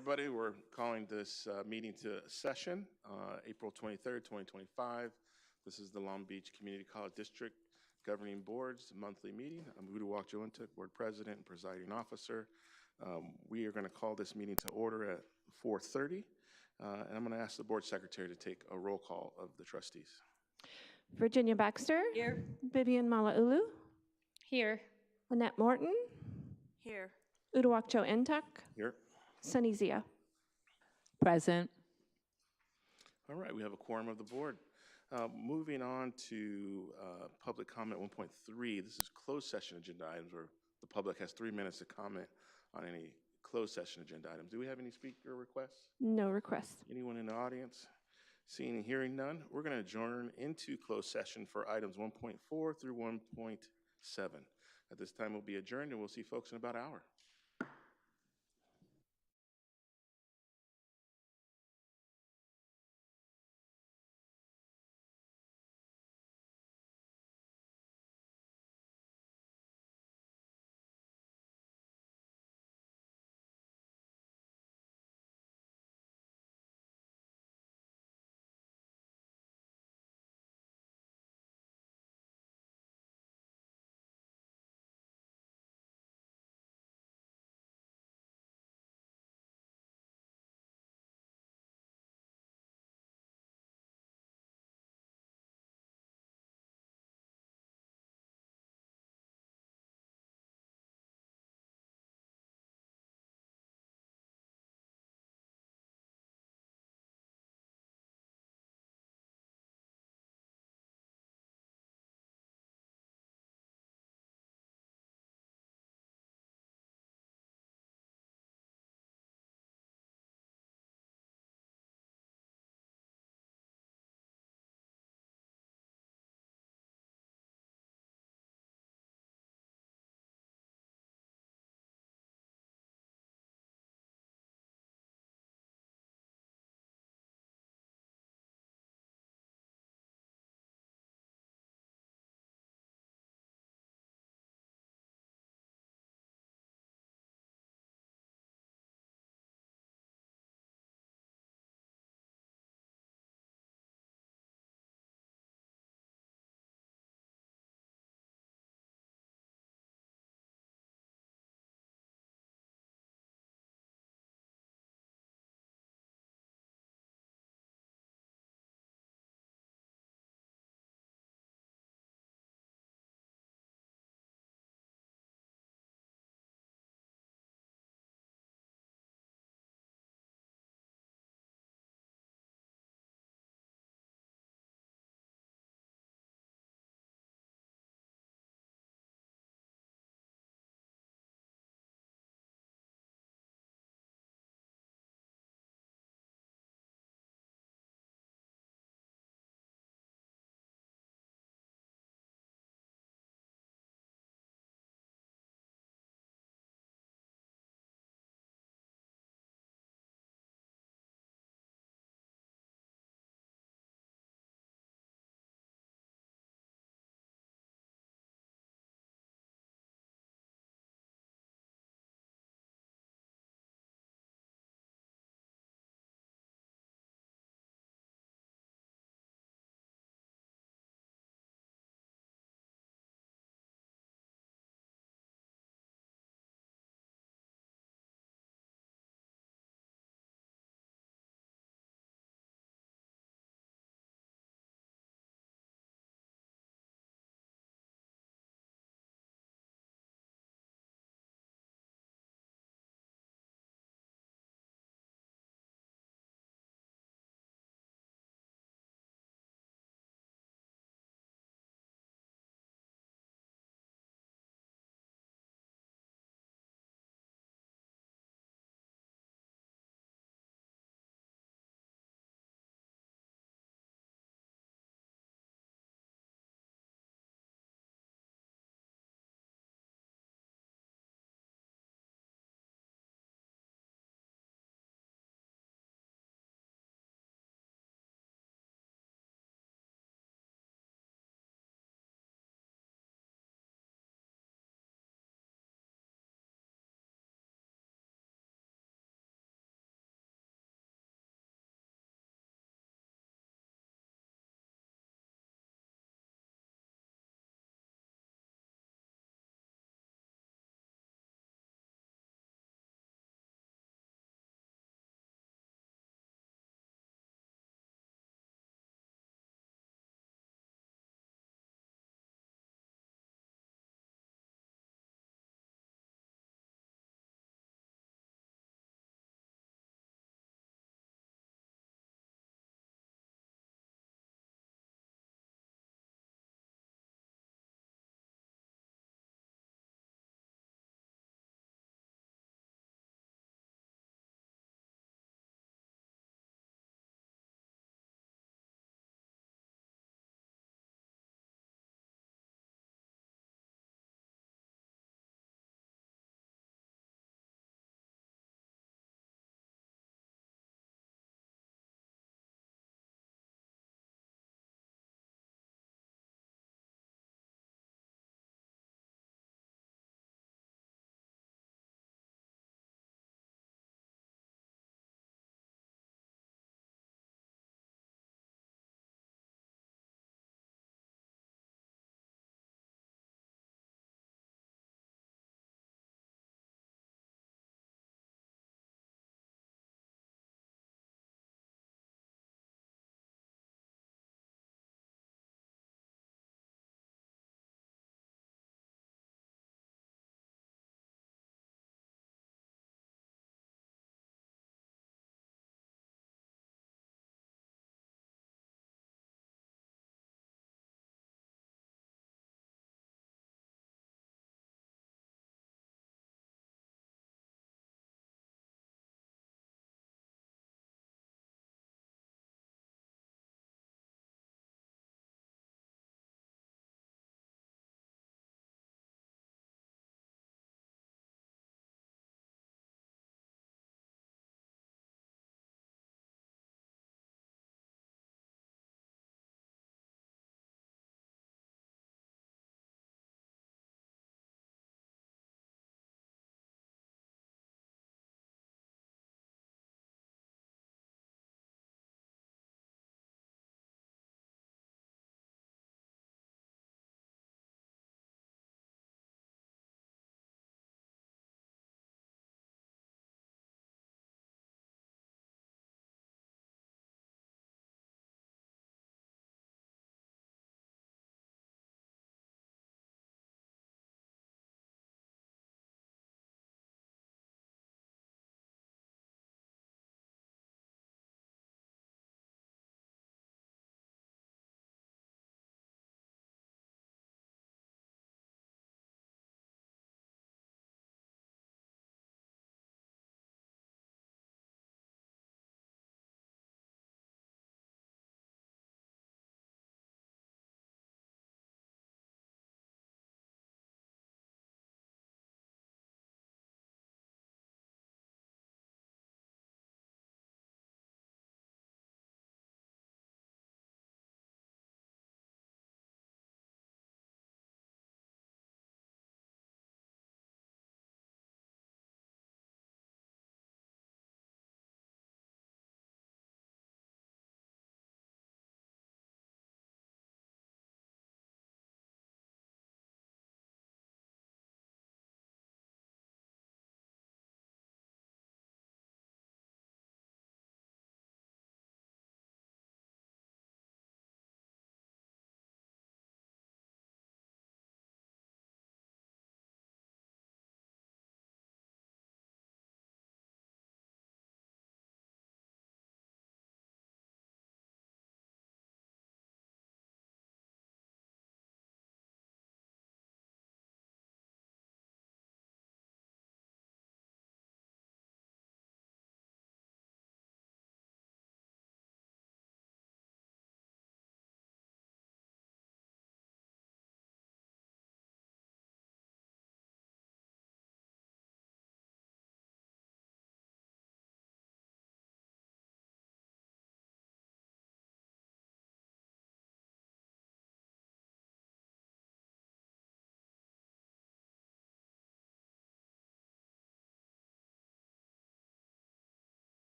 Everybody, we're calling this meeting to session, April 23rd, 2025. This is the Long Beach Community College District Governing Board's monthly meeting. I'm Uduak Jointuk, Board President and Presiding Officer. We are going to call this meeting to order at 4:30, and I'm going to ask the Board Secretary to take a roll call of the trustees. Virginia Baxter. Here. Vivian Malauulu. Here. Annette Morton. Here. Uduak Jointuk. Here. Sunny Zia. Present. All right, we have a quorum of the board. Moving on to public comment 1.3, this is closed session agenda items where the public has 3 minutes to comment on any closed session agenda items. Do we have any speaker requests? No requests. Anyone in the audience? Seeing and hearing none, we're going to adjourn into closed session for items 1.4 through 1.7. At this time, we'll be adjourned and we'll see folks in about an hour.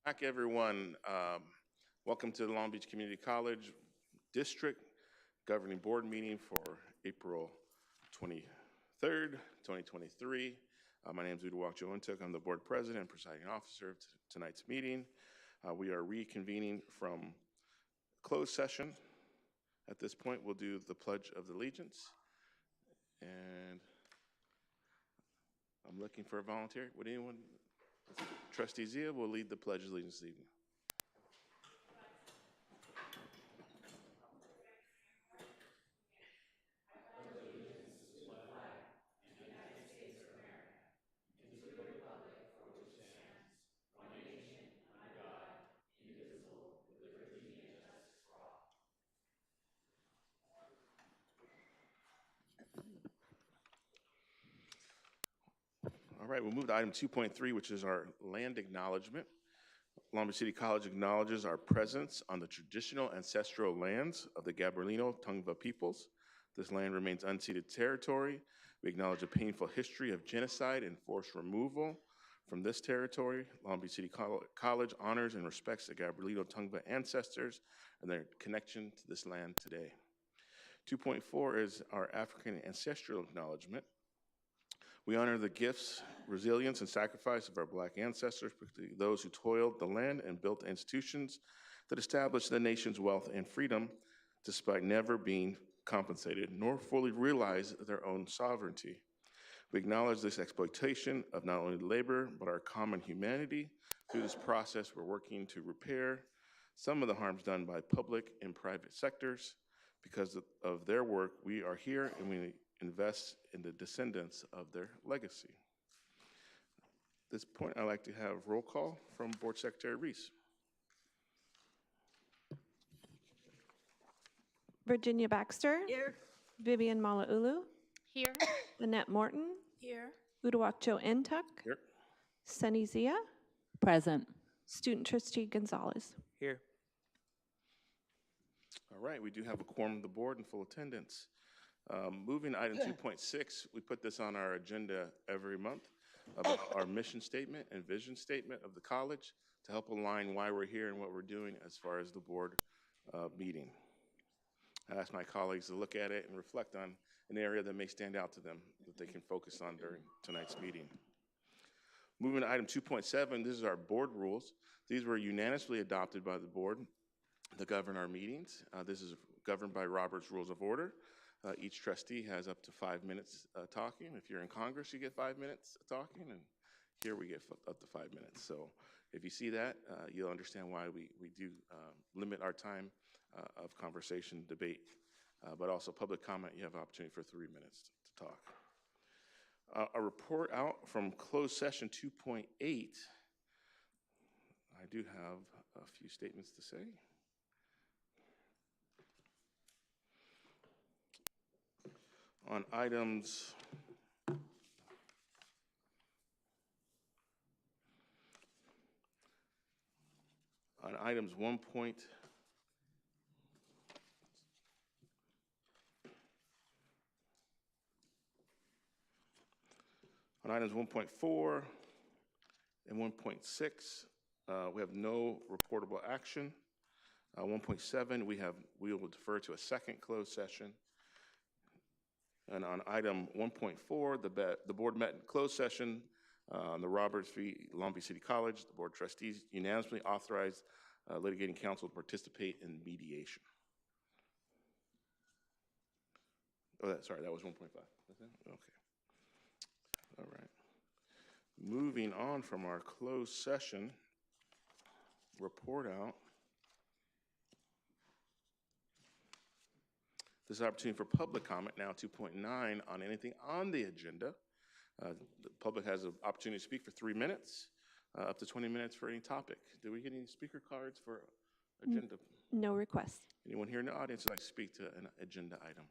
Back, everyone. Welcome to the Long Beach Community College District Governing Board meeting for April 23rd, 2023. My name is Uduak Joe-Intuk. I'm the board president and presiding officer of tonight's meeting. We are reconvening from closed session. At this point, we'll do the Pledge of Allegiance. And I'm looking for a volunteer. Would anyone? Trustee Zia will lead the Pledge of Allegiance this evening. All right, we'll move to item 2.3, which is our land acknowledgement. Long Beach City College acknowledges our presence on the traditional ancestral lands of the Gabrielino Tongva peoples. This land remains unceded territory. We acknowledge a painful history of genocide and forced removal from this territory. Long Beach City College honors and respects the Gabrielino Tongva ancestors and their connection to this land today. 2.4 is our African ancestral acknowledgement. We honor the gifts, resilience, and sacrifice of our Black ancestors, particularly those who toiled the land and built institutions that established the nation's wealth and freedom, despite never being compensated nor fully realize their own sovereignty. We acknowledge this exploitation of not only labor, but our common humanity. Through this process, we're working to repair some of the harms done by public and private sectors. Because of their work, we are here and we invest in the descendants of their legacy. At this point, I'd like to have roll call from Board Secretary Reese. Virginia Baxter. Here. Vivian Malauulu. Here. Lynette Morton. Here. Uduak Joe-Intuk. Here. Sunny Zia. Present. Student Trustee Gonzalez. Here. All right, we do have a quorum of the board in full attendance. Moving to item 2.6, we put this on our agenda every month about our mission statement and vision statement of the college to help align why we're here and what we're doing as far as the board meeting. I asked my colleagues to look at it and reflect on an area that may stand out to them that they can focus on during tonight's meeting. Moving to item 2.7, this is our board rules. These were unanimously adopted by the board to govern our meetings. This is governed by Robert's Rules of Order. Each trustee has up to 5 minutes talking. If you're in Congress, you get 5 minutes talking, and here we get up to 5 minutes. So if you see that, you'll understand why we do limit our time of conversation, debate, but also public comment. You have an opportunity for 3 minutes to talk. A report out from closed session 2.8. I do have a few statements to say. On items on items 1. On items 1.4 and 1.6, we have no reportable action. 1.7, we will defer to a second closed session. And on item 1.4, the board met in closed session on the Roberts v. Long Beach City College. The board trustees unanimously authorized litigating counsel to participate in mediation. Oh, sorry, that was 1.5. Okay. All right. Moving on from our closed session report out. This is an opportunity for public comment now, 2.9, on anything on the agenda. The public has an opportunity to speak for 3 minutes, up to 20 minutes for any topic. Do we get any speaker cards for agenda? No requests. Anyone here in the audience would like to speak to an agenda item?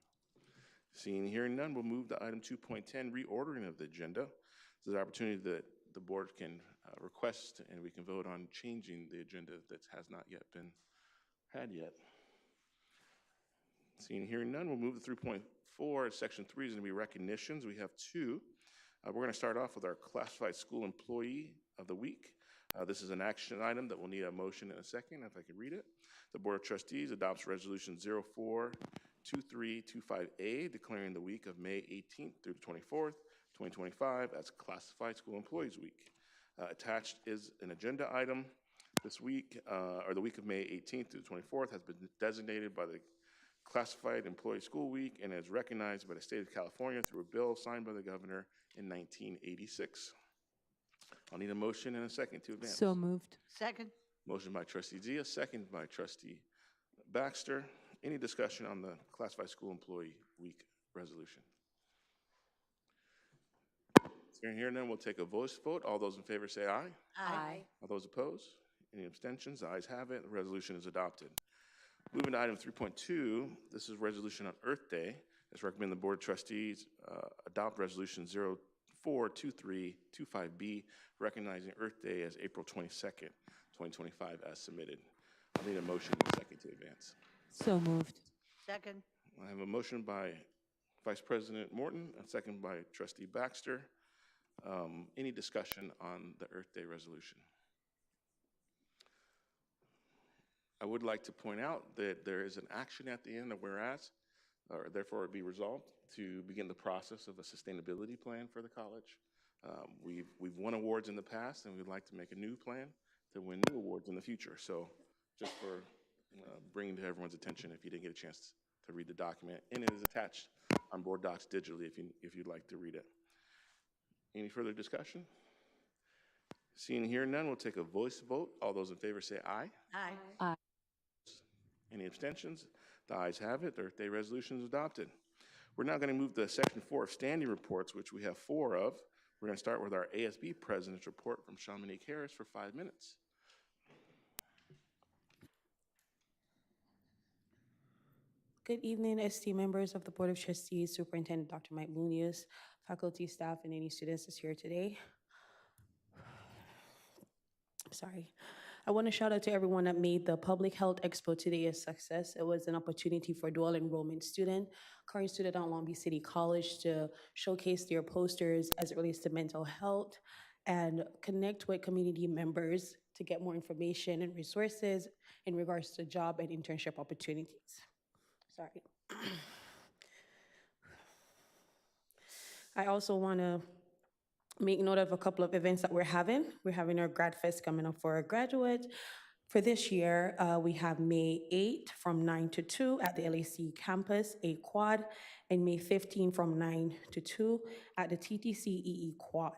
Seeing and hearing none, we'll move to item 2.10, reordering of the agenda. This is an opportunity that the board can request and we can vote on changing the agenda that has not yet been had yet. Seeing and hearing none, we'll move to 3.4. Section 3 is going to be recognitions. We have two. We're going to start off with our classified school employee of the week. This is an action item that will need a motion and a second, if I could read it. The Board of Trustees adopts Resolution 042325A, declaring the week of May 18th through the 24th, 2025 as Classified School Employees Week. Attached is an agenda item. This week, or the week of May 18th through the 24th, has been designated by the Classified Employee School Week and is recognized by the state of California through a bill signed by the governor in 1986. I'll need a motion and a second to advance. So moved. Second. Motion by Trustee Zia, second by Trustee Baxter. Any discussion on the Classified School Employee Week resolution? Hearing here none, we'll take a voice vote. All those in favor say aye. Aye. All those opposed? Any abstentions? The ayes have it. The resolution is adopted. Moving to item 3.2, this is resolution on Earth Day. It's recommended the Board of Trustees adopt resolution 042325B, recognizing Earth Day as April 22nd, 2025, as submitted. I need a motion and a second to advance. So moved. Second. I have a motion by Vice President Morton, and second by Trustee Baxter. Any discussion on the Earth Day resolution? I would like to point out that there is an action at the end of whereas, or therefore it be resolved to begin the process of a sustainability plan for the college. We've won awards in the past, and we'd like to make a new plan to win new awards in the future. So just for bringing to everyone's attention, if you didn't get a chance to read the document, and it is attached on Board Docs digitally if you'd like to read it. Any further discussion? Seeing here none, we'll take a voice vote. All those in favor say aye. Aye. Any abstentions? The ayes have it. The Earth Day resolution is adopted. We're now going to move to Section 4 of standing reports, which we have 4 of. We're going to start with our ASB President's report from Shamanique Harris for 5 minutes. Good evening, esteemed members of the Board of Trustees, Superintendent Dr. Mike Munoz, faculty, staff, and any students that's here today. Sorry. I want to shout out to everyone that made the Public Health Expo today a success. It was an opportunity for dual enrollment current student at Long Beach City College to showcase their posters as it relates to mental health and connect with community members to get more information and resources in regards to job and internship opportunities. Sorry. I also want to make note of a couple of events that we're having. We're having our Grad Fest coming up for our graduates. For this year, we have May 8 from 9 to 2 at the LAC campus, A Quad, and May 15 from 9 to 2 at the TTC EE Quad.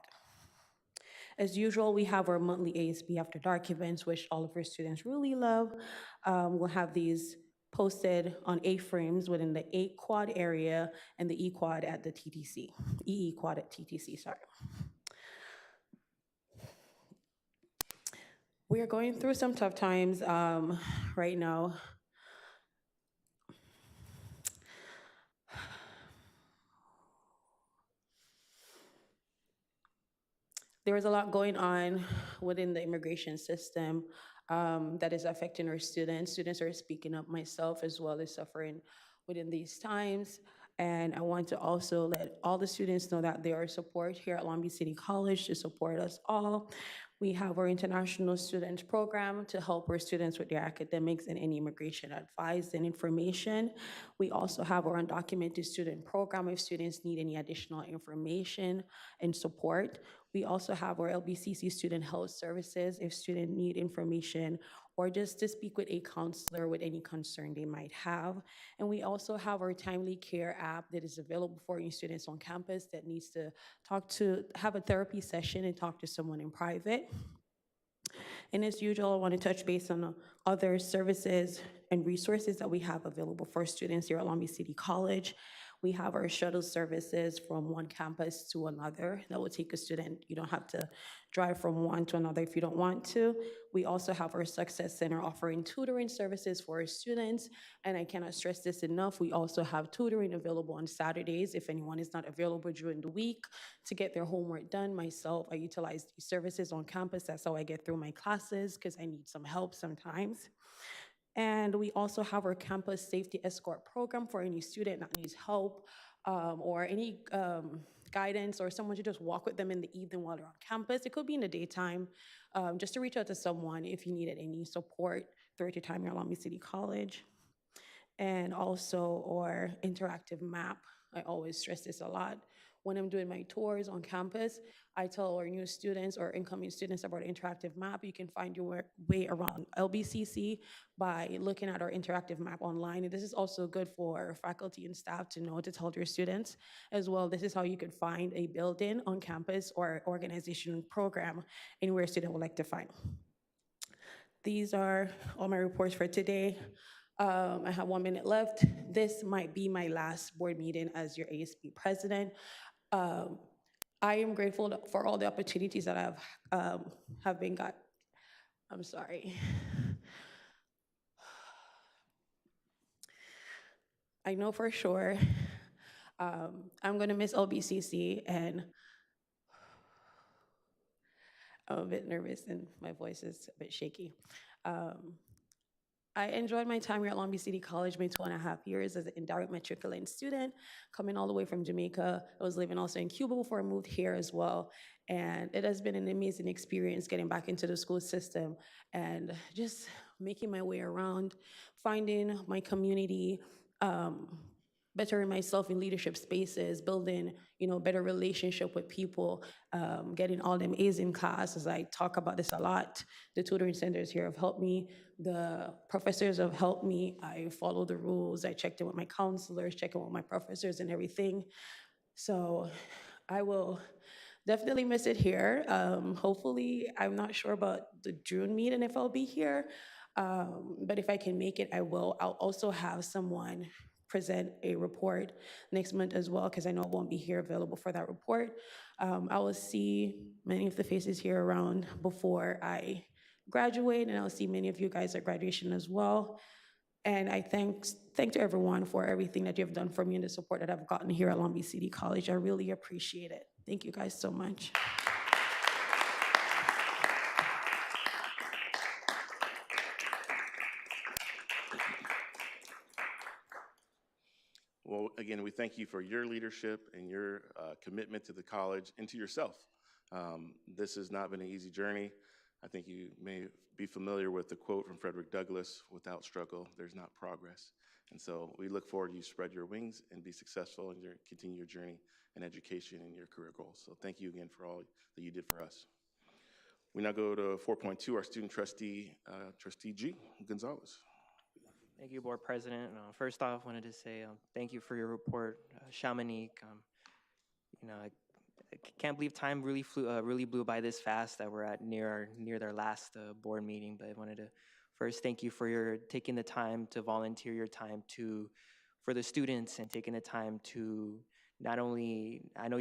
As usual, we have our monthly ASB After Dark events, which all of our students really love. We'll have these posted on A-frames within the A Quad area and the E Quad at the TTC, EE Quad at TTC, sorry. We are going through some tough times right now. There is a lot going on within the immigration system that is affecting our students. Students are speaking up, myself as well as suffering within these times. And I want to also let all the students know that there is support here at Long Beach City College to support us all. We have our international student program to help our students with their academics and any immigration advice and information. We also have our undocumented student program if students need any additional information and support. We also have our LBCC student health services if students need information or just to speak with a counselor with any concern they might have. And we also have our Timely Care app that is available for any students on campus that needs to have a therapy session and talk to someone in private. And as usual, I want to touch base on other services and resources that we have available for students here at Long Beach City College. We have our shuttle services from one campus to another that will take a student. You don't have to drive from one to another if you don't want to. We also have our Success Center offering tutoring services for our students. And I cannot stress this enough. We also have tutoring available on Saturdays if anyone is not available during the week to get their homework done. Myself, I utilize these services on campus. That's how I get through my classes because I need some help sometimes. And we also have our campus safety escort program for any student that needs help or any guidance or someone to just walk with them in the evening while they're on campus. It could be in the daytime, just to reach out to someone if you needed any support throughout your time here at Long Beach City College. And also our interactive map. I always stress this a lot. When I'm doing my tours on campus, I tell our new students or incoming students about an interactive map. You can find your way around LBCC by looking at our interactive map online. And this is also good for faculty and staff to know, to tell their students as well. This is how you could find a building on campus or organization program anywhere a student would like to find. These are all my reports for today. I have 1 minute left. This might be my last board meeting as your ASB president. I am grateful for all the opportunities that have been got. I'm sorry. I know for sure I'm gonna miss LBCC, and I'm a bit nervous and my voice is a bit shaky. I enjoyed my time here at Long Beach City College, my 2.5 years as an indirect matriculating student, coming all the way from Jamaica. I was living also in Cuba before I moved here as well. And it has been an amazing experience getting back into the school system and just making my way around, finding my community, bettering myself in leadership spaces, building, better relationship with people, getting all them A's in class, as I talk about this a lot. The tutoring centers here have helped me. The professors have helped me. I follow the rules. I checked in with my counselors, checked in with my professors and everything. So I will definitely miss it here. Hopefully, I'm not sure about the June meeting if I'll be here, but if I can make it, I will. I'll also have someone present a report next month as well, because I know I won't be here available for that report. I will see many of the faces here around before I graduate, and I'll see many of you guys at graduation as well. And I thank to everyone for everything that you've done for me and the support that I've gotten here at Long Beach City College. I really appreciate it. Thank you guys so much. Well, again, we thank you for your leadership and your commitment to the college and to yourself. This has not been an easy journey. I think you may be familiar with the quote from Frederick Douglass, "Without struggle, there's not progress." And so we look forward to you spread your wings and be successful in continue your journey in education and your career goals. So thank you again for all that you did for us. We now go to 4.2, our student trustee, Trustee G. Gonzalez. Thank you, Board President. First off, wanted to say thank you for your report, Shamanique. I can't believe time really blew by this fast that we're at near their last board meeting. But I wanted to first thank you for your taking the time to volunteer your time for the students and taking the time to not only I know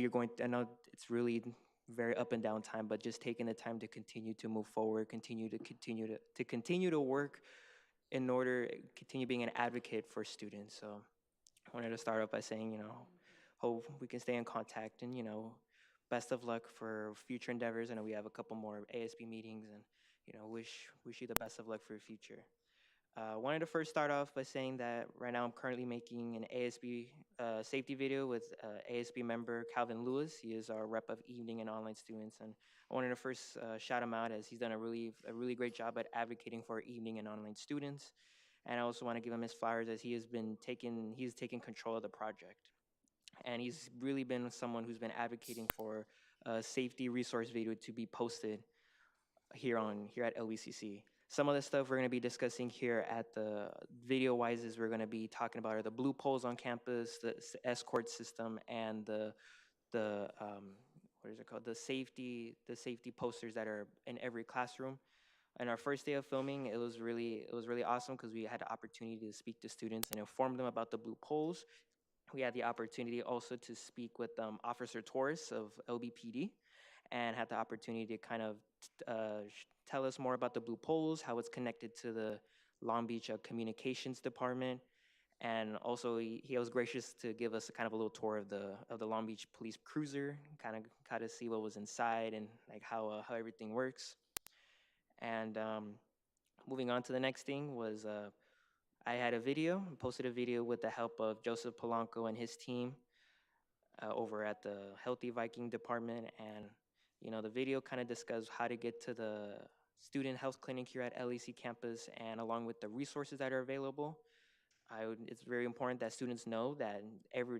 it's really very up and down time, but just taking the time to continue to move forward, continue to work in order to continue being an advocate for students. So I wanted to start off by saying, hope we can stay in contact and, best of luck for future endeavors. I know we have a couple more ASB meetings and, wish you the best of luck for your future. Wanted to first start off by saying that right now I'm currently making an ASB safety video with ASB member Calvin Lewis. He is our rep of evening and online students, and I wanted to first shout him out as he's done a really great job at advocating for evening and online students. And I also want to give him his flowers as he's taken control of the project. And he's really been someone who's been advocating for a safety resource video to be posted here at LBCC. Some of the stuff we're going to be discussing here at the video-wise is we're going to be talking about are the blue poles on campus, the escort system, and the what is it called? The safety posters that are in every classroom. And our first day of filming, it was really awesome because we had the opportunity to speak to students and inform them about the blue poles. We had the opportunity also to speak with Officer Torres of LBPD and had the opportunity to kind of tell us more about the blue poles, how it's connected to the Long Beach communications department. And also he was gracious to give us a kind of a little tour of the Long Beach police cruiser, kind of see what was inside and like how everything works. And moving on to the next thing was I posted a video with the help of Joseph Polanco and his team. over at the Healthy Viking department. And, you know, the video kind of discusses how to get to the student health clinic here at LEC campus, and along with the resources that are available. It's very important that students know that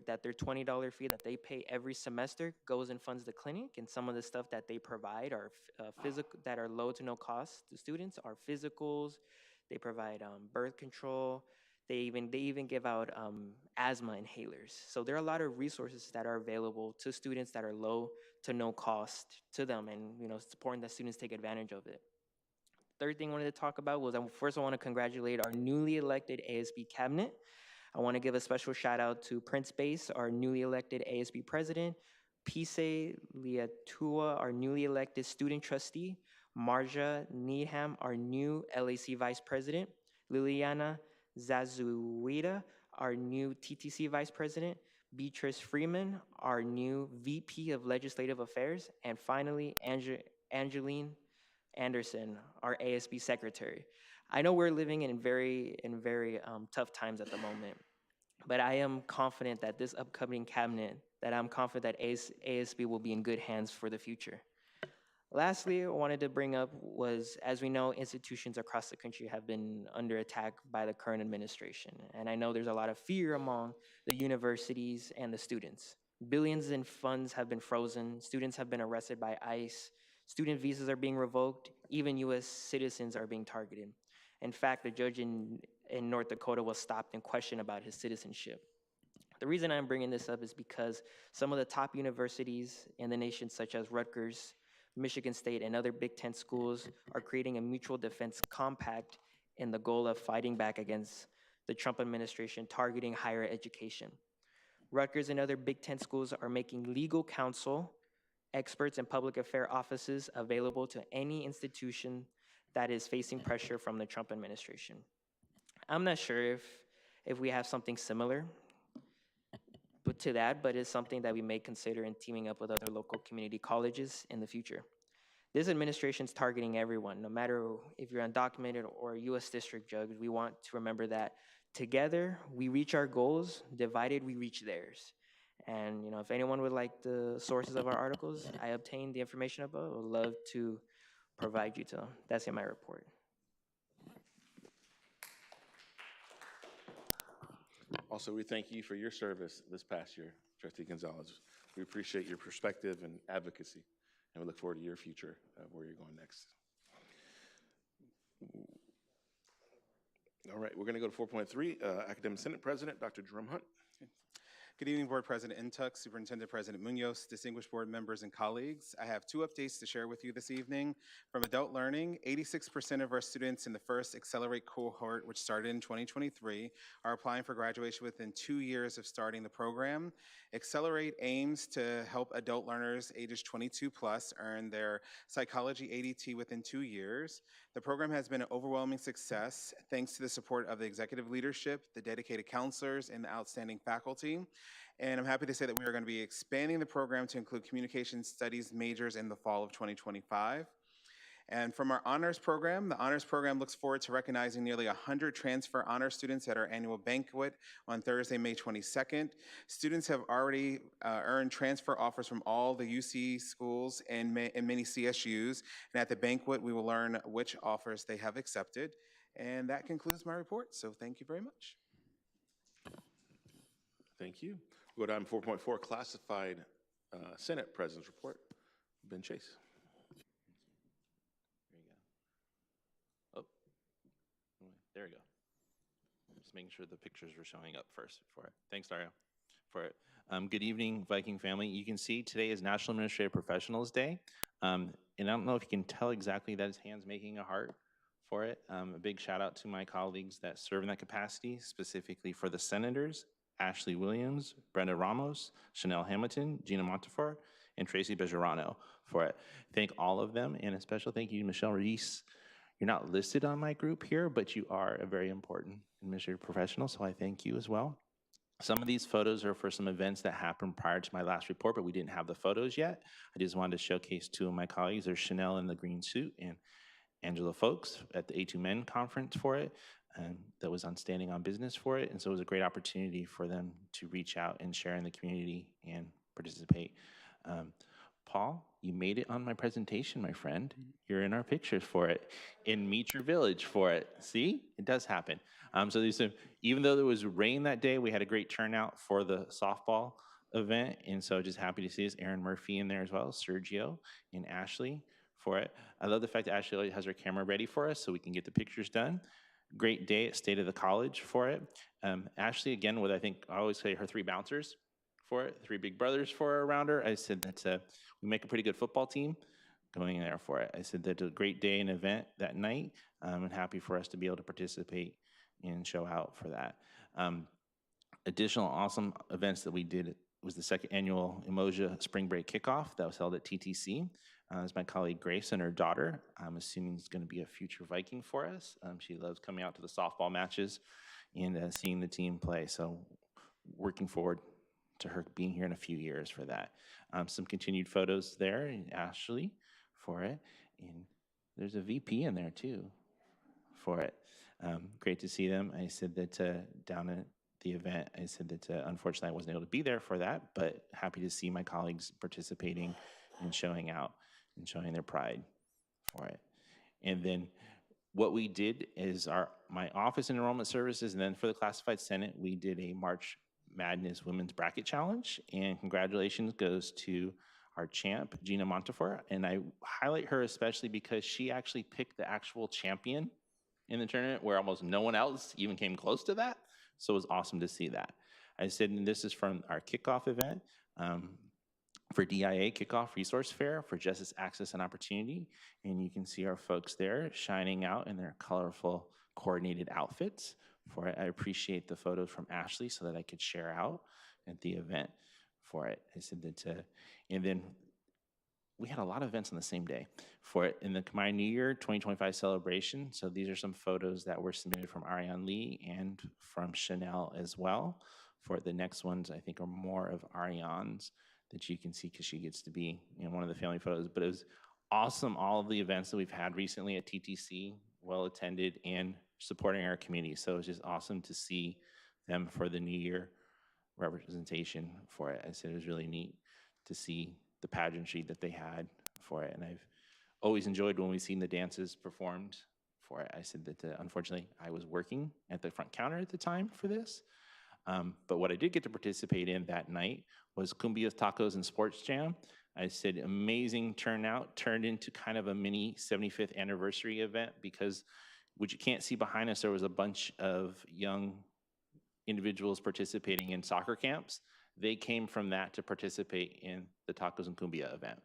that their $20 fee that they pay every semester goes and funds the clinic, and some of the stuff that they provide are physical, that are low to no cost to students, are physicals. They provide birth control. They even give out asthma inhalers. So there are a lot of resources that are available to students that are low to no cost to them, and you know, it's important that students take advantage of it. Third thing I wanted to talk about was, first I want to congratulate our newly elected ASB cabinet. I want to give a special shout out to Prince Bass, our newly elected ASB president, Pise Liatua, our newly elected student trustee, Marja Needham, our new LAC vice president, Liliana Zazuida, our new TTC vice president, Beatrice Freeman, our new VP of Legislative Affairs, and finally, Angeline Anderson, our ASB secretary. I know we're living in very tough times at the moment, but I am confident that this upcoming cabinet, that I'm confident that ASB will be in good hands for the future. Lastly, I wanted to bring up was, as we know, institutions across the country have been under attack by the current administration. And I know there's a lot of fear among the universities and the students. Billions in funds have been frozen. Students have been arrested by ICE. Student visas are being revoked. Even US citizens are being targeted. In fact, the judge in North Dakota was stopped and questioned about his citizenship. The reason I'm bringing this up is because some of the top universities in the nation, such as Rutgers, Michigan State, and other Big Ten schools are creating a mutual defense compact in the goal of fighting back against the Trump administration targeting higher education. Rutgers and other Big Ten schools are making legal counsel, experts, and public affairs offices available to any institution that is facing pressure from the Trump administration. I'm not sure if we have something similar to that, but it's something that we may consider in teaming up with other local community colleges in the future. This administration is targeting everyone, no matter if you're undocumented or a U.S. district judge. We want to remember that together we reach our goals, divided we reach theirs. And you know, if anyone would like the sources of our articles, I obtained the information above. I would love to provide you to them. That's in my report. Also, we thank you for your service this past year, Trustee Gonzalez. We appreciate your perspective and advocacy, and we look forward to your future, where you're going next. All right, we're going to go to 4.3, Academic Senate President, Dr. Jerome Hunt. Good evening, Board President Intuck, Superintendent President Munoz, distinguished board members and colleagues. I have 2 updates to share with you this evening. From adult learning, 86% of our students in the first Accelerate cohort, which started in 2023, are applying for graduation within 2 years of starting the program. Accelerate aims to help adult learners ages 22 plus earn their psychology ADT within 2 years. The program has been an overwhelming success thanks to the support of the executive leadership, the dedicated counselors, and the outstanding faculty. And I'm happy to say that we are going to be expanding the program to include communication studies majors in the fall of 2025. And from our honors program, the honors program looks forward to recognizing nearly 100 transfer honor students at our annual banquet on Thursday, May 22nd. Students have already earned transfer offers from all the UC schools and many CSUs. And at the banquet, we will learn which offers they have accepted. And that concludes my report. So thank you very much. Thank you. We'll go to item 4.4, Classified Senate President's Report. Ben Chase. There we go. Just making sure the pictures were showing up first for it. Thanks, Dario, for it. Good evening, Viking family. You can see today is National Administrative Professionals Day. And I don't know if you can tell exactly that his hand's making a heart for it. A big shout out to my colleagues that serve in that capacity, specifically for the senators, Ashley Williams, Brenda Ramos, Chanel Hamilton, Gina Montefiore, and Tracy Bejarano for it. Thank all of them, and a special thank you to Michelle Reese. You're not listed on my group here, but you are a very important administrative professional, so I thank you as well. Some of these photos are for some events that happened prior to my last report, but we didn't have the photos yet. I just wanted to showcase 2 of my colleagues. There's Chanel in the green suit and Angela Folks at the A2 Men conference for it, and that was on Standing on Business for it. And so it was a great opportunity for them to reach out and share in the community and participate. Paul, you made it on my presentation, my friend. You're in our pictures for it, in Meet Your Village for it. See, it does happen. So there's even though there was rain that day, we had a great turnout for the softball event, and so just happy to see us. Aaron Murphy in there as well, Sergio and Ashley for it. I love the fact that Ashley always has her camera ready for us so we can get the pictures done. Great day at State of the College for it. Ashley, again, with I think I always say her 3 bouncers for it, 3 big brothers for her around her. I said that we make a pretty good football team going there for it. I said that a great day and event that night, and happy for us to be able to participate and show out for that. Additional awesome events that we did was the 2nd annual Emoja Spring Break Kickoff that was held at TTC. It's my colleague Grace and her daughter. I'm assuming is going to be a future Viking for us. She loves coming out to the softball matches and seeing the team play. So working forward to her being here in a few years for that. Some continued photos there, and Ashley for it. And there's a VP in there too for it. Great to see them. I said that down at the event, I said that unfortunately I wasn't able to be there for that, but happy to see my colleagues participating and showing out and showing their pride for it. And then what we did is my office enrollment services, and then for the Classified Senate, we did a March Madness Women's Bracket Challenge, and congratulations goes to our champ, Gina Montefiore, and I highlight her especially because she actually picked the actual champion in the tournament where almost no one else even came close to that, so it was awesome to see that. I said, and this is from our kickoff event for DIA Kickoff Resource Fair for Justice, Access, and Opportunity, and you can see our folks there shining out in their colorful coordinated outfits for it. I appreciate the photos from Ashley so that I could share out at the event for it. I said that, and then we had a lot of events on the same day for it in the Khmer New Year 2025 celebration. So these are some photos that were submitted from Ariane Lee and from Chanel as well. For the next ones, I think are more of Ariane's that you can see because she gets to be in one of the family photos. But it was awesome, all of the events that we've had recently at TTC, well attended and supporting our community. So it was just awesome to see them for the New Year representation for it. I said it was really neat to see the pageantry that they had for it. And I've always enjoyed when we've seen the dances performed for it. I said that unfortunately I was working at the front counter at the time for this. But what I did get to participate in that night was Cumbia Tacos and Sports Jam. I said amazing turnout, turned into kind of a mini 75th anniversary event because what you can't see behind us, there was a bunch of young individuals participating in soccer camps. They came from that to participate in the Tacos and Cumbia event.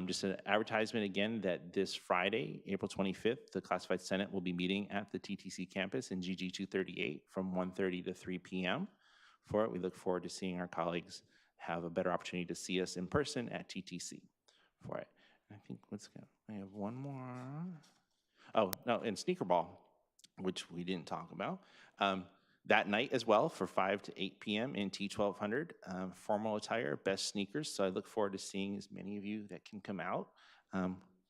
Just an advertisement again that this Friday, April 25th, the Classified Senate will be meeting at the TTC campus in GG 238 from 1:30 to 3 p.m. for it. We look forward to seeing our colleagues have a better opportunity to see us in person at TTC for it. I think I have one more. Oh, no, and Sneaker Ball, which we didn't talk about. That night as well for 5 to 8 p.m. in T1200, formal attire, best sneakers. So I look forward to seeing as many of you that can come out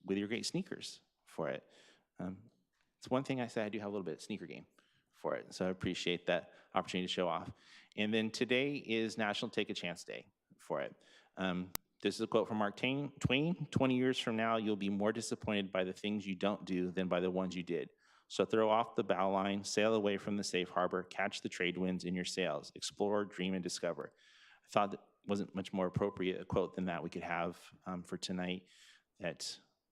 with your great sneakers for it. It's one thing I say I do have a little bit of sneaker game for it. So I appreciate that opportunity to show off. And then today is National Take a Chance Day for it. This is a quote from Mark Twain. 20 years from now, you'll be more disappointed by the things you don't do than by the ones you did. So throw off the bow line, sail away from the safe harbor, catch the trade winds in your sails, explore, dream, and discover. I thought that wasn't much more appropriate a quote than that we could have for tonight. That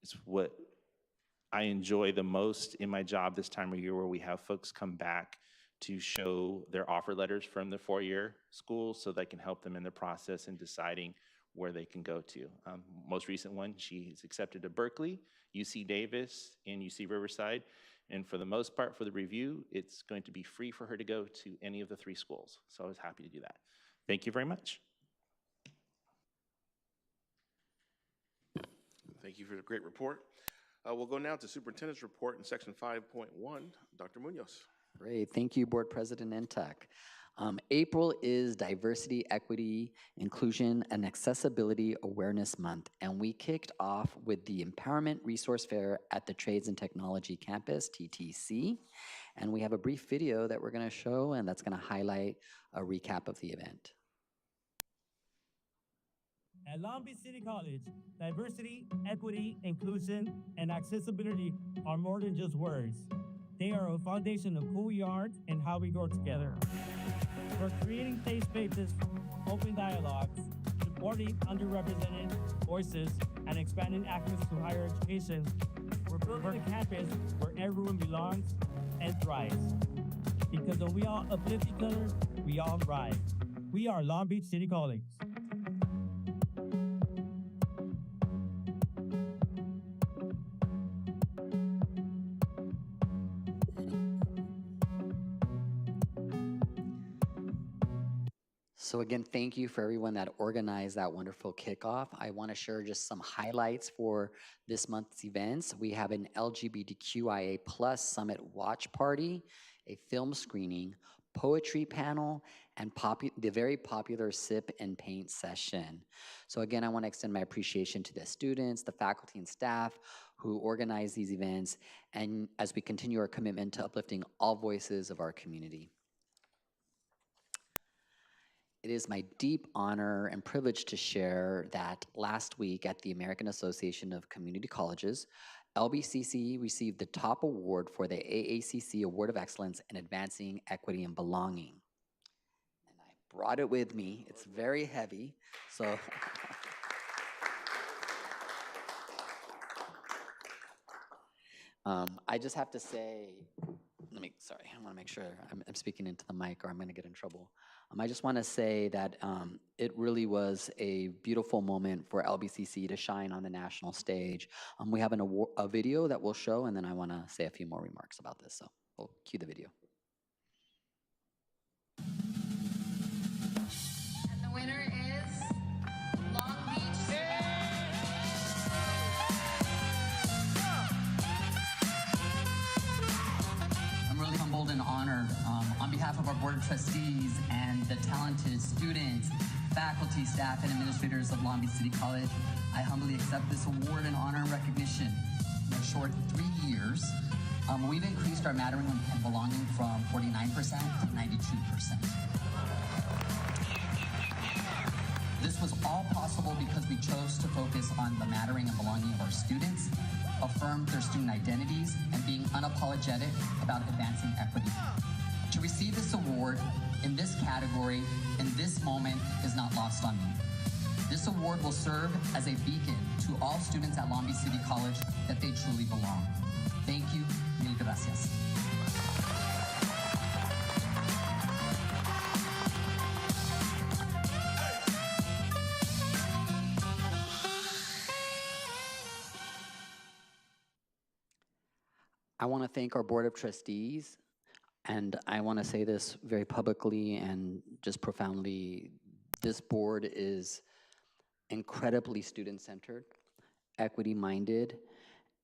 is what I enjoy the most in my job this time of year, where we have folks come back to show their offer letters from the four-year school so that can help them in the process in deciding where they can go to. Most recent one, she's accepted to Berkeley, UC Davis, and UC Riverside. And for the most part, for the review, it's going to be free for her to go to any of the 3 schools. So I was happy to do that. Thank you very much. Thank you for the great report. We'll go now to Superintendent's Report in Section 5.1. Dr. Munoz. Great, thank you, Board President Ntuk. April is Diversity, Equity, Inclusion, and Accessibility Awareness Month, and we kicked off with the Empowerment Resource Fair at the Trades and Technology Campus, TTC, and we have a brief video that we're going to show, and that's going to highlight a recap of the event. At Long Beach City College, diversity, equity, inclusion, and accessibility are more than just words. They are a foundation of who we are and how we grow together. We're creating safe spaces, open dialogues, supporting underrepresented voices, and expanding access to higher education. We're building a campus where everyone belongs and thrives. Because when we all uplift each other, we all thrive. We are Long Beach City College. So again, thank you for everyone that organized that wonderful kickoff. I want to share just some highlights for this month's events. We have an LGBTQIA+ Summit Watch Party, a film screening, poetry panel, and the very popular Sip and Paint session. So again, I want to extend my appreciation to the students, the faculty and staff who organize these events, and as we continue our commitment to uplifting all voices of our community. It is my deep honor and privilege to share that last week at the American Association of Community Colleges, LBCC received the top award for the AACC Award of Excellence in Advancing Equity and Belonging. And I brought it with me. It's very heavy, so. I just have to say, sorry, I want to make sure I'm speaking into the mic or I'm going to get in trouble. I just want to say that it really was a beautiful moment for LBCC to shine on the national stage. We have a video that we'll show, and then I want to say a few more remarks about this, so we'll cue the video. And the winner is Long Beach. I'm really humbled and honored on behalf of our Board of Trustees and the talented students, faculty, staff, and administrators of Long Beach City College. I humbly accept this award and honor and recognition. In a short 3 years, we've increased our mattering and belonging from 49% to 92%. This was all possible because we chose to focus on the mattering and belonging of our students, affirm their student identities, and being unapologetic about advancing equity. To receive this award in this category, in this moment, is not lost on me. This award will serve as a beacon to all students at Long Beach City College that they truly belong. Thank you, mil gracias. I want to thank our Board of Trustees, and I want to say this very publicly and just profoundly. This board is incredibly student-centered, equity-minded,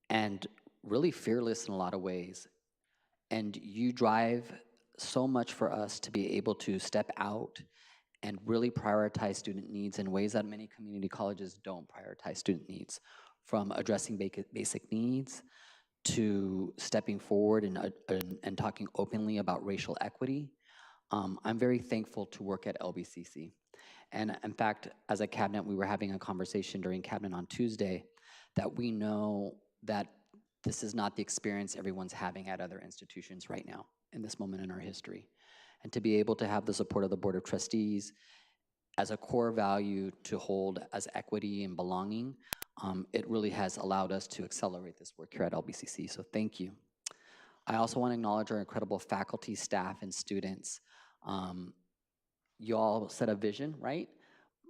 and really fearless in a lot of ways. And you drive so much for us to be able to step out and really prioritize student needs in ways that many community colleges don't prioritize student needs, from addressing basic needs to stepping forward and talking openly about racial equity. I'm very thankful to work at LBCC. And in fact, as a cabinet, we were having a conversation during cabinet on Tuesday that we know that this is not the experience everyone's having at other institutions right now in this moment in our history. And to be able to have the support of the Board of Trustees as a core value to hold as equity and belonging, it really has allowed us to accelerate this work here at LBCC, so thank you. I also want to acknowledge our incredible faculty, staff, and students. You all set a vision, right?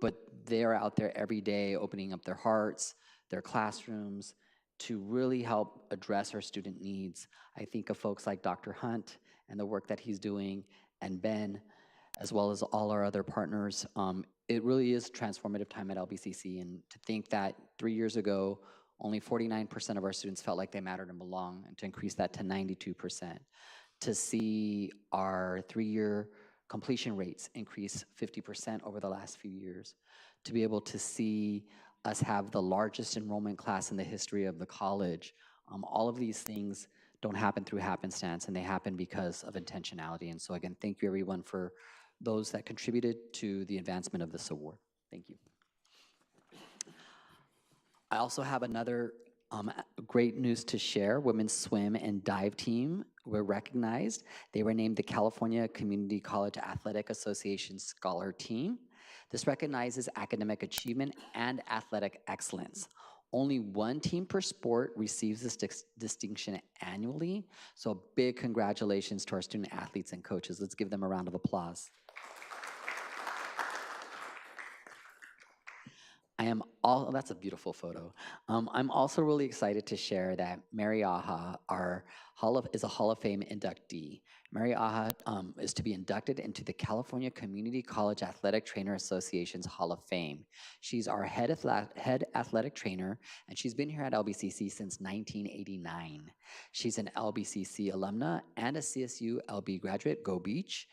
But they're out there every day opening up their hearts, their classrooms, to really help address our student needs. I think of folks like Dr. Hunt and the work that he's doing, and Ben, as well as all our other partners. It really is a transformative time at LBCC, and to think that 3 years ago, only 49% of our students felt like they mattered and belonged, and to increase that to 92%. To see our 3-year completion rates increase 50% over the last few years. To be able to see us have the largest enrollment class in the history of the college. All of these things don't happen through happenstance, and they happen because of intentionality. And so again, thank you everyone for those that contributed to the advancement of this award. Thank you. I also have another great news to share. Women's swim and dive team were recognized. They were named the California Community College Athletic Association Scholar Team. This recognizes academic achievement and athletic excellence. Only one team per sport receives this distinction annually. So big congratulations to our student athletes and coaches. Let's give them a round of applause. That's a beautiful photo. I'm also really excited to share that Mary Aha is a Hall of Fame inductee. Mary Aha is to be inducted into the California Community College Athletic Trainer Association's Hall of Fame. She's our head athletic trainer, and she's been here at LBCC since 1989. She's an LBCC alumna and a CSU LB graduate, Go Beach.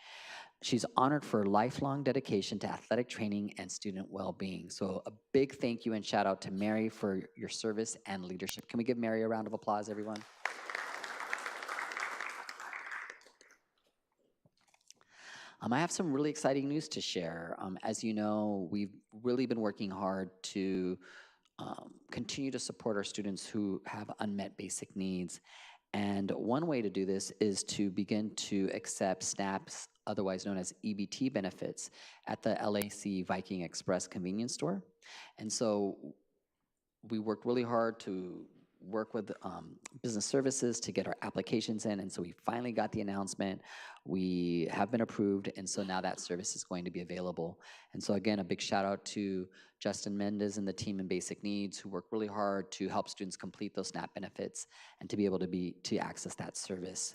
She's honored for lifelong dedication to athletic training and student well-being. So a big thank you and shout out to Mary for your service and leadership. Can we give Mary a round of applause, everyone? I have some really exciting news to share. As you know, we've really been working hard to continue to support our students who have unmet basic needs. And one way to do this is to begin to accept SNAPs, otherwise known as EBT benefits, at the LAC Viking Express convenience store. And so we worked really hard to work with business services to get our applications in, and so we finally got the announcement. We have been approved, and so now that service is going to be available. And so again, a big shout out to Justin Mendez and the team in Basic Needs who work really hard to help students complete those SNAP benefits and to be able to access that service.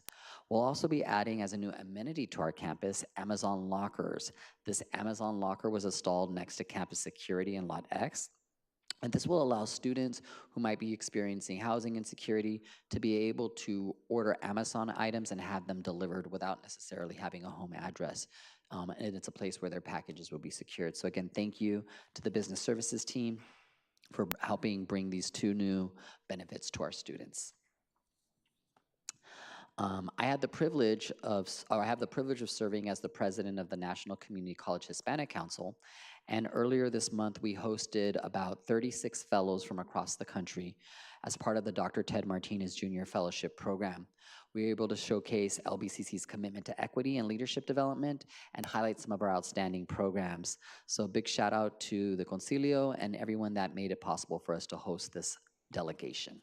We'll also be adding as a new amenity to our campus, Amazon lockers. This Amazon locker was installed next to campus security in Lot X. And this will allow students who might be experiencing housing insecurity to be able to order Amazon items and have them delivered without necessarily having a home address. And it's a place where their packages will be secured. So again, thank you to the business services team for helping bring these two new benefits to our students. I have the privilege of serving as the president of the National Community College Hispanic Council. And earlier this month, we hosted about 36 fellows from across the country as part of the Dr. Ted Martinez Jr. Fellowship Program. We were able to showcase LBCC's commitment to equity and leadership development and highlight some of our outstanding programs. So a big shout out to the Concilio and everyone that made it possible for us to host this delegation.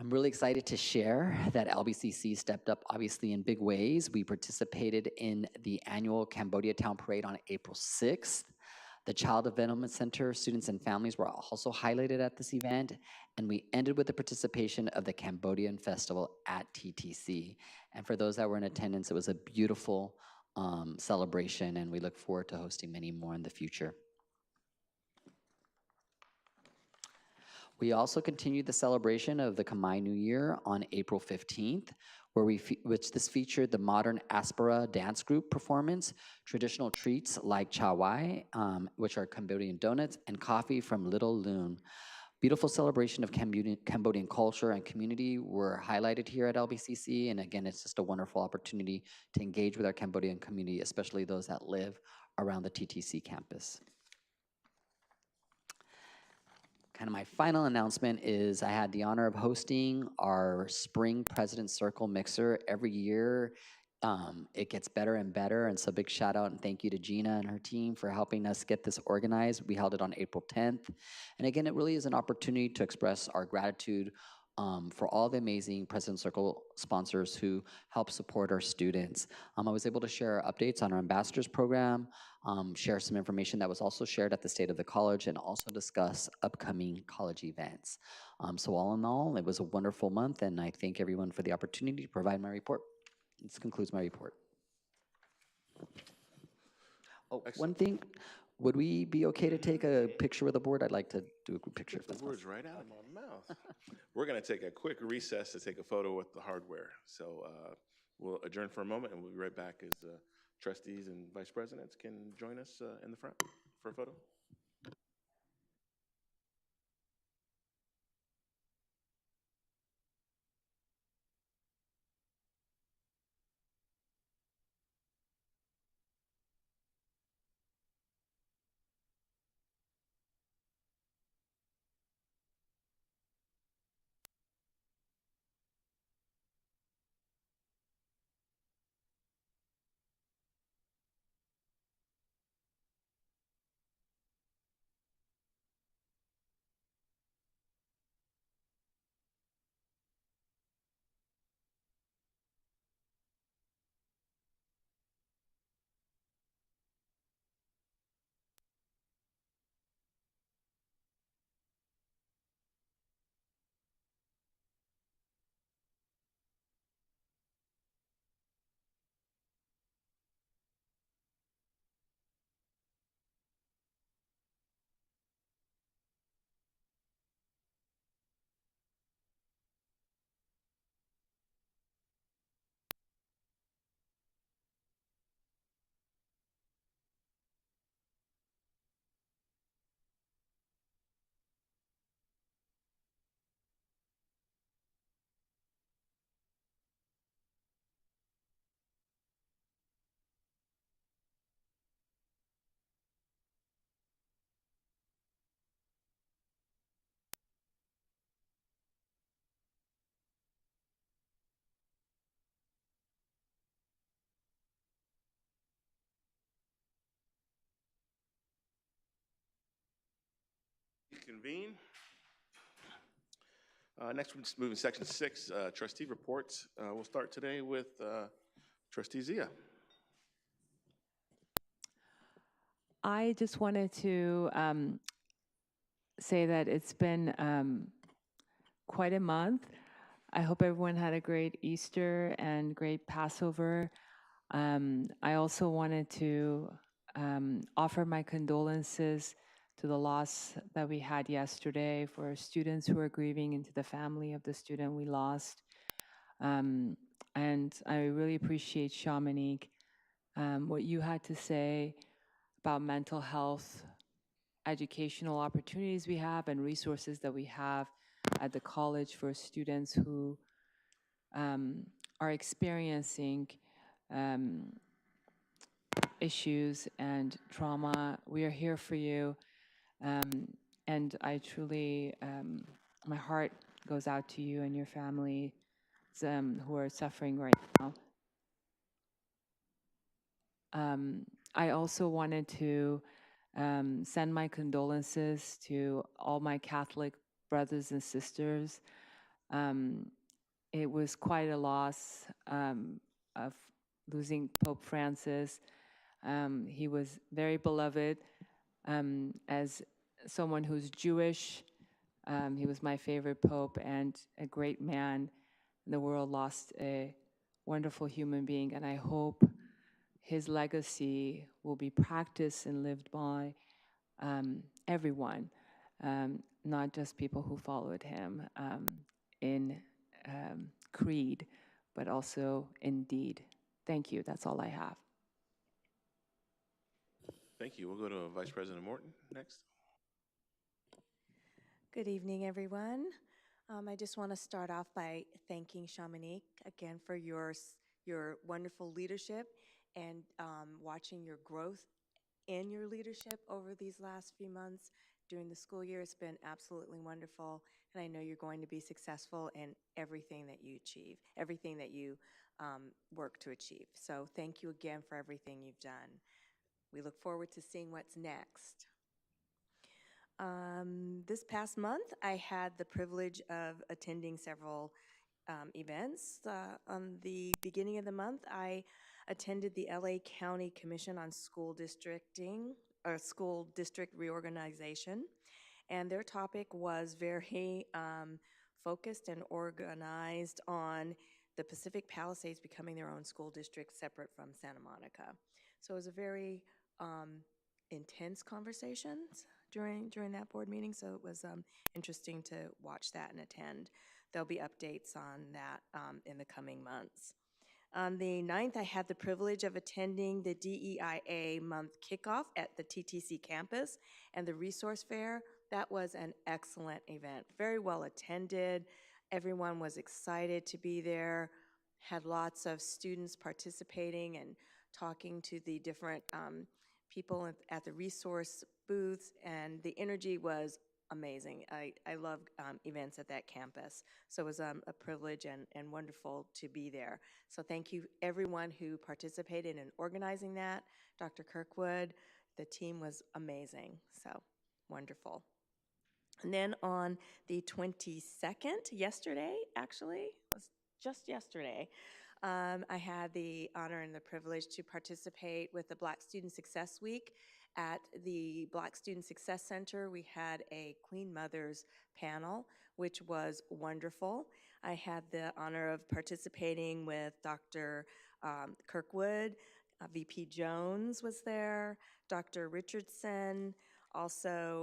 I'm really excited to share that LBCC stepped up obviously in big ways. We participated in the annual Cambodia Town Parade on April 6th. The Child Development Center students and families were also highlighted at this event, and we ended with the participation of the Cambodian Festival at TTC. And for those that were in attendance, it was a beautiful celebration, and we look forward to hosting many more in the future. We also continued the celebration of the Khmer New Year on April 15th, which this featured the modern Aspera dance group performance, traditional treats like cha wai, which are Cambodian donuts, and coffee from Little Loon. Beautiful celebration of Cambodian culture and community were highlighted here at LBCC, and again, it's just a wonderful opportunity to engage with our Cambodian community, especially those that live around the TTC campus. Kind of my final announcement is I had the honor of hosting our Spring President's Circle Mixer. Every year, it gets better and better, and so big shout out and thank you to Gina and her team for helping us get this organized. We held it on April 10th, and again, it really is an opportunity to express our gratitude for all the amazing President's Circle sponsors who help support our students. I was able to share updates on our ambassadors program, share some information that was also shared at the State of the College, and also discuss upcoming college events. So all in all, it was a wonderful month, and I thank everyone for the opportunity to provide my report. This concludes my report. Oh, one thing, would we be okay to take a picture with the board? I'd like to do a group picture. Get the words right out of my mouth. We're going to take a quick recess to take a photo with the hardware. So we'll adjourn for a moment, and we'll be right back as trustees and vice presidents can join us in the front for a photo. reconvene. Next, we'll just move in section 6, trustee reports. We'll start today with trustee Zia. I just wanted to say that it's been quite a month. I hope everyone had a great Easter and great Passover. I also wanted to offer my condolences to the loss that we had yesterday for students who are grieving, and to the family of the student we lost. And I really appreciate, Shamanique, what you had to say about mental health, educational opportunities we have, and resources that we have at the college for students who are experiencing issues and trauma. We are here for you. And I truly, my heart goes out to you and your family who are suffering right now. I also wanted to send my condolences to all my Catholic brothers and sisters. It was quite a loss of losing Pope Francis. He was very beloved as someone who's Jewish. He was my favorite pope and a great man. The world lost a wonderful human being, and I hope his legacy will be practiced and lived by everyone, not just people who followed him in creed, but also in deed. Thank you. That's all I have. Thank you. We'll go to Vice President Morton next. Good evening, everyone. I just want to start off by thanking Shamanique again for your wonderful leadership and watching your growth in your leadership over these last few months during the school year. It's been absolutely wonderful, and I know you're going to be successful in everything that you achieve, everything that you work to achieve. So thank you again for everything you've done. We look forward to seeing what's next. This past month, I had the privilege of attending several events. On the beginning of the month, I attended the LA County Commission on School District Reorganization, and their topic was very focused and organized on the Pacific Palisades becoming their own school district separate from Santa Monica. So it was a very intense conversations during that board meeting, so it was interesting to watch that and attend. There'll be updates on that in the coming months. On the 9th, I had the privilege of attending the DEIA month kickoff at the TTC campus and the resource fair. That was an excellent event, very well attended. Everyone was excited to be there, had lots of students participating and talking to the different people at the resource booths, and the energy was amazing. I love events at that campus, so it was a privilege and wonderful to be there. So thank you everyone who participated in organizing that. Dr. Kirkwood, the team was amazing, so wonderful. And then on the 22nd, yesterday actually, it was just yesterday, I had the honor and the privilege to participate with the Black Student Success Week at the Black Student Success Center. We had a Queen Mothers panel, which was wonderful. I had the honor of participating with Dr. Kirkwood, VP Jones was there, Dr. Richardson, also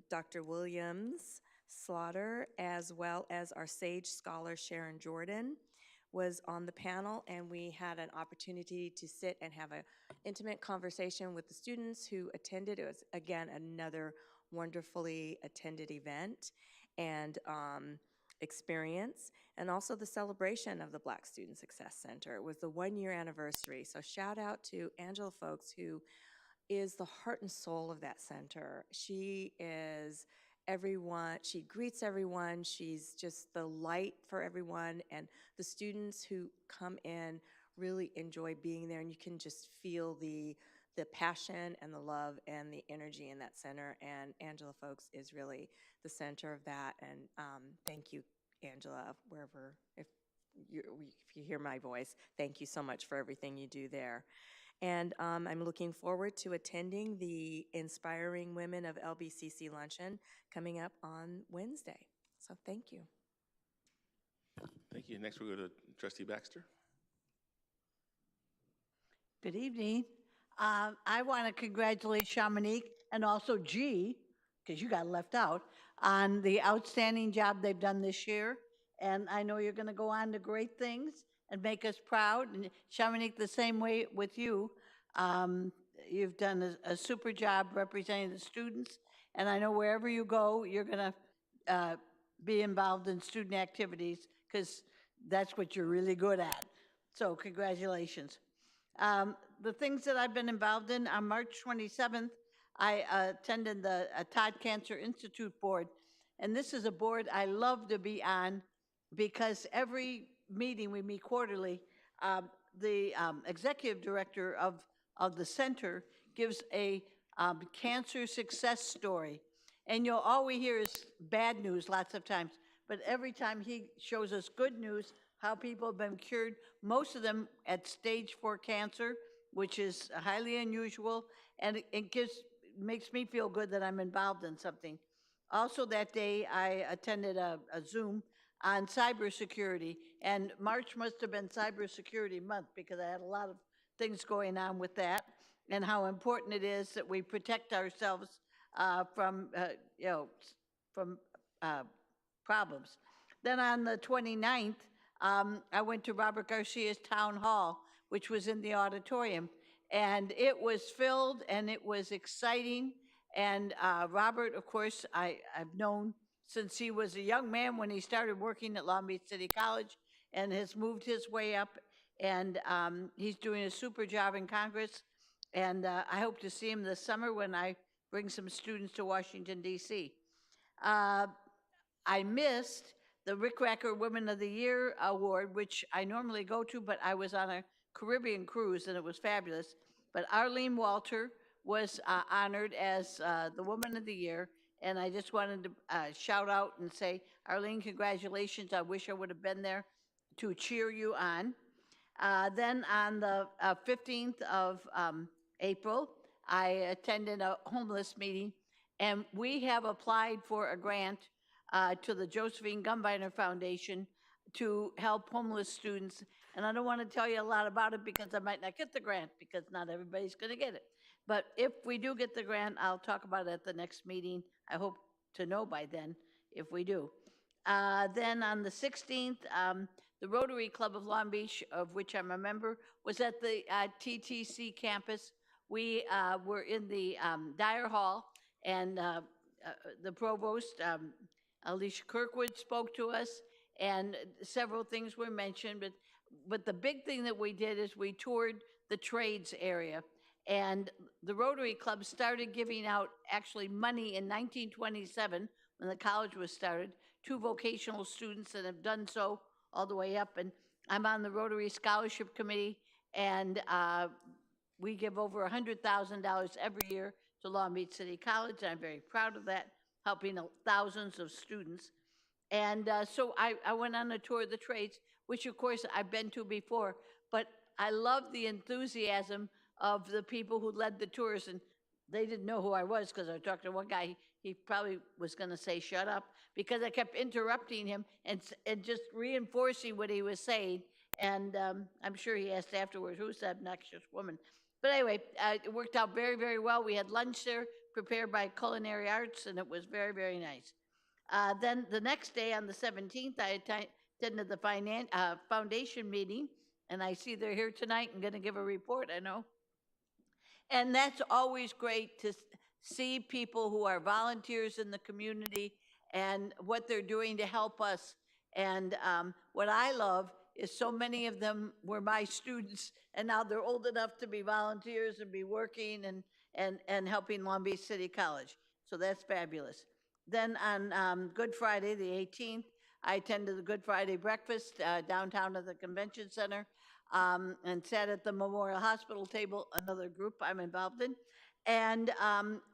Dr. Williams Slaughter, as well as our SAGE scholar Sharon Jordan was on the panel, and we had an opportunity to sit and have an intimate conversation with the students who attended. It was, again, another wonderfully attended event and experience, and also the celebration of the Black Student Success Center. It was the 1-year anniversary, so shout out to Angela Folks, who is the heart and soul of that center. She is everyone, she greets everyone, she's just the light for everyone, and the students who come in really enjoy being there, and you can just feel the the passion and the love and the energy in that center. And Angela Folks is really the center of that. And thank you, Angela, wherever, if you hear my voice, thank you so much for everything you do there. And I'm looking forward to attending the Inspiring Women of LBCC Luncheon coming up on Wednesday. So thank you. Thank you. Next, we'll go to Trustee Baxter. Good evening. I want to congratulate Shamanique and also G, because you got left out, on the outstanding job they've done this year. And I know you're going to go on to great things and make us proud. And Shamanique, the same way with you. You've done a super job representing the students. And I know wherever you go, you're going to be involved in student activities because that's what you're really good at. So congratulations. The things that I've been involved in, on March 27th, I attended the Todd Cancer Institute board. And this is a board I love to be on because every meeting, we meet quarterly, the executive director of the center gives a cancer success story. And all we hear is bad news lots of times. But every time he shows us good news, how people have been cured, most of them at stage 4 cancer, which is highly unusual, and it makes me feel good that I'm involved in something. Also that day, I attended a Zoom on cybersecurity, and March must have been Cybersecurity Month because I had a lot of things going on with that, and how important it is that we protect ourselves from problems. Then on the 29th, I went to Robert Garcia's town hall, which was in the auditorium, and it was filled and it was exciting. And Robert, of course, I've known since he was a young man when he started working at Long Beach City College and has moved his way up. And he's doing a super job in Congress. And I hope to see him this summer when I bring some students to Washington, D.C. I missed the Rick Racker Women of the Year Award, which I normally go to, but I was on a Caribbean cruise and it was fabulous. But Arlene Walter was honored as the Woman of the Year. And I just wanted to shout out and say, Arlene, congratulations. I wish I would have been there to cheer you on. Then on the 15th of April, I attended a homeless meeting, and we have applied for a grant to the Josephine Gumbeiner Foundation to help homeless students. And I don't want to tell you a lot about it because I might not get the grant because not everybody's going to get it. But if we do get the grant, I'll talk about it at the next meeting. I hope to know by then if we do. Then on the 16th, the Rotary Club of Long Beach, of which I'm a member, was at the TTC campus. We were in the Dyer Hall, and the provost, Alicia Kirkwood, spoke to us, and several things were mentioned. But the big thing that we did is we toured the trades area. And the Rotary Club started giving out actually money in 1927 when the college was started to vocational students and have done so all the way up. And I'm on the Rotary Scholarship Committee, and we give over $100,000 every year to Long Beach City College. I'm very proud of that, helping thousands of students. And so I went on a tour of the trades, which of course I've been to before, but I love the enthusiasm of the people who led the tours, and they didn't know who I was because I talked to one guy. He probably was going to say, shut up, because I kept interrupting him and just reinforcing what he was saying. And I'm sure he asked afterwards, who's that obnoxious woman? But anyway, it worked out very, very well. We had lunch there prepared by Culinary Arts, and it was very, very nice. Then the next day on the 17th, I attended the foundation meeting, and I see they're here tonight and going to give a report, I know. And that's always great to see people who are volunteers in the community and what they're doing to help us. And what I love is so many of them were my students, and now they're old enough to be volunteers and be working and helping Long Beach City College. So that's fabulous. Then on Good Friday, the 18th, I attended the Good Friday breakfast downtown at the convention center. and sat at the Memorial Hospital table, another group I'm involved in. And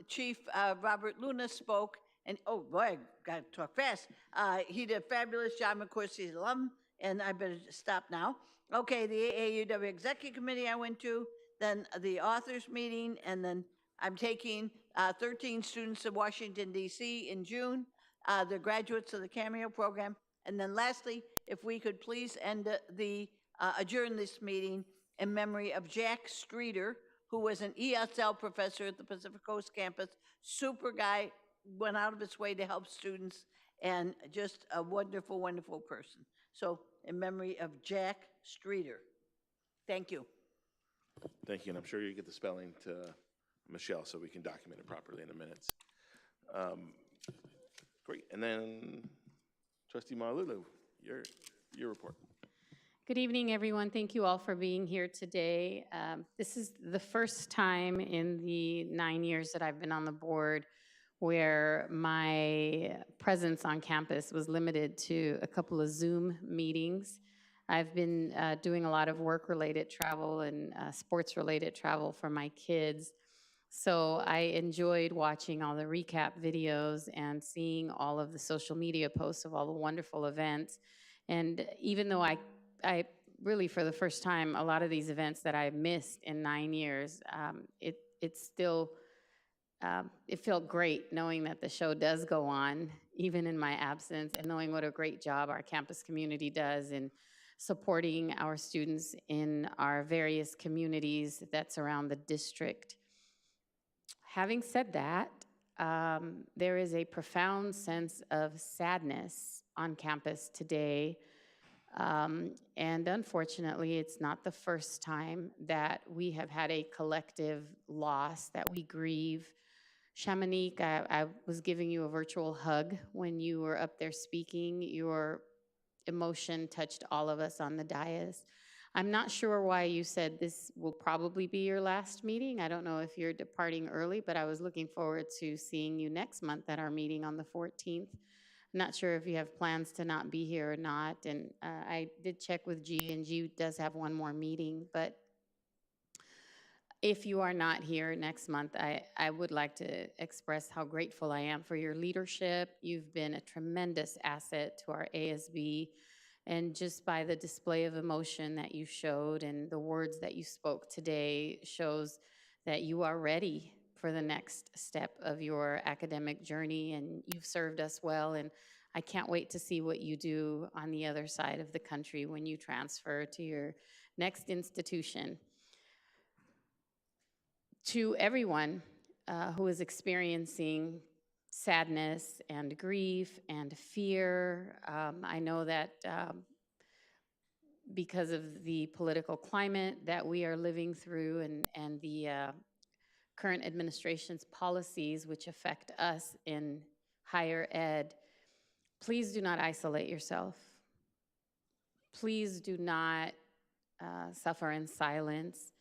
Chief Robert Luna spoke, and oh boy, I got to talk fast. He did a fabulous job. Of course, he's an alum, and I better stop now. Okay, the AAUW Executive Committee I went to, then the authors meeting, and then I'm taking 13 students to Washington, D.C. in June, the graduates of the Cameo program. And then lastly, if we could please adjourn this meeting in memory of Jack Streeter, who was an ESL professor at the Pacific Coast campus. Super guy, went out of his way to help students, and just a wonderful, wonderful person. So in memory of Jack Streeter. Thank you. Thank you, and I'm sure you get the spelling to Michelle so we can document it properly in the minutes. Great, and then Trustee Malulu, your report. Good evening, everyone. Thank you all for being here today. This is the first time in the 9 years that I've been on the board where my presence on campus was limited to a couple of Zoom meetings. I've been doing a lot of work-related travel and sports-related travel for my kids. So I enjoyed watching all the recap videos and seeing all of the social media posts of all the wonderful events. And even though I really, for the first time, a lot of these events that I missed in 9 years, it still, it felt great knowing that the show does go on, even in my absence, and knowing what a great job our campus community does in supporting our students in our various communities that surround the district. Having said that, there is a profound sense of sadness on campus today. And unfortunately, it's not the first time that we have had a collective loss that we grieve. Shamanique, I was giving you a virtual hug when you were up there speaking. Your emotion touched all of us on the dais. I'm not sure why you said this will probably be your last meeting. I don't know if you're departing early, but I was looking forward to seeing you next month at our meeting on the 14th. Not sure if you have plans to not be here or not, and I did check with G, and G does have one more meeting, but if you are not here next month, I would like to express how grateful I am for your leadership. You've been a tremendous asset to our ASB, and just by the display of emotion that you showed and the words that you spoke today shows that you are ready for the next step of your academic journey, and you've served us well, and I can't wait to see what you do on the other side of the country when you transfer to your next institution. To everyone who is experiencing sadness and grief and fear, I know that because of the political climate that we are living through and the current administration's policies which affect us in higher ed, please do not isolate yourself. Please do not suffer in silence.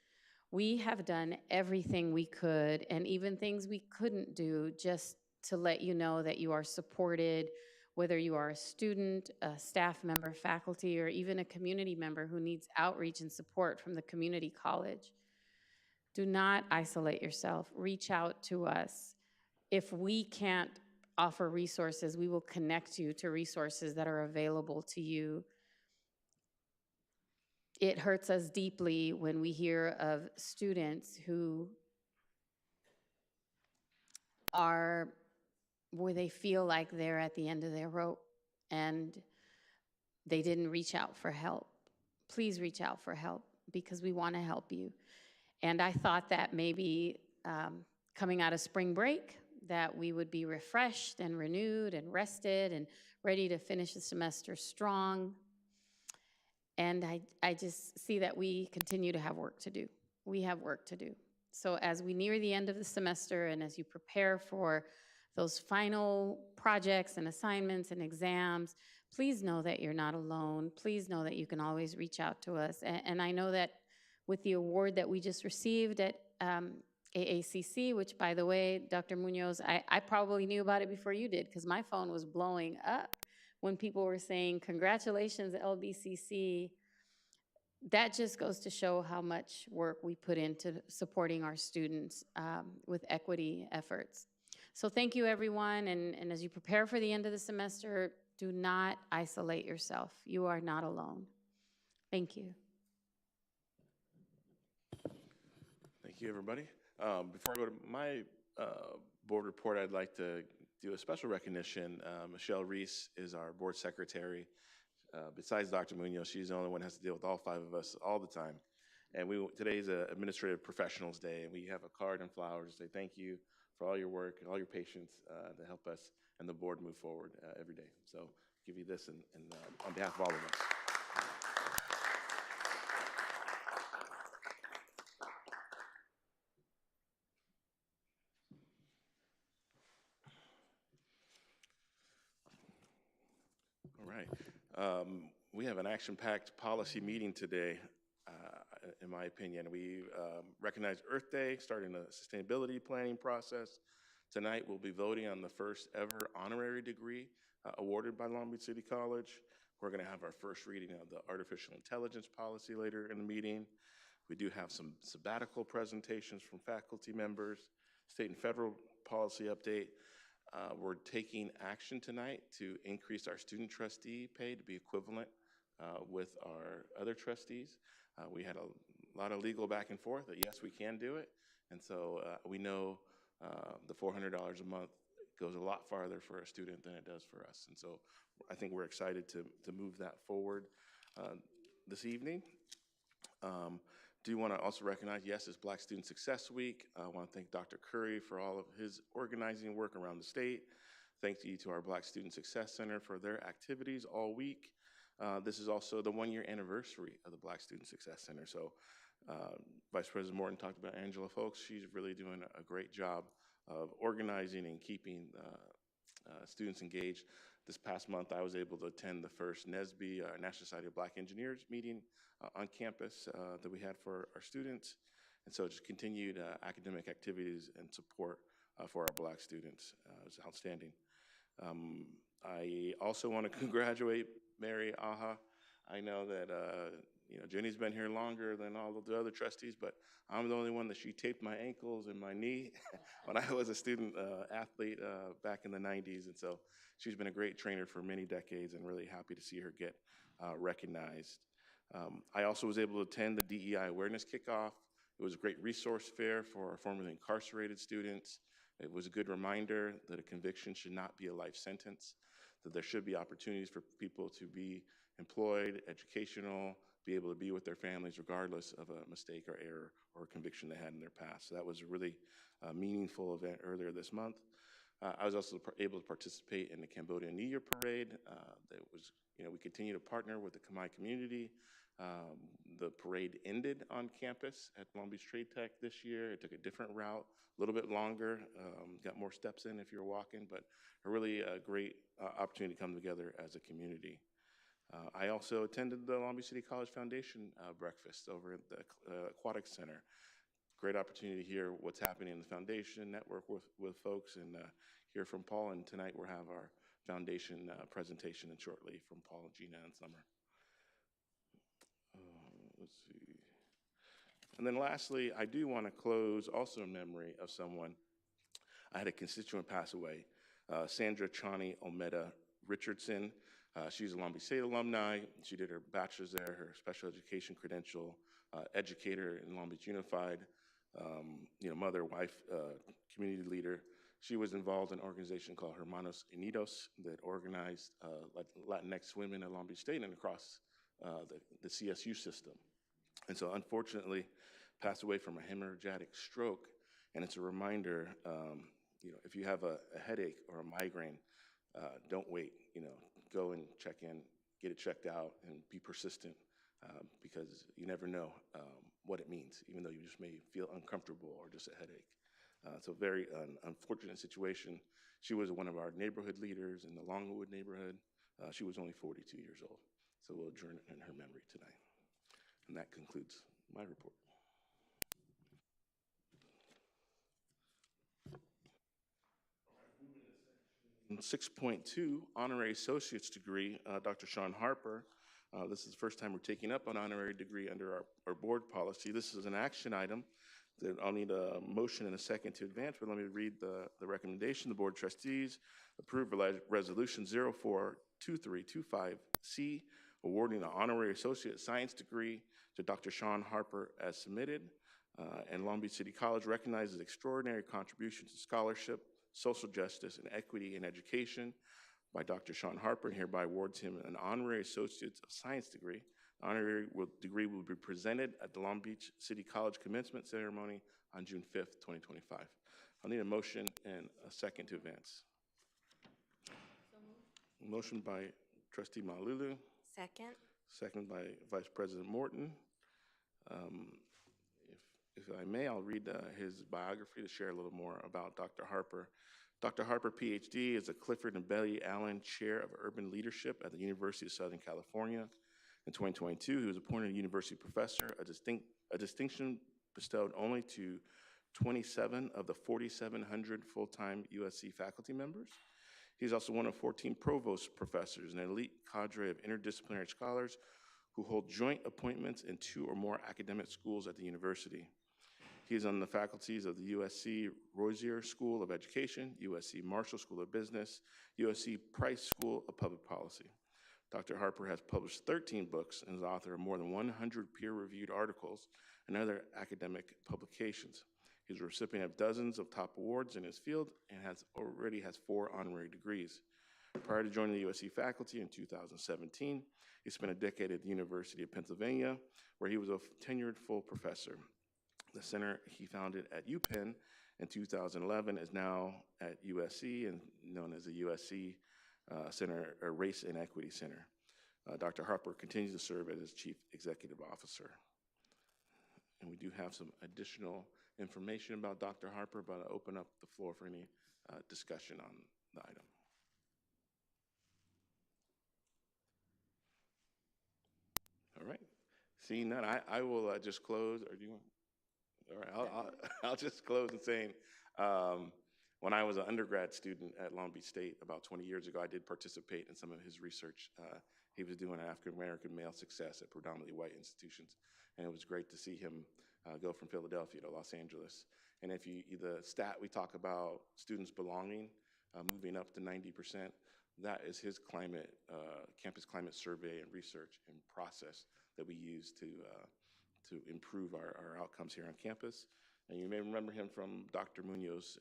We have done everything we could, and even things we couldn't do, just to let you know that you are supported, whether you are a student, a staff member, faculty, or even a community member who needs outreach and support from the community college. Do not isolate yourself. Reach out to us. If we can't offer resources, we will connect you to resources that are available to you. It hurts us deeply when we hear of students who are where they feel like they're at the end of their rope and they didn't reach out for help. Please reach out for help because we want to help you. And I thought that maybe coming out of spring break, that we would be refreshed and renewed and rested and ready to finish the semester strong. And I just see that we continue to have work to do. We have work to do. So as we near the end of the semester and as you prepare for those final projects and assignments and exams, please know that you're not alone. Please know that you can always reach out to us. And I know that with the award that we just received at AACC, which, by the way, Dr. Munoz, I probably knew about it before you did because my phone was blowing up when people were saying, congratulations, LBCC. that just goes to show how much work we put into supporting our students with equity efforts. So thank you, everyone, and as you prepare for the end of the semester, do not isolate yourself. You are not alone. Thank you. Thank you, everybody. Before I go to my board report, I'd like to do a special recognition. Michelle Reese is our board secretary. Besides Dr. Munoz, she's the only one who has to deal with all 5 of us all the time. And today is Administrative Professionals Day, and we have a card and flowers to say thank you for all your work and all your patience to help us and the board move forward every day. So give you this and on behalf of all of us. All right. We have an action-packed policy meeting today, in my opinion. We recognize Earth Day, starting the sustainability planning process. Tonight, we'll be voting on the first ever honorary degree awarded by Long Beach City College. We're going to have our first reading of the artificial intelligence policy later in the meeting. We do have some sabbatical presentations from faculty members, state and federal policy update. We're taking action tonight to increase our student trustee pay to be equivalent with our other trustees. We had a lot of legal back and forth that yes, we can do it. And so we know the $400 a month goes a lot farther for a student than it does for us. And so I think we're excited to move that forward this evening. Do want to also recognize, yes, it's Black Student Success Week. I want to thank Dr. Curry for all of his organizing work around the state. Thank you to our Black Student Success Center for their activities all week. This is also the 1-year anniversary of the Black Student Success Center. So Vice President Morton talked about Angela Folks. She's really doing a great job of organizing and keeping students engaged. This past month, I was able to attend the first NSBE, National Society of Black Engineers meeting on campus that we had for our students. And so just continued academic activities and support for our Black students is outstanding. I also want to congratulate Mary Aha. I know that Jenny's been here longer than all of the other trustees, but I'm the only one that she taped my ankles and my knee when I was a student athlete back in the 90s. And so she's been a great trainer for many decades and really happy to see her get recognized. I also was able to attend the DEI awareness kickoff. It was a great resource fair for our formerly incarcerated students. It was a good reminder that a conviction should not be a life sentence, that there should be opportunities for people to be employed, educational, be able to be with their families regardless of a mistake or error or conviction they had in their past. So that was a really meaningful event earlier this month. I was also able to participate in the Cambodian New Year Parade. We continue to partner with the Khmer community. The parade ended on campus at Long Beach Trade Tech this year. It took a different route, a little bit longer, got more steps in if you're walking, but a really great opportunity to come together as a community. I also attended the Long Beach City College Foundation breakfast over at the Aquatic Center. Great opportunity to hear what's happening in the foundation, network with folks, and hear from Paul. And tonight we'll have our foundation presentation and shortly from Paul, Gina, and Summer. Let's see. And then lastly, I do want to close also in memory of someone. I had a constituent pass away, Sandra Chani Olmeda Richardson. She's a Long Beach State alumni. She did her bachelor's there, her special education credential, educator in Long Beach Unified, mother, wife, community leader. She was involved in an organization called Hermanos Unidos that organized Latinx women at Long Beach State and across the CSU system. And so unfortunately, passed away from a hemorrhagic stroke. And it's a reminder, if you have a headache or a migraine, don't wait, go and check in, get it checked out, and be persistent because you never know what it means, even though you just may feel uncomfortable or just a headache. It's a very unfortunate situation. She was one of our neighborhood leaders in the Longwood neighborhood. She was only 42 years old. So we'll adjourn in her memory tonight. And that concludes my report. 6.2, honorary associate's degree, Dr. Sean Harper. This is the first time we're taking up an honorary degree under our board policy. This is an action item that I'll need a motion and a second to advance, but let me read the recommendation. The Board of Trustees approve Resolution 042325C, awarding an honorary associate science degree to Dr. Sean Harper as submitted. And Long Beach City College recognizes extraordinary contributions to scholarship, social justice, and equity in education by Dr. Sean Harper, and hereby awards him an honorary associate of science degree. The honorary degree will be presented at the Long Beach City College commencement ceremony on June 5th, 2025. I'll need a motion and a second to advance. Motion by Trustee Malulu, Second. second by Vice President Morton. If I may, I'll read his biography to share a little more about Dr. Harper. Dr. Harper, PhD, is a Clifford and Betty Allen Chair of Urban Leadership at the University of Southern California. In 2022, he was appointed a university professor, a distinction bestowed only to 27 of the 4,700 full-time USC faculty members. He's also one of 14 provost professors, an elite cadre of interdisciplinary scholars who hold joint appointments in 2 or more academic schools at the university. He is on the faculties of the USC Rozier School of Education, USC Marshall School of Business, USC Price School of Public Policy. Dr. Harper has published 13 books and is author of more than 100 peer-reviewed articles and other academic publications. He's a recipient of dozens of top awards in his field and already has 4 honorary degrees. Prior to joining the USC faculty in 2017, he spent a decade at the University of Pennsylvania, where he was a tenured full professor. The center he founded at UPenn in 2011 is now at USC and known as the USC Center, or Race and Equity Center. Dr. Harper continues to serve as its Chief Executive Officer. And we do have some additional information about Dr. Harper, but I'll open up the floor for any discussion on the item. All right, seeing none, I will just close, or do you want? All right, I'll just close in saying, when I was an undergrad student at Long Beach State about 20 years ago, I did participate in some of his research. He was doing African-American male success at predominantly white institutions, and it was great to see him go from Philadelphia to Los Angeles. And if the stat we talk about students belonging, moving up to 90%, that is his campus climate survey and research and process that we use to improve our outcomes here on campus. And you may remember him from Dr. Munoz's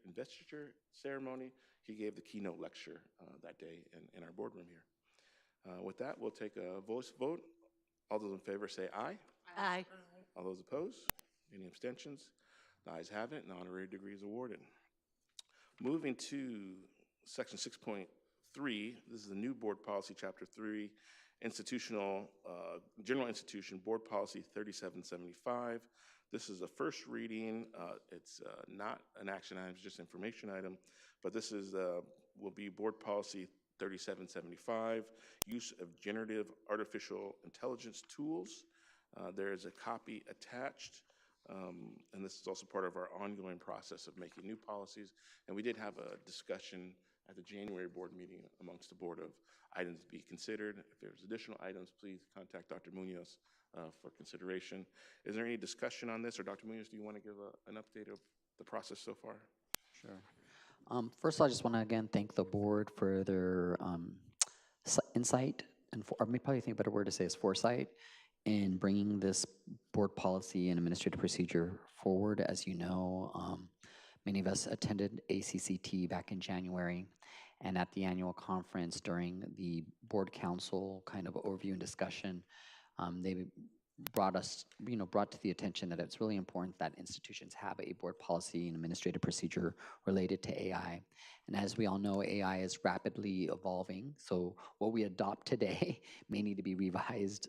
investiture ceremony. He gave the keynote lecture that day in our boardroom here. With that, we'll take a voice vote. All those in favor say aye. Aye. All those opposed? Any abstentions? The ayes have it, and the honorary degree is awarded. Moving to section 6.3, this is the new board policy, chapter 3, general institution, board policy 3775. This is a first reading. It's not an action item, it's just an information item, but this will be board policy 3775, use of generative artificial intelligence tools. There is a copy attached, and this is also part of our ongoing process of making new policies. And we did have a discussion at the January board meeting amongst the board of items to be considered. If there's additional items, please contact Dr. Munoz for consideration. Is there any discussion on this, or Dr. Munoz, do you want to give an update of the process so far? Sure. First, I just want to again thank the board for their insight, and or maybe probably think a better word to say is foresight, in bringing this board policy and administrative procedure forward. As you know, many of us attended ACCT back in January, and at the annual conference during the board council kind of overview and discussion, they brought to the attention that it's really important that institutions have a board policy and administrative procedure related to AI. And as we all know, AI is rapidly evolving, so what we adopt today may need to be revised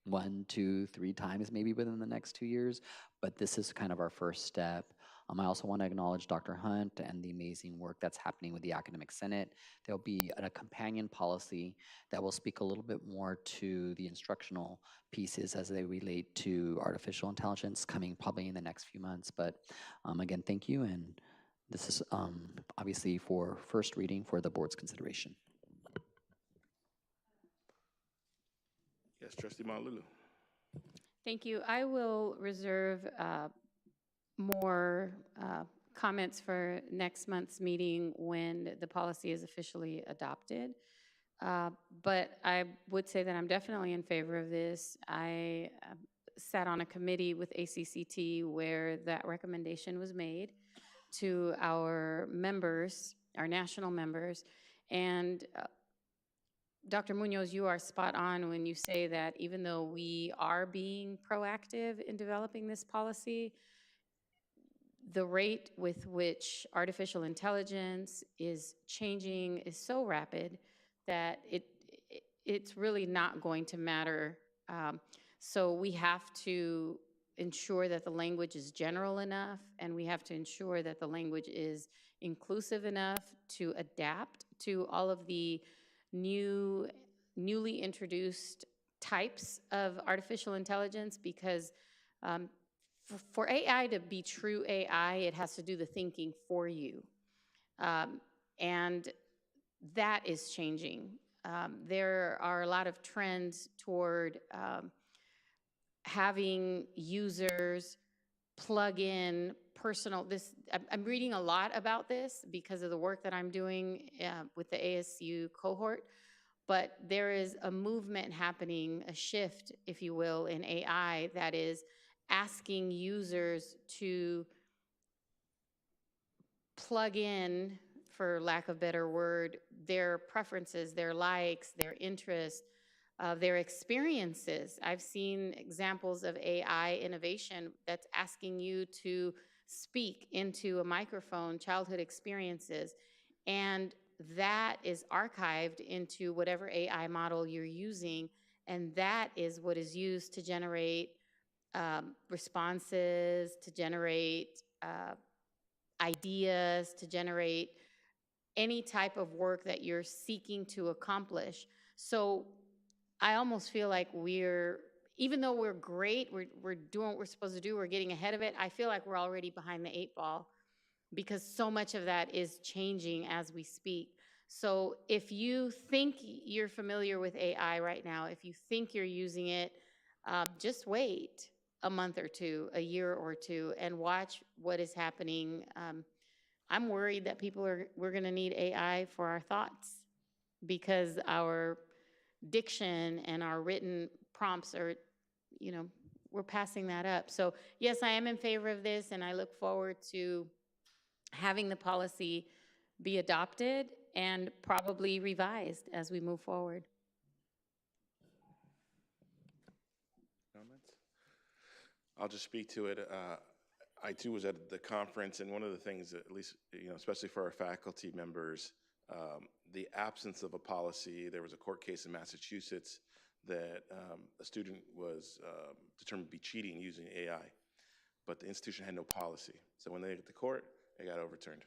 1, 2, 3 times maybe within the next 2 years, but this is kind of our first step. I also want to acknowledge Dr. Hunt and the amazing work that's happening with the Academic Senate. There'll be a companion policy that will speak a little bit more to the instructional pieces as they relate to artificial intelligence coming probably in the next few months. But again, thank you, and this is obviously for first reading for the board's consideration. Yes, Trustee Malulu. Thank you. I will reserve more comments for next month's meeting when the policy is officially adopted. But I would say that I'm definitely in favor of this. I sat on a committee with ACCT where that recommendation was made to our members, our national members, and Dr. Munoz, you are spot on when you say that even though we are being proactive in developing this policy, the rate with which artificial intelligence is changing is so rapid that it's really not going to matter. So we have to ensure that the language is general enough, and we have to ensure that the language is inclusive enough to adapt to all of the newly introduced types of artificial intelligence, because for AI to be true AI, it has to do the thinking for you. And that is changing. There are a lot of trends toward having users plug in personal, I'm reading a lot about this because of the work that I'm doing with the ASU cohort, but there is a movement happening, a shift, if you will, in AI that is asking users to plug in, for lack of a better word, their preferences, their likes, their interests, their experiences. I've seen examples of AI innovation that's asking you to speak into a microphone, childhood experiences, and that is archived into whatever AI model you're using, and that is what is used to generate responses, to generate ideas, to generate any type of work that you're seeking to accomplish. So I almost feel like even though we're great, we're doing what we're supposed to do, we're getting ahead of it, I feel like we're already behind the 8 ball because so much of that is changing as we speak. So if you think you're familiar with AI right now, if you think you're using it, just wait a month or two, a year or two, and watch what is happening. I'm worried that we're gonna need AI for our thoughts because our diction and our written prompts are, we're passing that up. So yes, I am in favor of this, and I look forward to having the policy be adopted and probably revised as we move forward. Comments? I'll just speak to it. I too was at the conference, and one of the things that, at least, especially for our faculty members, the absence of a policy. There was a court case in Massachusetts that a student was determined to be cheating using AI, but the institution had no policy. So when they get to court, it got overturned.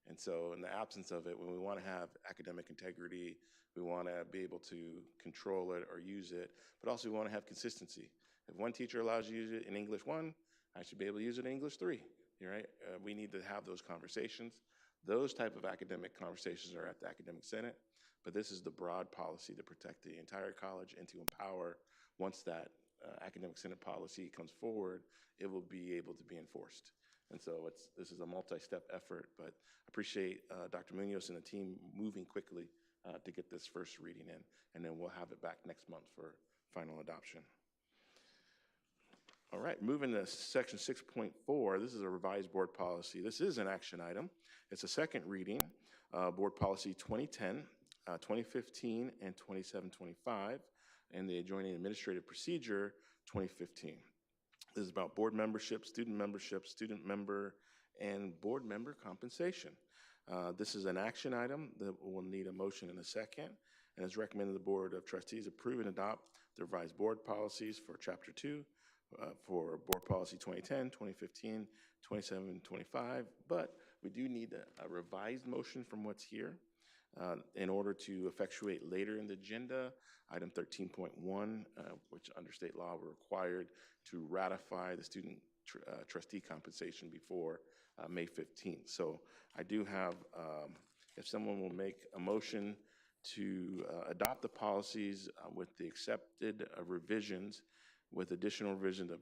And so in the absence of it, when we want to have academic integrity, we want to be able to control it or use it, but also we want to have consistency. If one teacher allows you to use it in English 1, I should be able to use it in English 3, right? We need to have those conversations. Those type of academic conversations are at the Academic Senate, but this is the broad policy to protect the entire college and to empower. Once that Academic Senate policy comes forward, it will be able to be enforced. And so this is a multi-step effort, but I appreciate Dr. Munoz and the team moving quickly to get this first reading in, and then we'll have it back next month for final adoption. All right, moving to section 6.4, this is a revised board policy. This is an action item. It's a second reading, board policy 2010, 2015, and 2725, and the adjoining administrative procedure 2015. This is about board membership, student member, and board member compensation. This is an action item that will need a motion and a second, and it's recommended the Board of Trustees approve and adopt the revised board policies for Chapter 2, for Board Policy 2010, 2015, 27, 25, but we do need a revised motion from what's here in order to effectuate later in the agenda, item 13.1, which under state law we're required to ratify the student trustee compensation before May 15th. So I do have, if someone will make a motion to adopt the policies with the accepted revisions, with additional revision of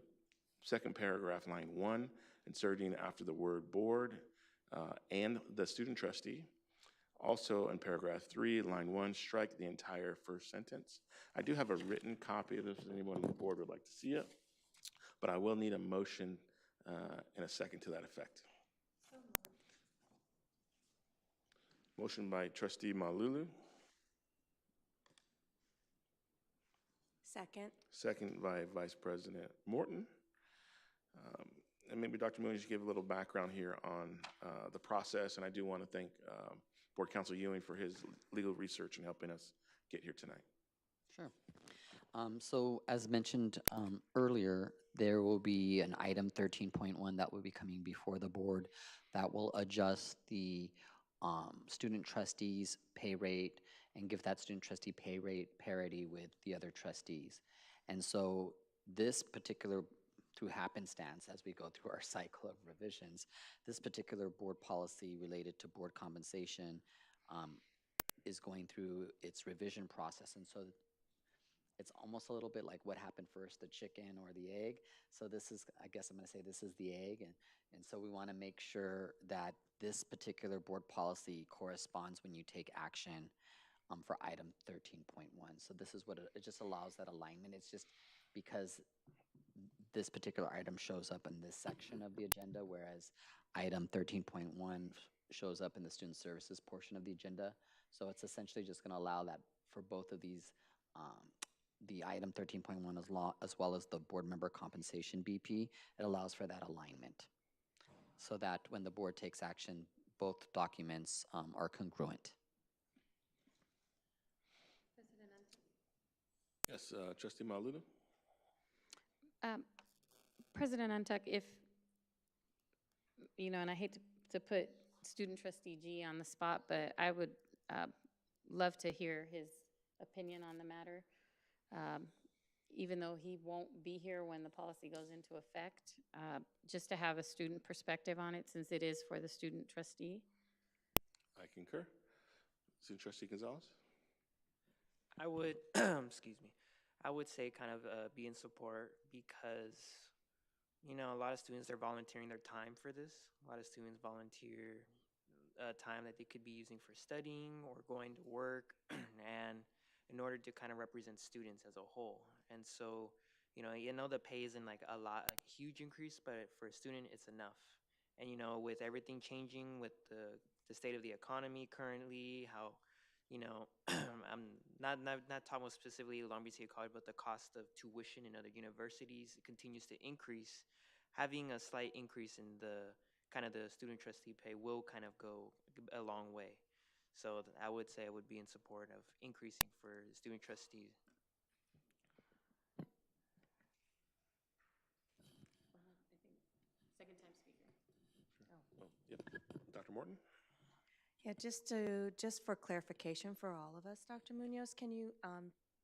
second paragraph, line 1, inserting after the word board and the student trustee. Also in paragraph 3, line 1, strike the entire first sentence. I do have a written copy of this if anyone on the board would like to see it, but I will need a motion in a second to that effect. Motion by trustee Malulu, Second. second by Vice President Morton. And maybe Dr. Mooney should give a little background here on the process, and I do want to thank Board Counsel Ewing for his legal research and helping us get here tonight. Sure. So as mentioned earlier, there will be an item 13.1 that will be coming before the board that will adjust the student trustees' pay rate and give that student trustee pay rate parity with the other trustees. And so this particular, through happenstance, as we go through our cycle of revisions, this particular board policy related to board compensation is going through its revision process. And so it's almost a little bit like what happened first, the chicken or the egg. So this is, I guess I'm gonna say this is the egg. And so we wanna make sure that this particular board policy corresponds when you take action for item 13.1. So this is what it just allows that alignment. It's just because this particular item shows up in this section of the agenda, whereas item 13.1 shows up in the student services portion of the agenda. So it's essentially just gonna allow that for both of these, the item 13.1 as well as the board member compensation BP, it allows for that alignment so that when the board takes action, both documents are congruent. Yes, trustee Malulu? President Untuck, if, you know, and I hate to put student trustee G on the spot, but I would love to hear his opinion on the matter. Even though he won't be here when the policy goes into effect, just to have a student perspective on it since it is for the student trustee. I concur. Student trustee Gonzalez? I would, excuse me, I would say kind of be in support because, you know, a lot of students, they're volunteering their time for this. A lot of students volunteer time that they could be using for studying or going to work and in order to kind of represent students as a whole. And so, you know the pay isn't like a huge increase, but for a student, it's enough. And, you know, with everything changing, with the state of the economy currently, how, you know, I'm not talking about specifically Long Beach City College, but the cost of tuition in other universities continues to increase. Having a slight increase in the kind of the student trustee pay will kind of go a long way. So I would say I would be in support of increasing for student trustees. Second time speaker. Oh, yep. Dr. Morton? Yeah, just for clarification for all of us, Dr. Munoz, can you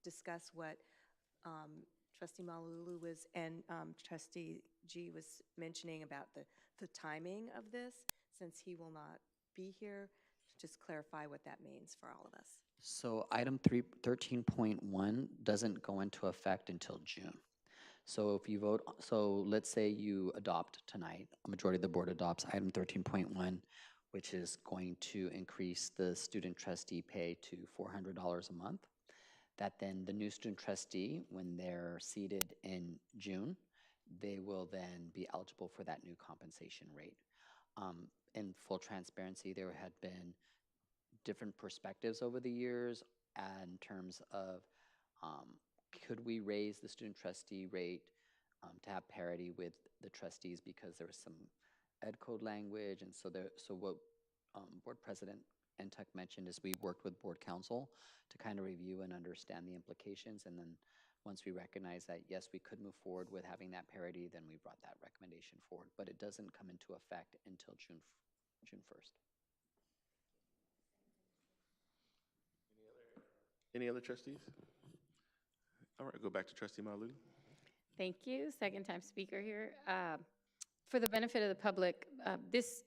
discuss what Trustee Malulu was and Trustee G was mentioning about the timing of this, since he will not be here? Just clarify what that means for all of us. So item 13.1 doesn't go into effect until June. So if you vote, so let's say you adopt tonight, a majority of the board adopts item 13.1, which is going to increase the student trustee pay to $400 a month. That then the new student trustee, when they're seated in June, they will then be eligible for that new compensation rate. In full transparency, there had been different perspectives over the years in terms of could we raise the student trustee rate to have parity with the trustees, because there was some ed code language. And so what Board President Entuck mentioned is we worked with Board Counsel to kind of review and understand the implications. And then once we recognized that, yes, we could move forward with having that parity, then we brought that recommendation forward. But it doesn't come into effect until June 1st. Any other trustees? All right, go back to trustee Malulu. Thank you. Second time speaker here. For the benefit of the public, this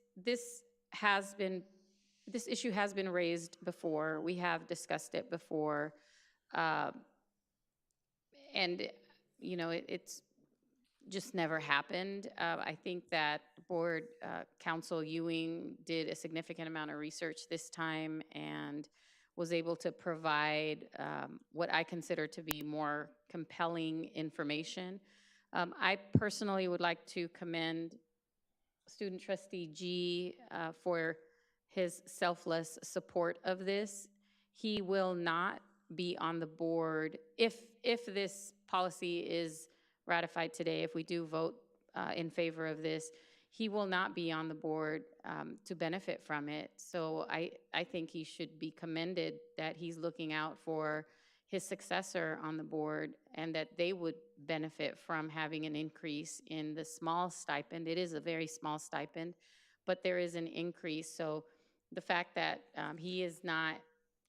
has been this issue has been raised before. We have discussed it before. And, you know, it's just never happened. I think that Board Counsel Ewing did a significant amount of research this time and was able to provide what I consider to be more compelling information. I personally would like to commend Student Trustee G for his selfless support of this. He will not be on the board if this policy is ratified today, if we do vote in favor of this, he will not be on the board to benefit from it. So I think he should be commended that he's looking out for his successor on the board and that they would benefit from having an increase in the small stipend. It is a very small stipend, but there is an increase. So the fact that he is not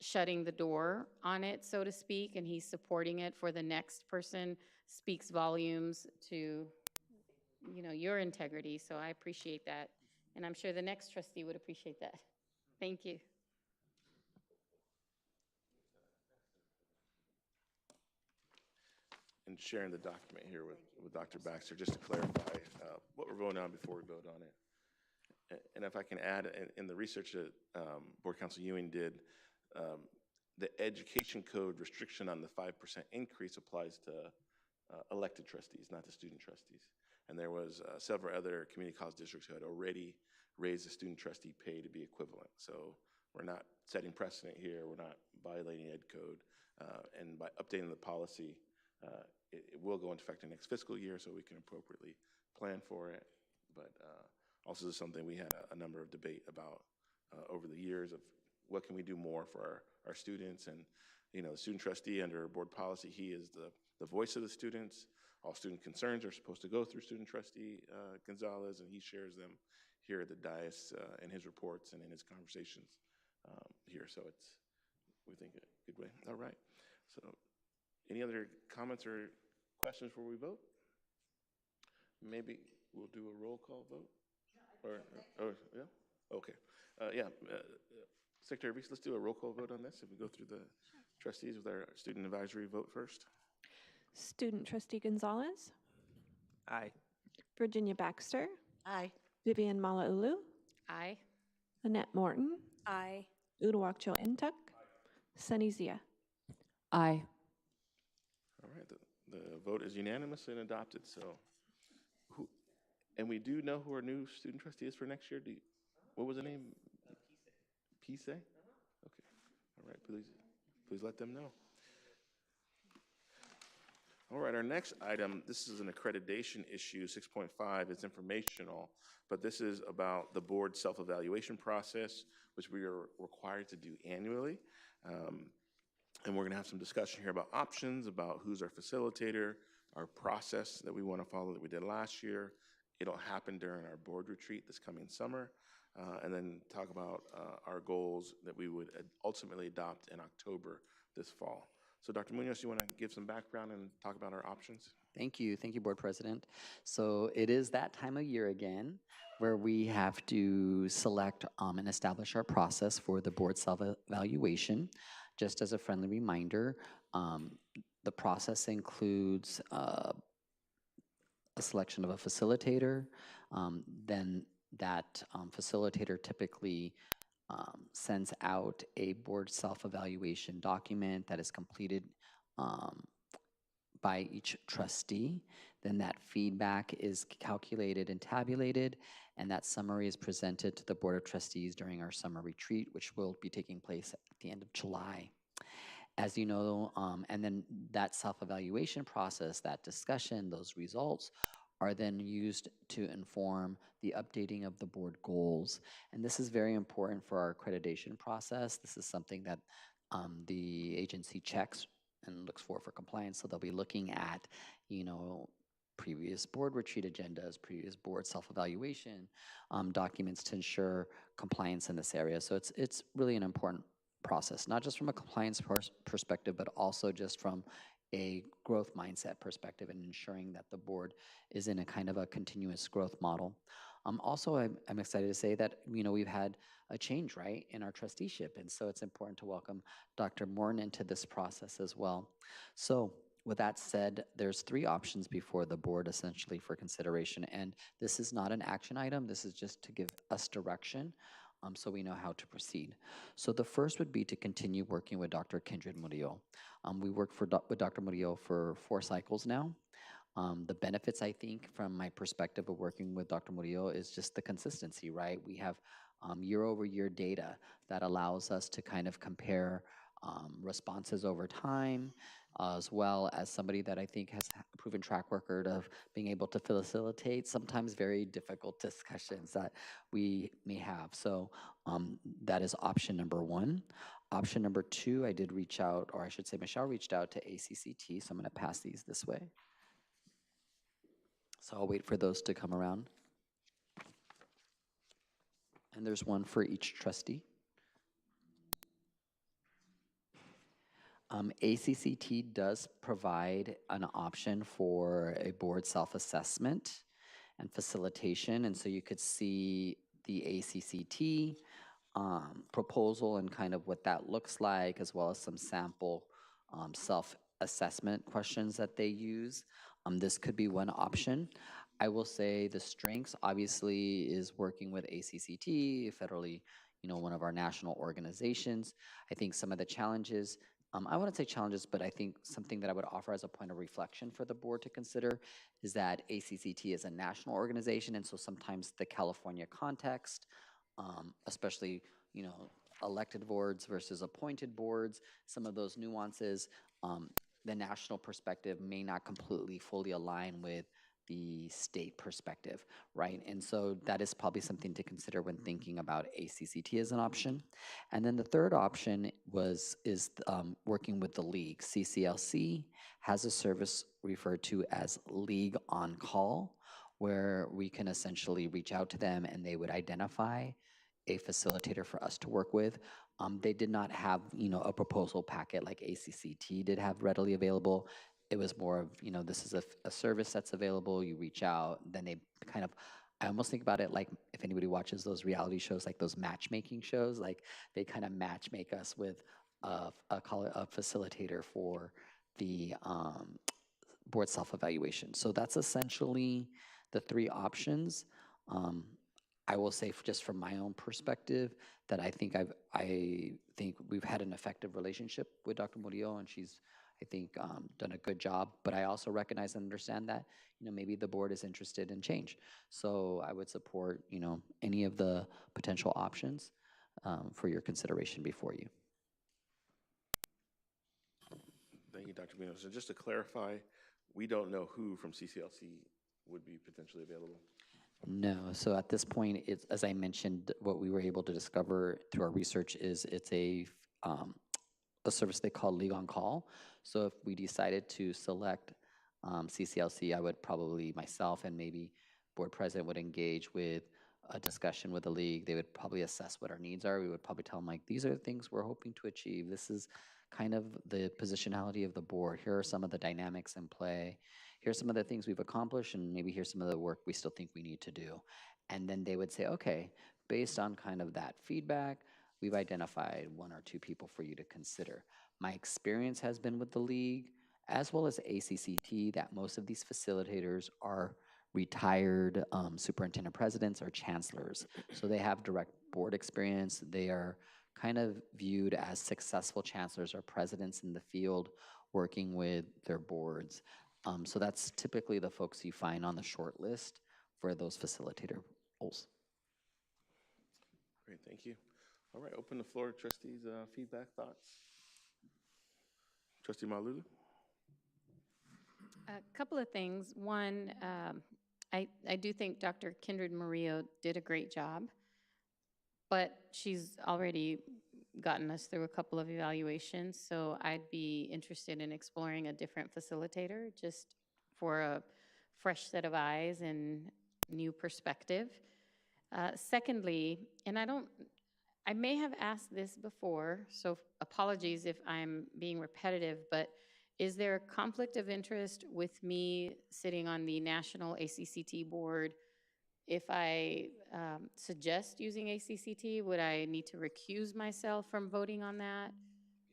shutting the door on it, so to speak, and he's supporting it for the next person speaks volumes to, you know, your integrity. So I appreciate that. And I'm sure the next trustee would appreciate that. Thank you. And sharing the document here with Dr. Baxter, just to clarify what we're voting on before we vote on it. And if I can add, in the research that Board Counsel Ewing did, the education code restriction on the 5% increase applies to elected trustees, not to student trustees. And there was several other community college districts who had already raised the student trustee pay to be equivalent. So we're not setting precedent here, we're not violating ed code. And by updating the policy, it will go into effect in next fiscal year so we can appropriately plan for it. But also this is something we had a number of debate about over the years of what can we do more for our students. And you know, the student trustee under board policy, he is the voice of the students. All student concerns are supposed to go through student trustee Gonzalez, and he shares them here at the dais in his reports and in his conversations here. So it's, we think, a good way. All right. So any other comments or questions before we vote? Maybe we'll do a roll call vote? Or yeah? Okay. Secretary Reese, let's do a roll call vote on this. If we go through the trustees with our student advisory vote first. Student Trustee Gonzalez, Aye. Virginia Baxter, Aye. Vivian Malauulu, Aye. Annette Morton, Aye. Uduak-Joe Ntuk, Sunny Zia. Aye. All right, the vote is unanimous and adopted. So, and we do know who our new student trustee is for next year. What was the name? Pise. Okay. All right. Please let them know. All right. Our next item. This is an accreditation issue. 6.5. It's informational, but this is about the board self-evaluation process, which we are required to do annually. And we're going to have some discussion here about options, about who's our facilitator, our process that we want to follow that we did last year. It'll happen during our board retreat this coming summer, and then talk about our goals that we would ultimately adopt in October this fall. So Dr. Munoz, you want to give some background and talk about our options? Thank you, Board President. So it is that time of year again where we have to select and establish our process for the board self-evaluation. Just as a friendly reminder, the process includes a selection of a facilitator. Then that facilitator typically sends out a board self-evaluation document that is completed by each trustee. Then that feedback is calculated and tabulated, and that summary is presented to the Board of Trustees during our summer retreat, which will be taking place at the end of July. As you know, and then that self-evaluation process, that discussion, those results are then used to inform the updating of the board goals. And this is very important for our accreditation process. This is something that the agency checks and looks for compliance. So they'll be looking at, you know, previous board retreat agendas, previous board self-evaluation documents to ensure compliance in this area. So it's really an important process, not just from a compliance perspective, but also just from a growth mindset perspective and ensuring that the board is in a kind of a continuous growth model. Also, I'm excited to say that, we've had a change, right, in our trusteeship. And so it's important to welcome Dr. Morton into this process as well. So with that said, there's 3 options before the board essentially for consideration. And this is not an action item. This is just to give us direction so we know how to proceed. So the first would be to continue working with Dr. Kindred Murillo. We worked with Dr. Murillo for 4 cycles now. The benefits, I think, from my perspective of working with Dr. Murillo is just the consistency, right? We have year-over-year data that allows us to kind of compare responses over time, as well as somebody that I think has a proven track record of being able to facilitate sometimes very difficult discussions that we may have. So that is option number 1. Option number 2, I did reach out, or I should say Michelle reached out to ACCT, so I'm gonna pass these this way. So I'll wait for those to come around. And there's one for each trustee. ACCT does provide an option for a board self-assessment and facilitation. And so you could see the ACCT proposal and kind of what that looks like, as well as some sample self-assessment questions that they use. This could be one option. I will say the strengths obviously is working with ACCT, federally, one of our national organizations. I think some of the challenges, I wouldn't say challenges, but I think something that I would offer as a point of reflection for the board to consider is that ACCT is a national organization, and so sometimes the California context, especially, elected boards versus appointed boards, some of those nuances, the national perspective may not completely fully align with the state perspective, right? And so that is probably something to consider when thinking about ACCT as an option. And then the third option is working with the league. CCLC has a service referred to as League on Call, where we can essentially reach out to them and they would identify a facilitator for us to work with. They did not have, a proposal packet like ACCT did have readily available. It was more of, this is a service that's available, you reach out, then they kind of, I almost think about it like if anybody watches those reality shows, like those matchmaking shows, like they kind of matchmake us with a facilitator for the board self-evaluation. So that's essentially the 3 options. I will say, just from my own perspective, that I think we've had an effective relationship with Dr. Murillo, and she's, I think, done a good job. But I also recognize and understand that, maybe the board is interested in change. So I would support, any of the potential options for your consideration before you. Thank you, Dr. Munoz. So just to clarify, we don't know who from CCLC would be potentially available? No, so at this point, as I mentioned, what we were able to discover through our research is it's a service they call League on Call. So if we decided to select CCLC, I would probably, myself and maybe board president would engage with a discussion with the league. They would probably assess what our needs are. We would probably tell them, like, these are the things we're hoping to achieve. This is kind of the positionality of the board. Here are some of the dynamics in play. Here's some of the things we've accomplished, and maybe here's some of the work we still think we need to do. And then they would say, okay, based on kind of that feedback, we've identified 1 or 2 people for you to consider. My experience has been with the league, as well as ACCT, that most of these facilitators are retired superintendent presidents or chancellors. So they have direct board experience. They are kind of viewed as successful chancellors or presidents in the field working with their boards. So that's typically the folks you find on the short list for those facilitator roles. Great, thank you. All right, open the floor, trustees, feedback, thoughts? Trustee Malulu? A couple of things. One, I do think Dr. Kindred Murillo did a great job, but she's already gotten us through a couple of evaluations, so I'd be interested in exploring a different facilitator just for a fresh set of eyes and new perspective. Secondly, and I may have asked this before, so apologies if I'm being repetitive, but is there a conflict of interest with me sitting on the National ACCT board? If I suggest using ACCT, would I need to recuse myself from voting on that?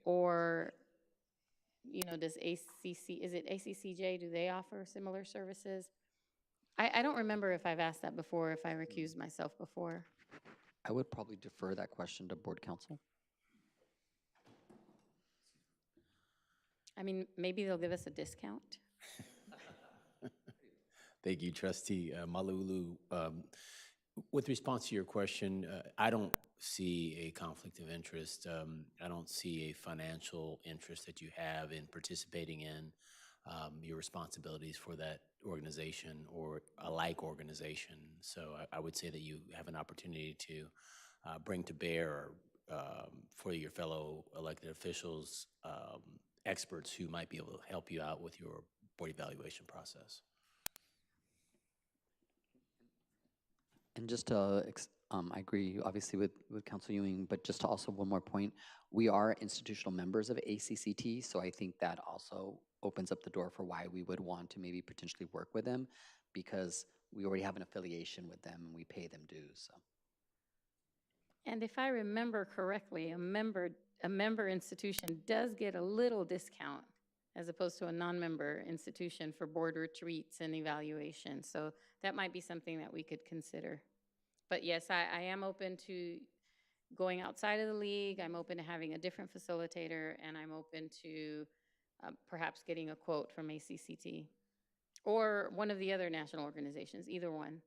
Or, does is it ACCJ, do they offer similar services? I don't remember if I've asked that before, if I recused myself before. I would probably defer that question to board counsel. I mean, maybe they'll give us a discount. Thank you, Trustee Malulu. With response to your question, I don't see a conflict of interest. I don't see a financial interest that you have in participating in your responsibilities for that organization or a like organization. So I would say that you have an opportunity to bring to bear for your fellow elected officials, experts who might be able to help you out with your board evaluation process. And just to, I agree obviously with Councilor Ewing, but just to also one more point, we are institutional members of ACCT, so I think that also opens up the door for why we would want to maybe potentially work with them, because we already have an affiliation with them and we pay them dues. So. And if I remember correctly, a member institution does get a little discount as opposed to a non-member institution for board retreats and evaluation. So that might be something that we could consider. But yes, I am open to going outside of the league. I'm open to having a different facilitator, and I'm open to perhaps getting a quote from ACCT or one of the other national organizations, either one.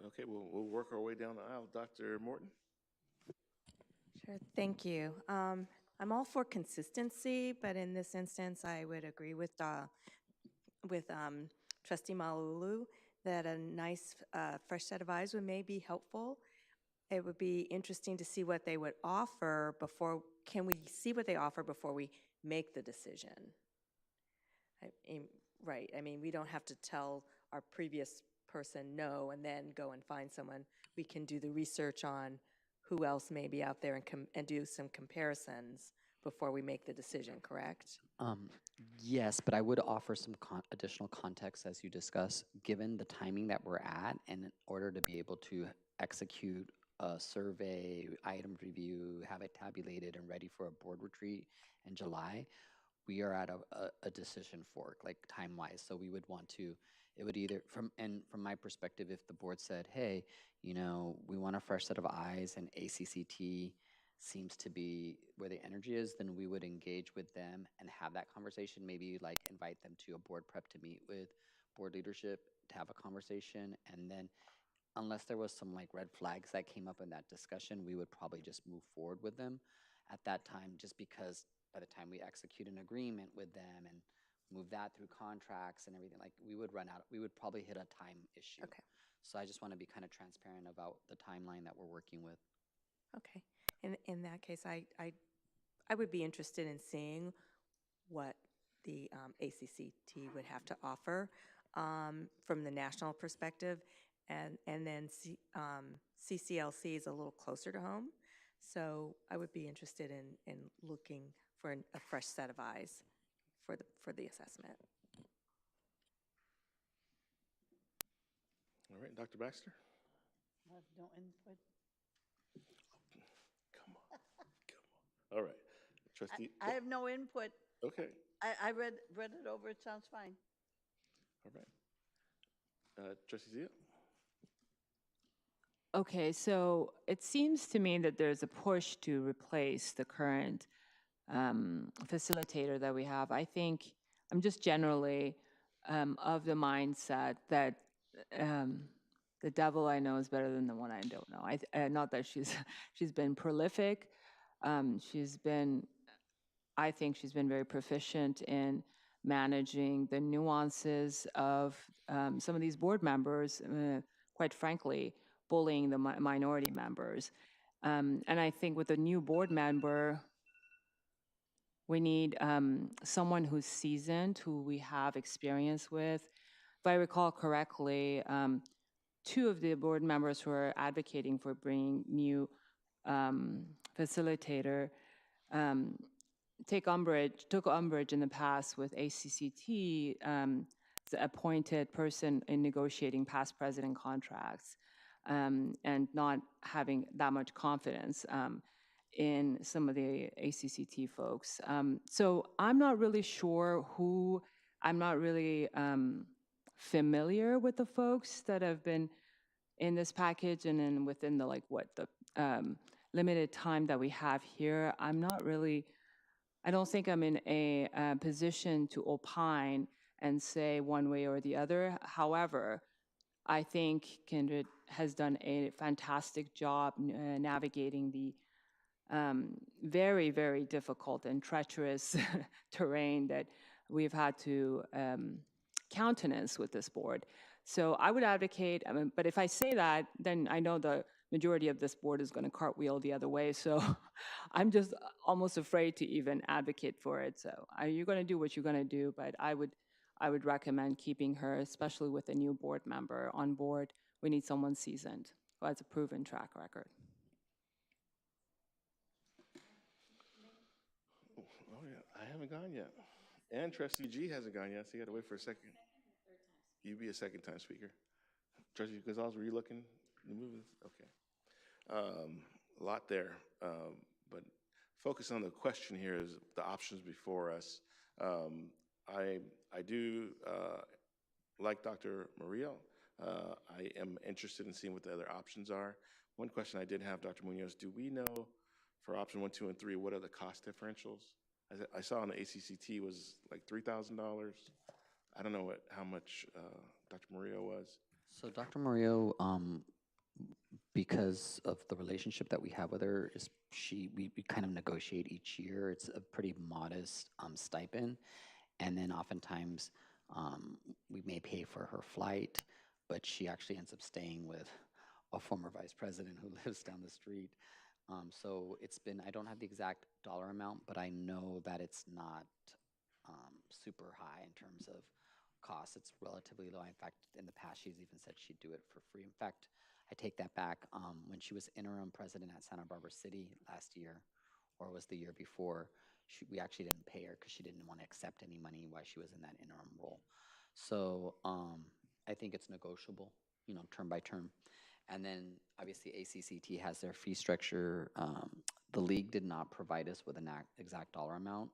Okay, we'll work our way down the aisle. Dr. Morton? Sure, thank you. I'm all for consistency, but in this instance, I would agree with Trustee Malulu that a nice fresh set of eyes may be helpful. It would be interesting to see what they would offer before, can we see what they offer before we make the decision? Right, I mean, we don't have to tell our previous person no and then go and find someone. We can do the research on who else may be out there and do some comparisons before we make the decision, correct? Yes, but I would offer some additional context as you discuss, given the timing that we're at, and in order to be able to execute a survey, item review, have it tabulated and ready for a board retreat in July, we are at a decision fork, like time-wise. So we would want to, it would either, from my perspective, if the board said, hey, we want a fresh set of eyes and ACCT seems to be where the energy is, then we would engage with them and have that conversation, maybe like invite them to a board prep to meet with board leadership to have a conversation. And then unless there was some like red flags that came up in that discussion, we would probably just move forward with them at that time, just because by the time we execute an agreement with them and move that through contracts and everything, like we would probably hit a time issue. Okay. So I just want to be kind of transparent about the timeline that we're working with. Okay. In that case, I would be interested in seeing what the ACCT would have to offer from the national perspective, and then CCLC is a little closer to home, so I would be interested in looking for a fresh set of eyes for the assessment. All right, Dr. Baxter? I have no input. Come on. All right. Trustee? I have no input. Okay. I read it over. It sounds fine. All right. Trustee Zia? Okay, so it seems to me that there's a push to replace the current facilitator that we have. I think I'm just generally of the mindset that the devil I know is better than the one I don't know. Not that she's been prolific. I think she's been very proficient in managing the nuances of some of these board members, quite frankly, bullying the minority members. And I think with a new board member, we need someone who's seasoned, who we have experience with. If I recall correctly, two of the board members who are advocating for bringing new facilitator took umbrage in the past with ACCT, the appointed person in negotiating past president contracts, and not having that much confidence in some of the ACCT folks. So I'm not really sure I'm not really familiar with the folks that have been in this package, and then within the limited time that we have here, I don't think I'm in a position to opine and say one way or the other. However, I think Kindred has done a fantastic job navigating the very, very difficult and treacherous terrain that we've had to countenance with this board. So I would advocate, but if I say that, then I know the majority of this board is going to cartwheel the other way. So I'm just almost afraid to even advocate for it. So you're going to do what you're going to do, but I would recommend keeping her, especially with a new board member on board. We need someone seasoned who has a proven track record. Oh, yeah, I haven't gone yet. And Trustee G hasn't gone yet, so you got to wait for a second. You be a second-time speaker. Trustee Gonzalez, were you looking to move this? Okay. A lot there, but focus on the question here is the options before us. I do like Dr. Murillo. I am interested in seeing what the other options are. One question I did have, Dr. Munoz, do we know for option 1, 2, and 3, what are the cost differentials? I saw on the ACCT was like $3,000. I don't know how much Dr. Murillo was. So Dr. Murillo, because of the relationship that we have with her, we kind of negotiate each year. It's a pretty modest stipend. And then oftentimes we may pay for her flight, but she actually ends up staying with a former vice president who lives down the street. So it's been, I don't have the exact dollar amount, but I know that it's not super high in terms of cost. It's relatively low. In fact, in the past, she's even said she'd do it for free. In fact, I take that back. When she was interim president at Santa Barbara City last year, or was the year before, we actually didn't pay her because she didn't want to accept any money while she was in that interim role. So I think it's negotiable, term by term. And then obviously ACCT has their fee structure. The league did not provide us with an exact dollar amount.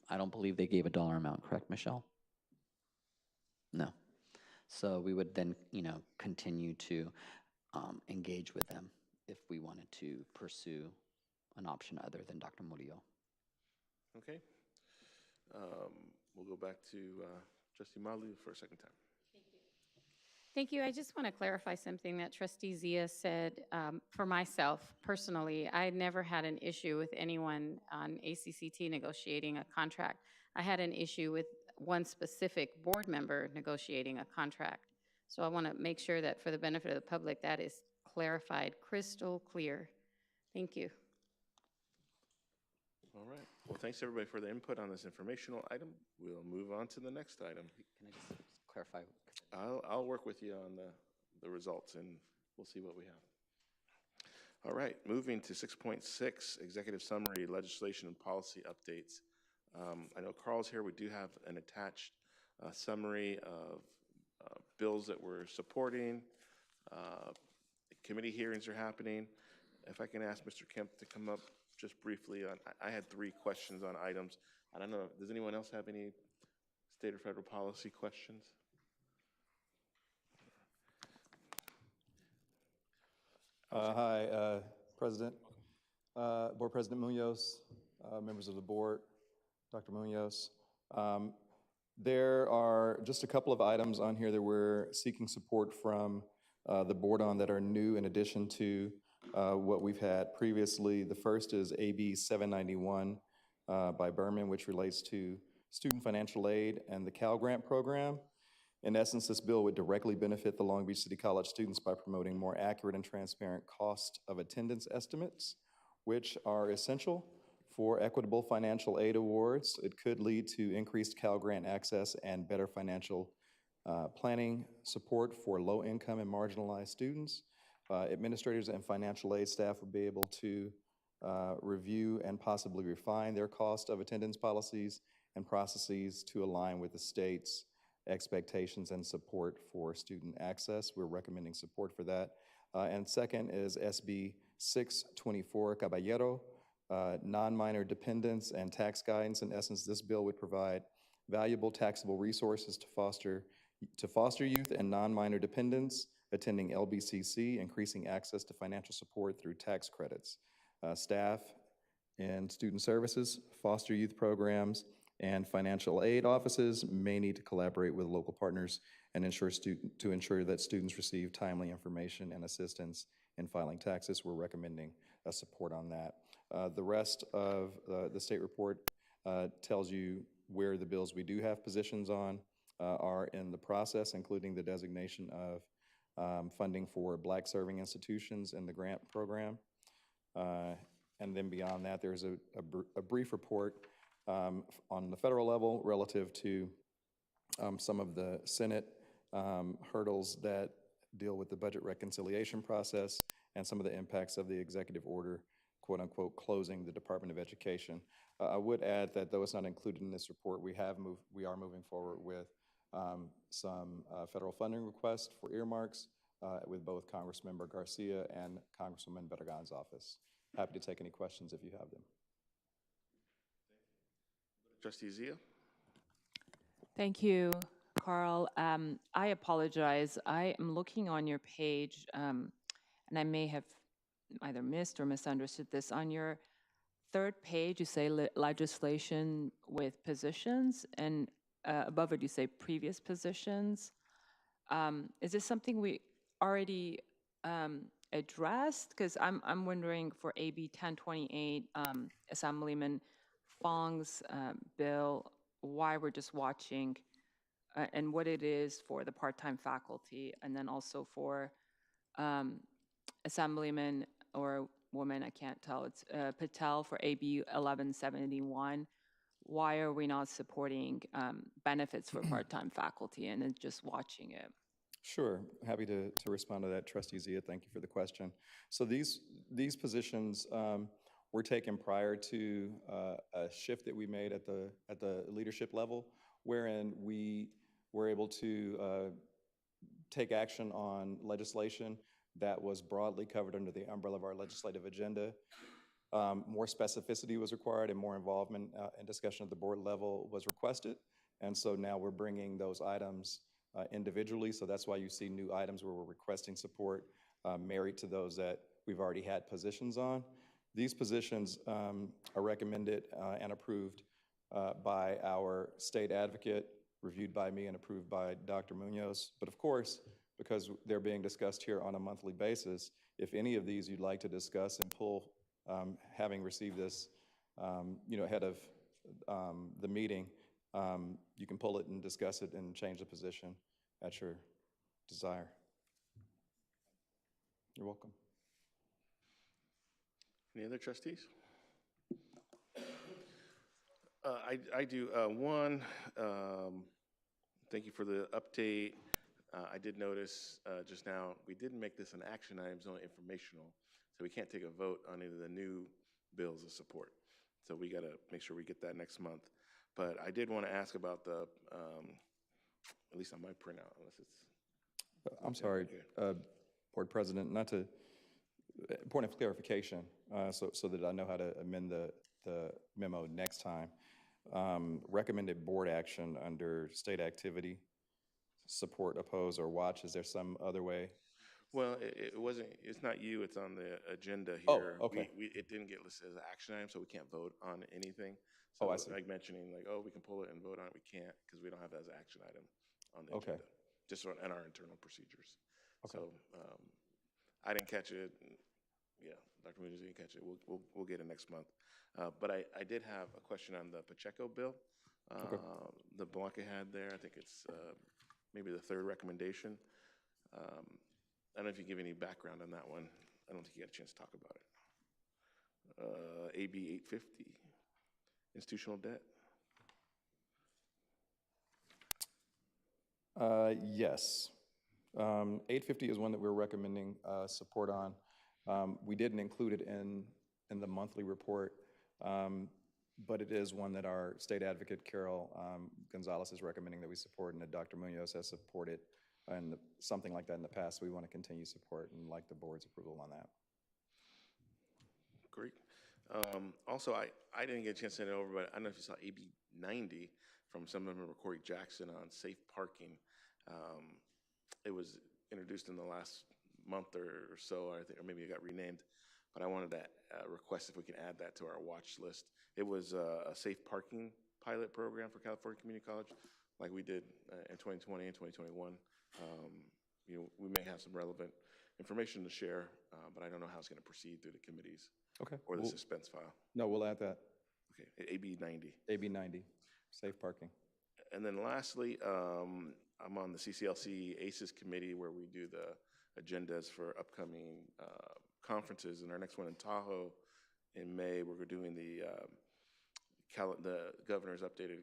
I don't believe they gave a dollar amount, correct, Michelle? No. So we would then, continue to engage with them if we wanted to pursue an option other than Dr. Murillo. Okay. We'll go back to Trustee Malu for a second time. Thank you. I just want to clarify something that Trustee Zia said. For myself, personally, I had never had an issue with anyone on ACCT negotiating a contract. I had an issue with one specific board member negotiating a contract. So I want to make sure that for the benefit of the public, that is clarified, crystal clear. Thank you. All right. Well, thanks everybody for the input on this informational item. We'll move on to the next item. Can I just clarify? I'll work with you on the results, and we'll see what we have. All right, moving to 6.6, Executive Summary, Legislation and Policy Updates. I know Carl's here. We do have an attached summary of bills that we're supporting. Committee hearings are happening. If I can ask Mr. Kemp to come up just briefly. I had 3 questions on items. I don't know, does anyone else have any state or federal policy questions? Hi, President, Board President Munoz, members of the board, Dr. Munoz. There are just a couple of items on here that we're seeking support from the board on that are new in addition to what we've had previously. The first is AB 791 by Berman, which relates to student financial aid and the Cal Grant program. In essence, this bill would directly benefit the Long Beach City College students by promoting more accurate and transparent cost of attendance estimates, which are essential for equitable financial aid awards. It could lead to increased Cal Grant access and better financial planning support for low-income and marginalized students. Administrators and financial aid staff will be able to review and possibly refine their cost of attendance policies and processes to align with the state's expectations and support for student access. We're recommending support for that. And second is SB 624, Caballero, non-minor dependents and tax guidance. In essence, this bill would provide valuable taxable resources to foster youth and non-minor dependents attending LBCC, increasing access to financial support through tax credits. Staff and student services, foster youth programs, and financial aid offices may need to collaborate with local partners and ensure that students receive timely information and assistance in filing taxes. We're recommending support on that. The rest of the state report tells you where the bills we do have positions on are in the process, including the designation of funding for Black serving institutions in the grant program. And then beyond that, there's a brief report on the federal level relative to some of the Senate hurdles that deal with the budget reconciliation process and some of the impacts of the executive order, quote unquote, closing the Department of Education. I would add that though it's not included in this report, we are moving forward with some federal funding requests for earmarks with both Congressmember Garcia and Congresswoman Barragan's office. Happy to take any questions if you have them. Trustee Zia? Thank you, Carl. I apologize. I am looking on your page, and I may have either missed or misunderstood this. On your third page, you say legislation with positions, and above it, you say previous positions. Is this something we already addressed? Because I'm wondering for AB 1028, Assemblyman Fong's bill, why we're just watching and what it is for the part-time faculty, and then also for Assemblyman or woman, I can't tell, it's Patel for AB 1171. Why are we not supporting benefits for part-time faculty and then just watching it? Sure, happy to respond to that, Trustee Zia. Thank you for the question. So these positions were taken prior to a shift that we made at the leadership level, wherein we were able to take action on legislation that was broadly covered under the umbrella of our legislative agenda. More specificity was required and more involvement and discussion at the board level was requested. And so now we're bringing those items individually. So that's why you see new items where we're requesting support married to those that we've already had positions on. These positions are recommended and approved by our state advocate, reviewed by me and approved by Dr. Munoz. But of course, because they're being discussed here on a monthly basis, if any of these you'd like to discuss and pull, having received this, ahead of the meeting, you can pull it and discuss it and change the position at your desire. You're welcome. Any other trustees? I do. One, thank you for the update. I did notice just now, we didn't make this an action item, it's only informational. So we can't take a vote on any of the new bills of support. So we got to make sure we get that next month. But I did want to ask about the, at least on my printout, unless it's. I'm sorry, Board President, not to, point of clarification, so that I know how to amend the memo next time. Recommended board action under state activity, support, oppose, or watch. Is there some other way? Well, it wasn't, it's not you, it's on the agenda here. Oh, okay. It didn't get listed as an action item, so we can't vote on anything. Oh, So I see. like mentioning like, oh, we can pull it and vote on it, we can't, because we don't have it as an action item on the Okay. agenda. Just in our internal procedures. Okay. So I didn't catch it. Yeah, Dr. Munoz didn't catch it. We'll get it next month. But I did have a question on the Pacheco bill. The Blanca had there, I think it's maybe the third recommendation. I don't know if you give any background on that one. I don't think you got a chance to talk about it. AB 850, institutional debt. Yes. 850 is one that we're recommending support on. We didn't include it in the monthly report, but it is one that our state advocate, Carol Gonzalez, is recommending that we support, and that Dr. Munoz has supported and something like that in the past. We want to continue support and like the board's approval on that. Great. Also, I didn't get a chance to send it over, but I don't know if you saw AB 90 from Assemblymember Corey Jackson on safe parking. It was introduced in the last month or so, I think, or maybe it got renamed. But I wanted to request if we can add that to our watch list. It was a safe parking pilot program for California Community College, like we did in 2020 and 2021. You know, we may have some relevant information to share, but I don't know how it's going to proceed through the committees. Okay. Or the suspense file. No, we'll add that. Okay, AB 90. AB 90, safe parking. And then lastly, I'm on the CCLC ACES committee where we do the agendas for upcoming conferences. And our next one in Tahoe in May, we're doing the governor's updated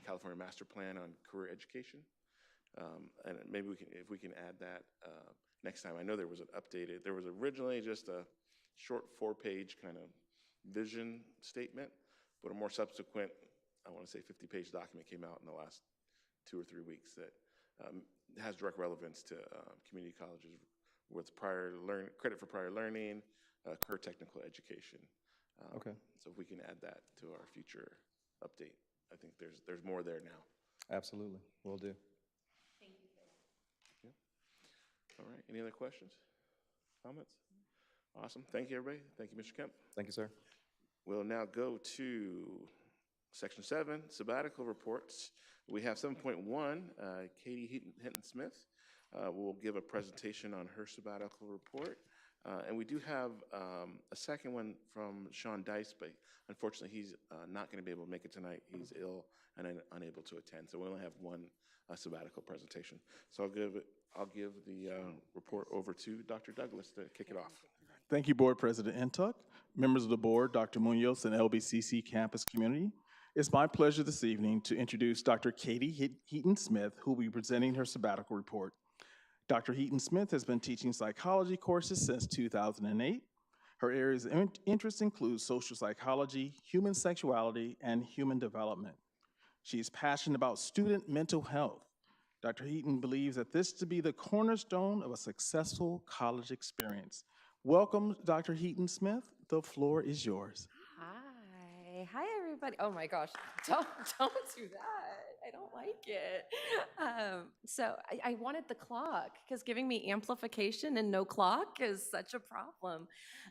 California master plan on career education. And maybe if we can add that next time. I know there was there was originally just a short 4-page kind of vision statement, but a more subsequent, I want to say 50-page document came out in the last 2 or 3 weeks that has direct relevance to community colleges with credit for prior learning, career technical education. Okay. So if we can add that to our future update, I think there's more there now. Absolutely, will do. Thank you. Yeah. All right, any other questions, comments? Awesome, thank you, everybody. Thank you, Mr. Kemp. Thank you, sir. We'll now go to Section 7, sabbatical reports. We have 7.1, Katie Hinton-Smith will give a presentation on her sabbatical report. And we do have a second one from Sean Dice, but unfortunately he's not going to be able to make it tonight. He's ill and unable to attend, so we only have one sabbatical presentation. So I'll give the report over to Dr. Douglas to kick it off. Thank you, Board President Intuck, members of the board, Dr. Munoz, and LBCC campus community. It's my pleasure this evening to introduce Dr. Katie Heaton-Smith, who will be presenting her sabbatical report. Dr. Heaton-Smith has been teaching psychology courses since 2008. Her areas of interest include social psychology, human sexuality, and human development. She is passionate about student mental health. Dr. Heaton believes that this to be the cornerstone of a successful college experience. Welcome, Dr. Heaton-Smith. The floor is yours. Hi, everybody. Oh my gosh, don't do that. I don't like it. So I wanted the clock because giving me amplification and no clock is such a problem.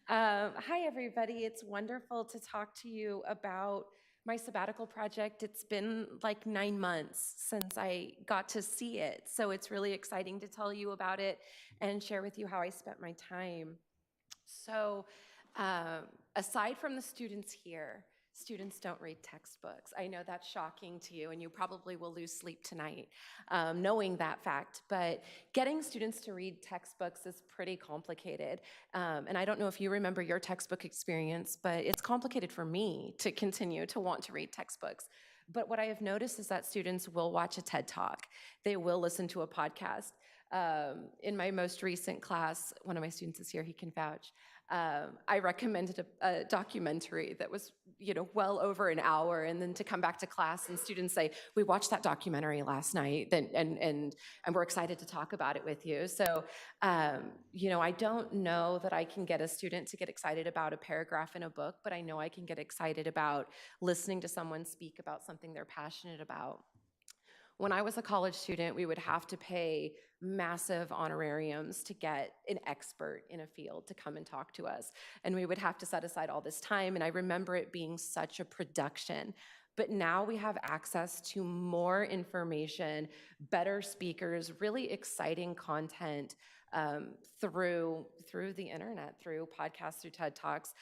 Hi, everybody. It's wonderful to talk to you about my sabbatical project. It's been like 9 months since I got to see it. So it's really exciting to tell you about it and share with you how I spent my time. So aside from the students here, students don't read textbooks. I know that's shocking to you, and you probably will lose sleep tonight knowing that fact. But getting students to read textbooks is pretty complicated. And I don't know if you remember your textbook experience, but it's complicated for me to continue to want to read textbooks. But what I have noticed is that students will watch a TED Talk. They will listen to a podcast. In my most recent class, one of my students is here, he can vouch. I recommended a documentary that was, well over an hour, and then to come back to class and students say, we watched that documentary last night, and we're excited to talk about it with you. So, I don't know that I can get a student to get excited about a paragraph in a book, but I know I can get excited about listening to someone speak about something they're passionate about. When I was a college student, we would have to pay massive honorariums to get an expert in a field to come and talk to us. And we would have to set aside all this time. And I remember it being such a production. But now we have access to more information, better speakers, really exciting content through the internet, through podcasts, through TED Talks.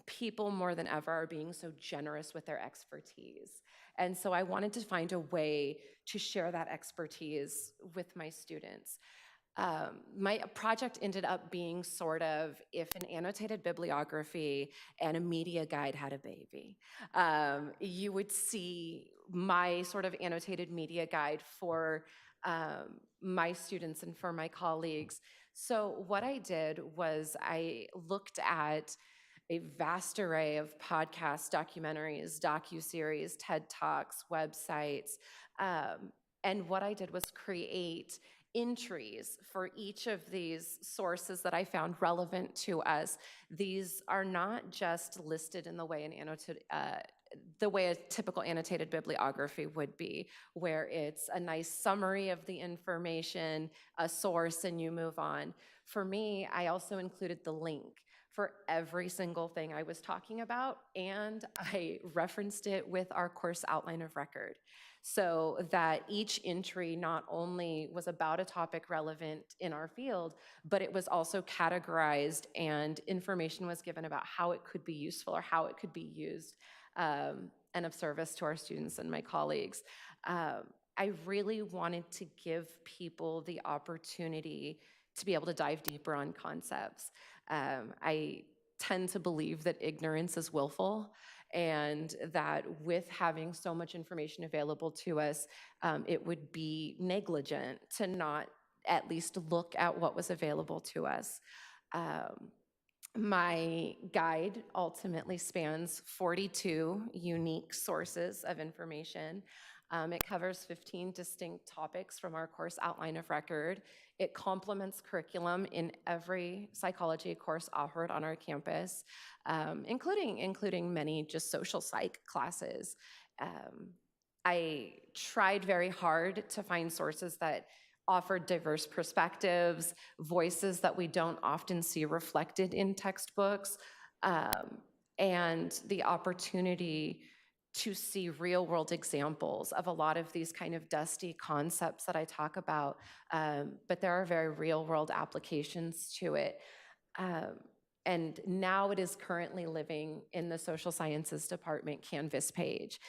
People more than ever are being so generous with their expertise. And so I wanted to find a way to share that expertise with my students. My project ended up being sort of if an annotated bibliography and a media guide had a baby. You would see my sort of annotated media guide for my students and for my colleagues. So what I did was I looked at a vast array of podcasts, documentaries, docuseries, TED Talks, websites. And what I did was create entries for each of these sources that I found relevant to us. These are not just listed in the way the way a typical annotated bibliography would be, where it's a nice summary of the information, a source, and you move on. For me, I also included the link for every single thing I was talking about, and I referenced it with our course outline of record, so that each entry not only was about a topic relevant in our field, but it was also categorized and information was given about how it could be useful or how it could be used and of service to our students and my colleagues. I really wanted to give people the opportunity to be able to dive deeper on concepts. I tend to believe that ignorance is willful, and that with having so much information available to us, it would be negligent to not at least look at what was available to us. My guide ultimately spans 42 unique sources of information. It covers 15 distinct topics from our course outline of record. It complements curriculum in every psychology course offered on our campus, including many just social psych classes. I tried very hard to find sources that offered diverse perspectives, voices that we don't often see reflected in textbooks, and the opportunity to see real world examples of a lot of these kind of dusty concepts that I talk about, but there are very real world applications to it. And now it is currently living in the social sciences department Canvas page.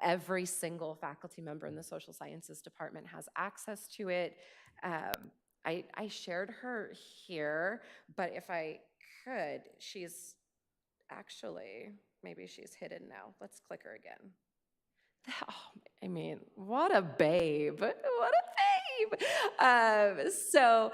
Every single faculty member in the social sciences department has access to it. I shared her here, but if I could, she's actually, maybe she's hidden now. Let's click her again. Oh, I mean, what a babe. What a babe. So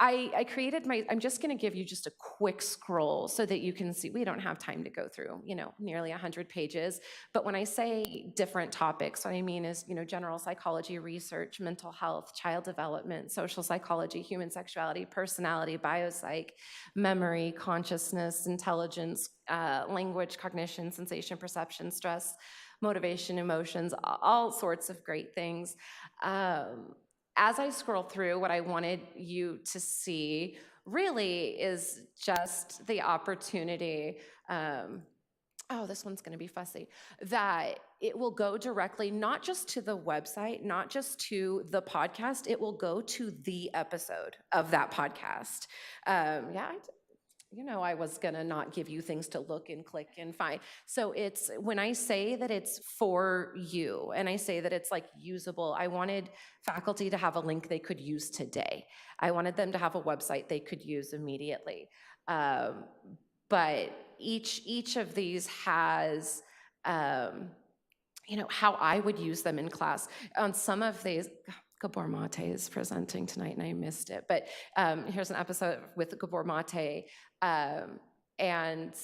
I created I'm just going to give you just a quick scroll so that you can see. We don't have time to go through, nearly 100 pages. But when I say different topics, what I mean is, general psychology research, mental health, child development, social psychology, human sexuality, personality, biopsych, memory, consciousness, intelligence, language, cognition, sensation, perception, stress, motivation, emotions, all sorts of great things. As I scroll through, what I wanted you to see really is just the opportunity. Oh, this one's going to be fussy. That it will go directly, not just to the website, not just to the podcast, it will go to the episode of that podcast. I was gonna not give you things to look and click and find. So it's, when I say that it's for you and I say that it's like usable, I wanted faculty to have a link they could use today. I wanted them to have a website they could use immediately. But each of these has, how I would use them in class. On some of these, Gabor Mate is presenting tonight and I missed it, but here's an episode with Gabor Mate, and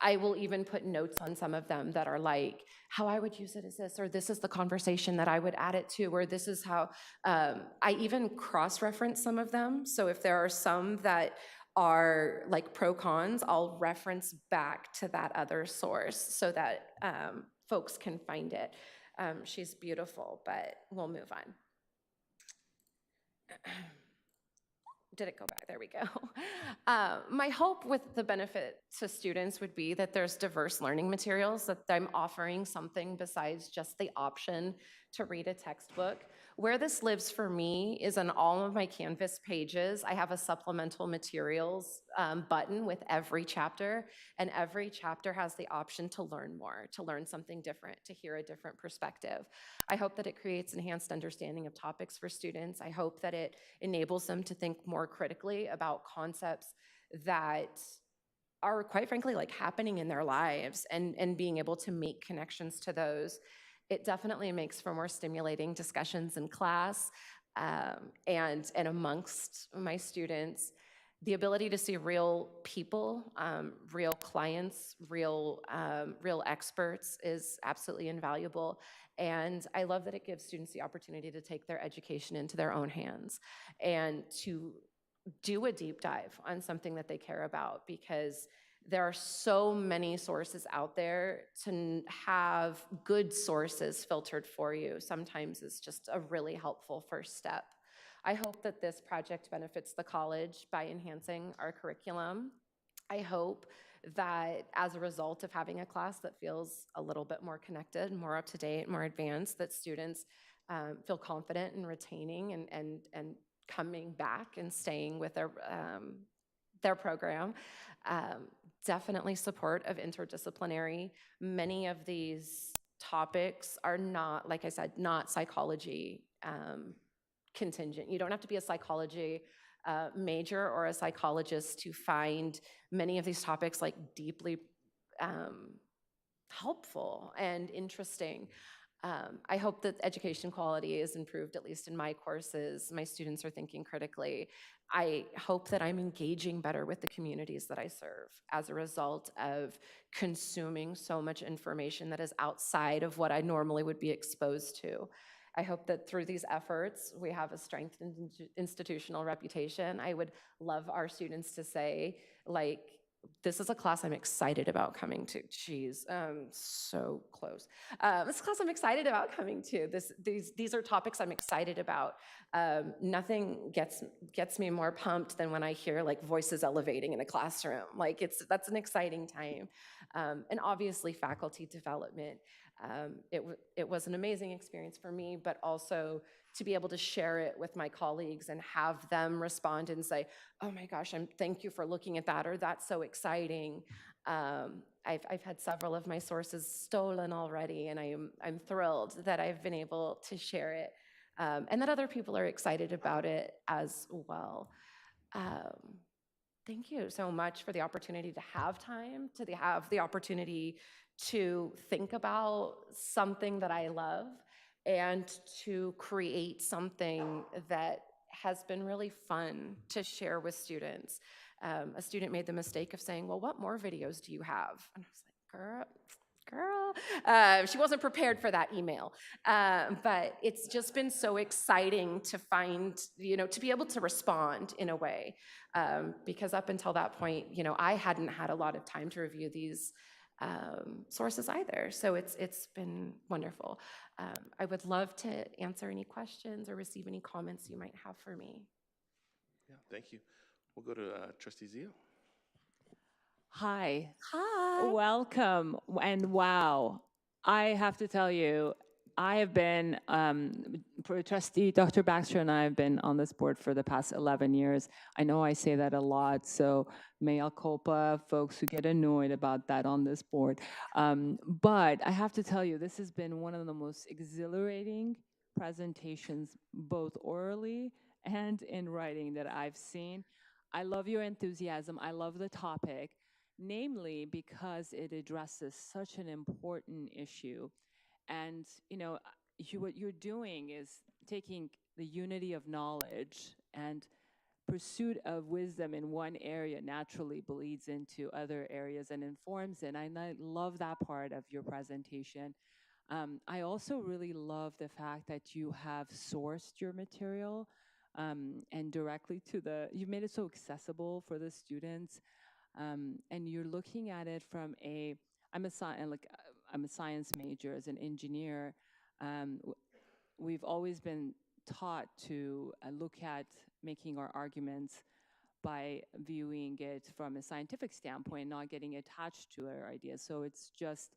I will even put notes on some of them that are like, how I would use it is this, or this is the conversation that I would add it to, or this is how, I even cross-reference some of them. So if there are some that are like pro-cons, I'll reference back to that other source so that folks can find it. She's beautiful, but we'll move on. Did it go back? There we go. My hope with the benefit to students would be that there's diverse learning materials, that I'm offering something besides just the option to read a textbook. Where this lives for me is on all of my Canvas pages. I have a supplemental materials button with every chapter, and every chapter has the option to learn more, to learn something different, to hear a different perspective. I hope that it creates enhanced understanding of topics for students. I hope that it enables them to think more critically about concepts that are, quite frankly, like happening in their lives, and being able to make connections to those. It definitely makes for more stimulating discussions in class. and amongst my students. The ability to see real people, real clients, real experts is absolutely invaluable. And I love that it gives students the opportunity to take their education into their own hands and to do a deep dive on something that they care about, because there are so many sources out there. To have good sources filtered for you sometimes is just a really helpful first step. I hope that this project benefits the college by enhancing our curriculum. I hope that as a result of having a class that feels a little bit more connected, more up to date, more advanced, that students feel confident in retaining and coming back and staying with their program. Definitely support of interdisciplinary. Many of these topics are not, like I said, not psychology contingent. You don't have to be a psychology major or a psychologist to find many of these topics like deeply helpful and interesting. I hope that education quality is improved, at least in my courses. My students are thinking critically. I hope that I'm engaging better with the communities that I serve as a result of consuming so much information that is outside of what I normally would be exposed to. I hope that through these efforts, we have a strengthened institutional reputation. I would love our students to say, like, this is a class I'm excited about coming to. Geez, so close. This is a class I'm excited about coming to. These are topics I'm excited about. Nothing gets me more pumped than when I hear like voices elevating in a classroom. Like that's an exciting time. And obviously faculty development. It was an amazing experience for me, but also to be able to share it with my colleagues and have them respond and say, oh my gosh, thank you for looking at that, or that's so exciting. I've had several of my sources stolen already, and I'm thrilled that I've been able to share it, and that other people are excited about it as well. Thank you so much for the opportunity to have time, to have the opportunity to think about something that I love and to create something that has been really fun to share with students. A student made the mistake of saying, well, what more videos do you have? And I was like, girl. She wasn't prepared for that email. But it's just been so exciting to find, to be able to respond in a way. Because up until that point, I hadn't had a lot of time to review these sources either. So it's been wonderful. I would love to answer any questions or receive any comments you might have for me. Yeah, thank you. We'll go to Trustee Zia. Hi. Hi. Welcome. And wow, I have to tell you, I have been, Trustee Dr. Baxter and I have been on this board for the past 11 years. I know I say that a lot, so mea culpa, folks who get annoyed about that on this board. But I have to tell you, this has been one of the most exhilarating presentations, both orally and in writing, that I've seen. I love your enthusiasm. I love the topic, namely because it addresses such an important issue. And, what you're doing is taking the unity of knowledge and pursuit of wisdom in one area naturally bleeds into other areas and informs it. And I love that part of your presentation. I also really love the fact that you have sourced your material and directly you made it so accessible for the students. And you're looking at it from I'm a science major as an engineer. We've always been taught to look at making our arguments by viewing it from a scientific standpoint, not getting attached to our ideas. So it's just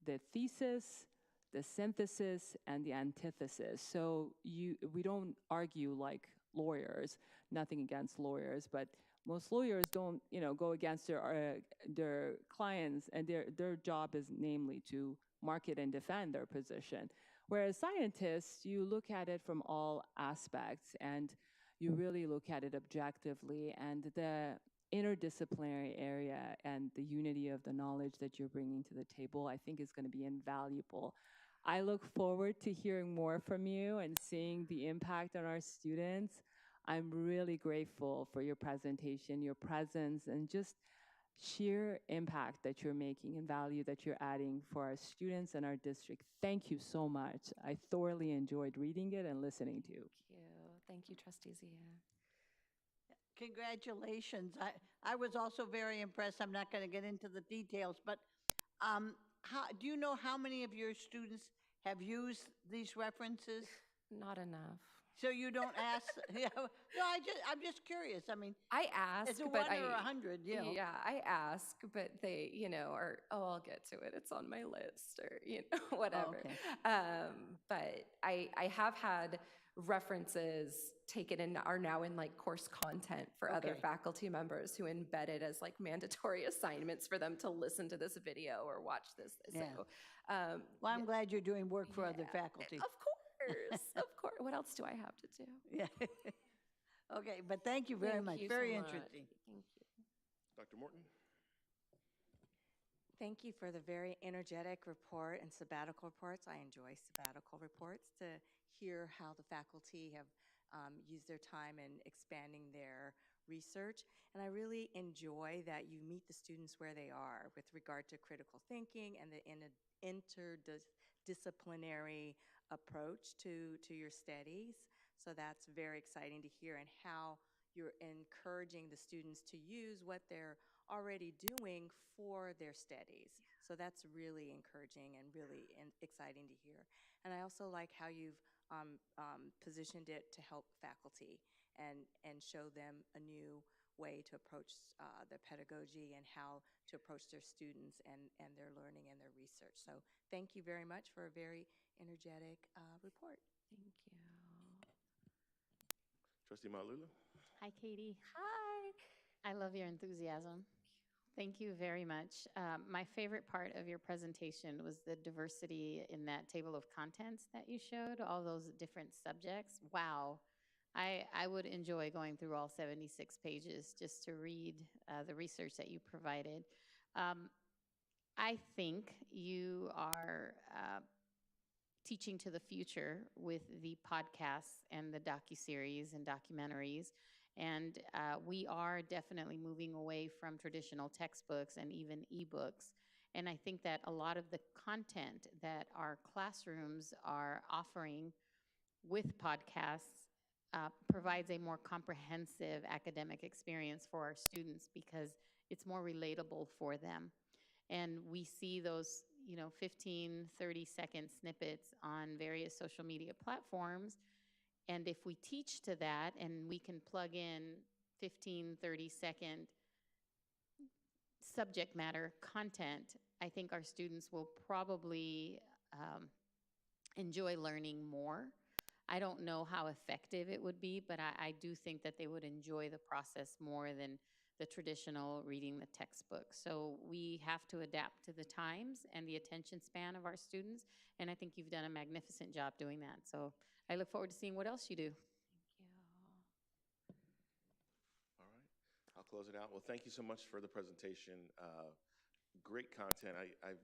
the thesis, the synthesis, and the antithesis. So we don't argue like lawyers, nothing against lawyers, but most lawyers don't, go against their clients, and their job is namely to market and defend their position. Whereas scientists, you look at it from all aspects, and you really look at it objectively, and the interdisciplinary area and the unity of the knowledge that you're bringing to the table, I think is going to be invaluable. I look forward to hearing more from you and seeing the impact on our students. I'm really grateful for your presentation, your presence, and just sheer impact that you're making and value that you're adding for our students and our district. Thank you so much. I thoroughly enjoyed reading it and listening to you. Thank you. Thank you, Trustee Zia. Congratulations. I was also very impressed. I'm not going to get into the details, but do you know how many of your students have used these references? Not enough. So you don't ask? Yeah. No, I'm just curious. I mean, I ask, it's a but one or 100, you know. Yeah, I ask, but they, are, I'll get to it. It's on my list, or whatever. okay. But I have had references taken and are now in like course content for other Okay. faculty members who embed it as like mandatory assignments for them to listen to this video or watch this. Yeah. So, Well, I'm glad you're doing work for other faculty. of course, of course. What else do I have to do? Yeah. Okay, but thank you very Thank much. you Very so much. interesting. Thank you. Dr. Morton? Thank you for the very energetic report and sabbatical reports. I enjoy sabbatical reports to hear how the faculty have used their time in expanding their research. And I really enjoy that you meet the students where they are with regard to critical thinking and the interdisciplinary approach to your studies. So that's very exciting to hear, and how you're encouraging the students to use what they're already doing for their studies. So that's really encouraging and really exciting to hear. And I also like how you've positioned it to help faculty and show them a new way to approach their pedagogy and how to approach their students and their learning and their research. So thank you very much for a very energetic report. Thank you. Trustee Malulu? Hi, Katie. Hi. I love your enthusiasm. Thank you very much. My favorite part of your presentation was the diversity in that table of contents that you showed, all those different subjects. Wow. I would enjoy going through all 76 pages just to read the research that you provided. I think you are teaching to the future with the podcasts and the docuseries and documentaries. And we are definitely moving away from traditional textbooks and even ebooks. And I think that a lot of the content that our classrooms are offering with podcasts provides a more comprehensive academic experience for our students because it's more relatable for them. And we see those 15, 30-second snippets on various social media platforms. And if we teach to that and we can plug in 15, 30-second subject matter content, I think our students will probably enjoy learning more. I don't know how effective it would be, but I do think that they would enjoy the process more than the traditional reading the textbook. So we have to adapt to the times and the attention span of our students, and I think you've done a magnificent job doing that. So I look forward to seeing what else you do. All right, I'll close it out. Well, thank you so much for the presentation. Great content. I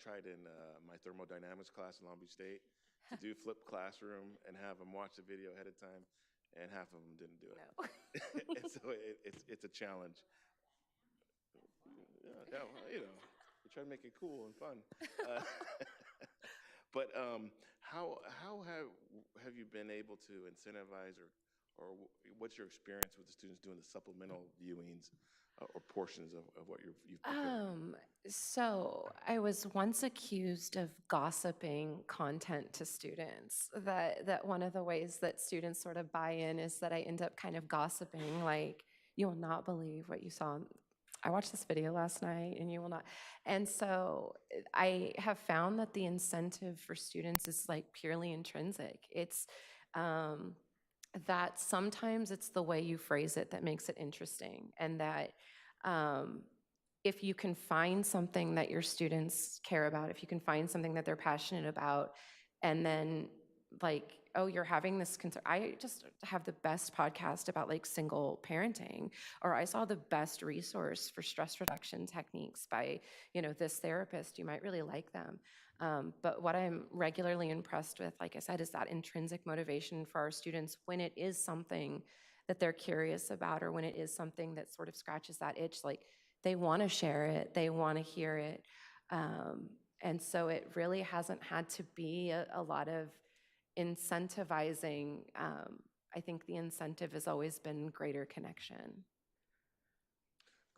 tried in my thermodynamics class in Long Beach State to do flipped classroom and have them watch the video ahead of time, and half of them didn't do it. No. And so it's a challenge. Yeah, well, we try to make it cool and fun. But how have you been able to incentivize or what's your experience with the students doing the supplemental viewings or portions of what you've prepared? So I was once accused of gossiping content to students. That one of the ways that students sort of buy in is that I end up kind of gossiping, like, you will not believe what you saw. I watched this video last night and you will not. And so I have found that the incentive for students is like purely intrinsic. It's that sometimes it's the way you phrase it that makes it interesting, and that if you can find something that your students care about, if you can find something that they're passionate about, and then like oh, you're having this concern. I just have the best podcast about like single parenting, or I saw the best resource for stress reduction techniques by, this therapist. You might really like them. But what I'm regularly impressed with, like I said, is that intrinsic motivation for our students when it is something that they're curious about, or when it is something that sort of scratches that itch, like they want to share it, they want to hear it. And so it really hasn't had to be a lot of incentivizing. I think the incentive has always been greater connection.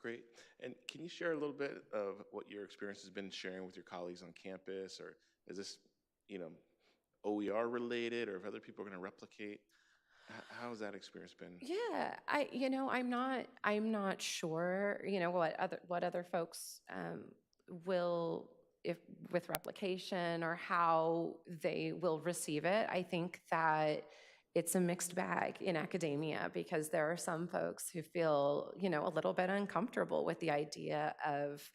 Great. And can you share a little bit of what your experience has been sharing with your colleagues on campus, or is this, OER related, or if other people are going to replicate? How has that experience been? Yeah, I'm not sure, what other folks will, if with replication, or how they will receive it. I think that it's a mixed bag in academia, because there are some folks who feel, a little bit uncomfortable with the idea of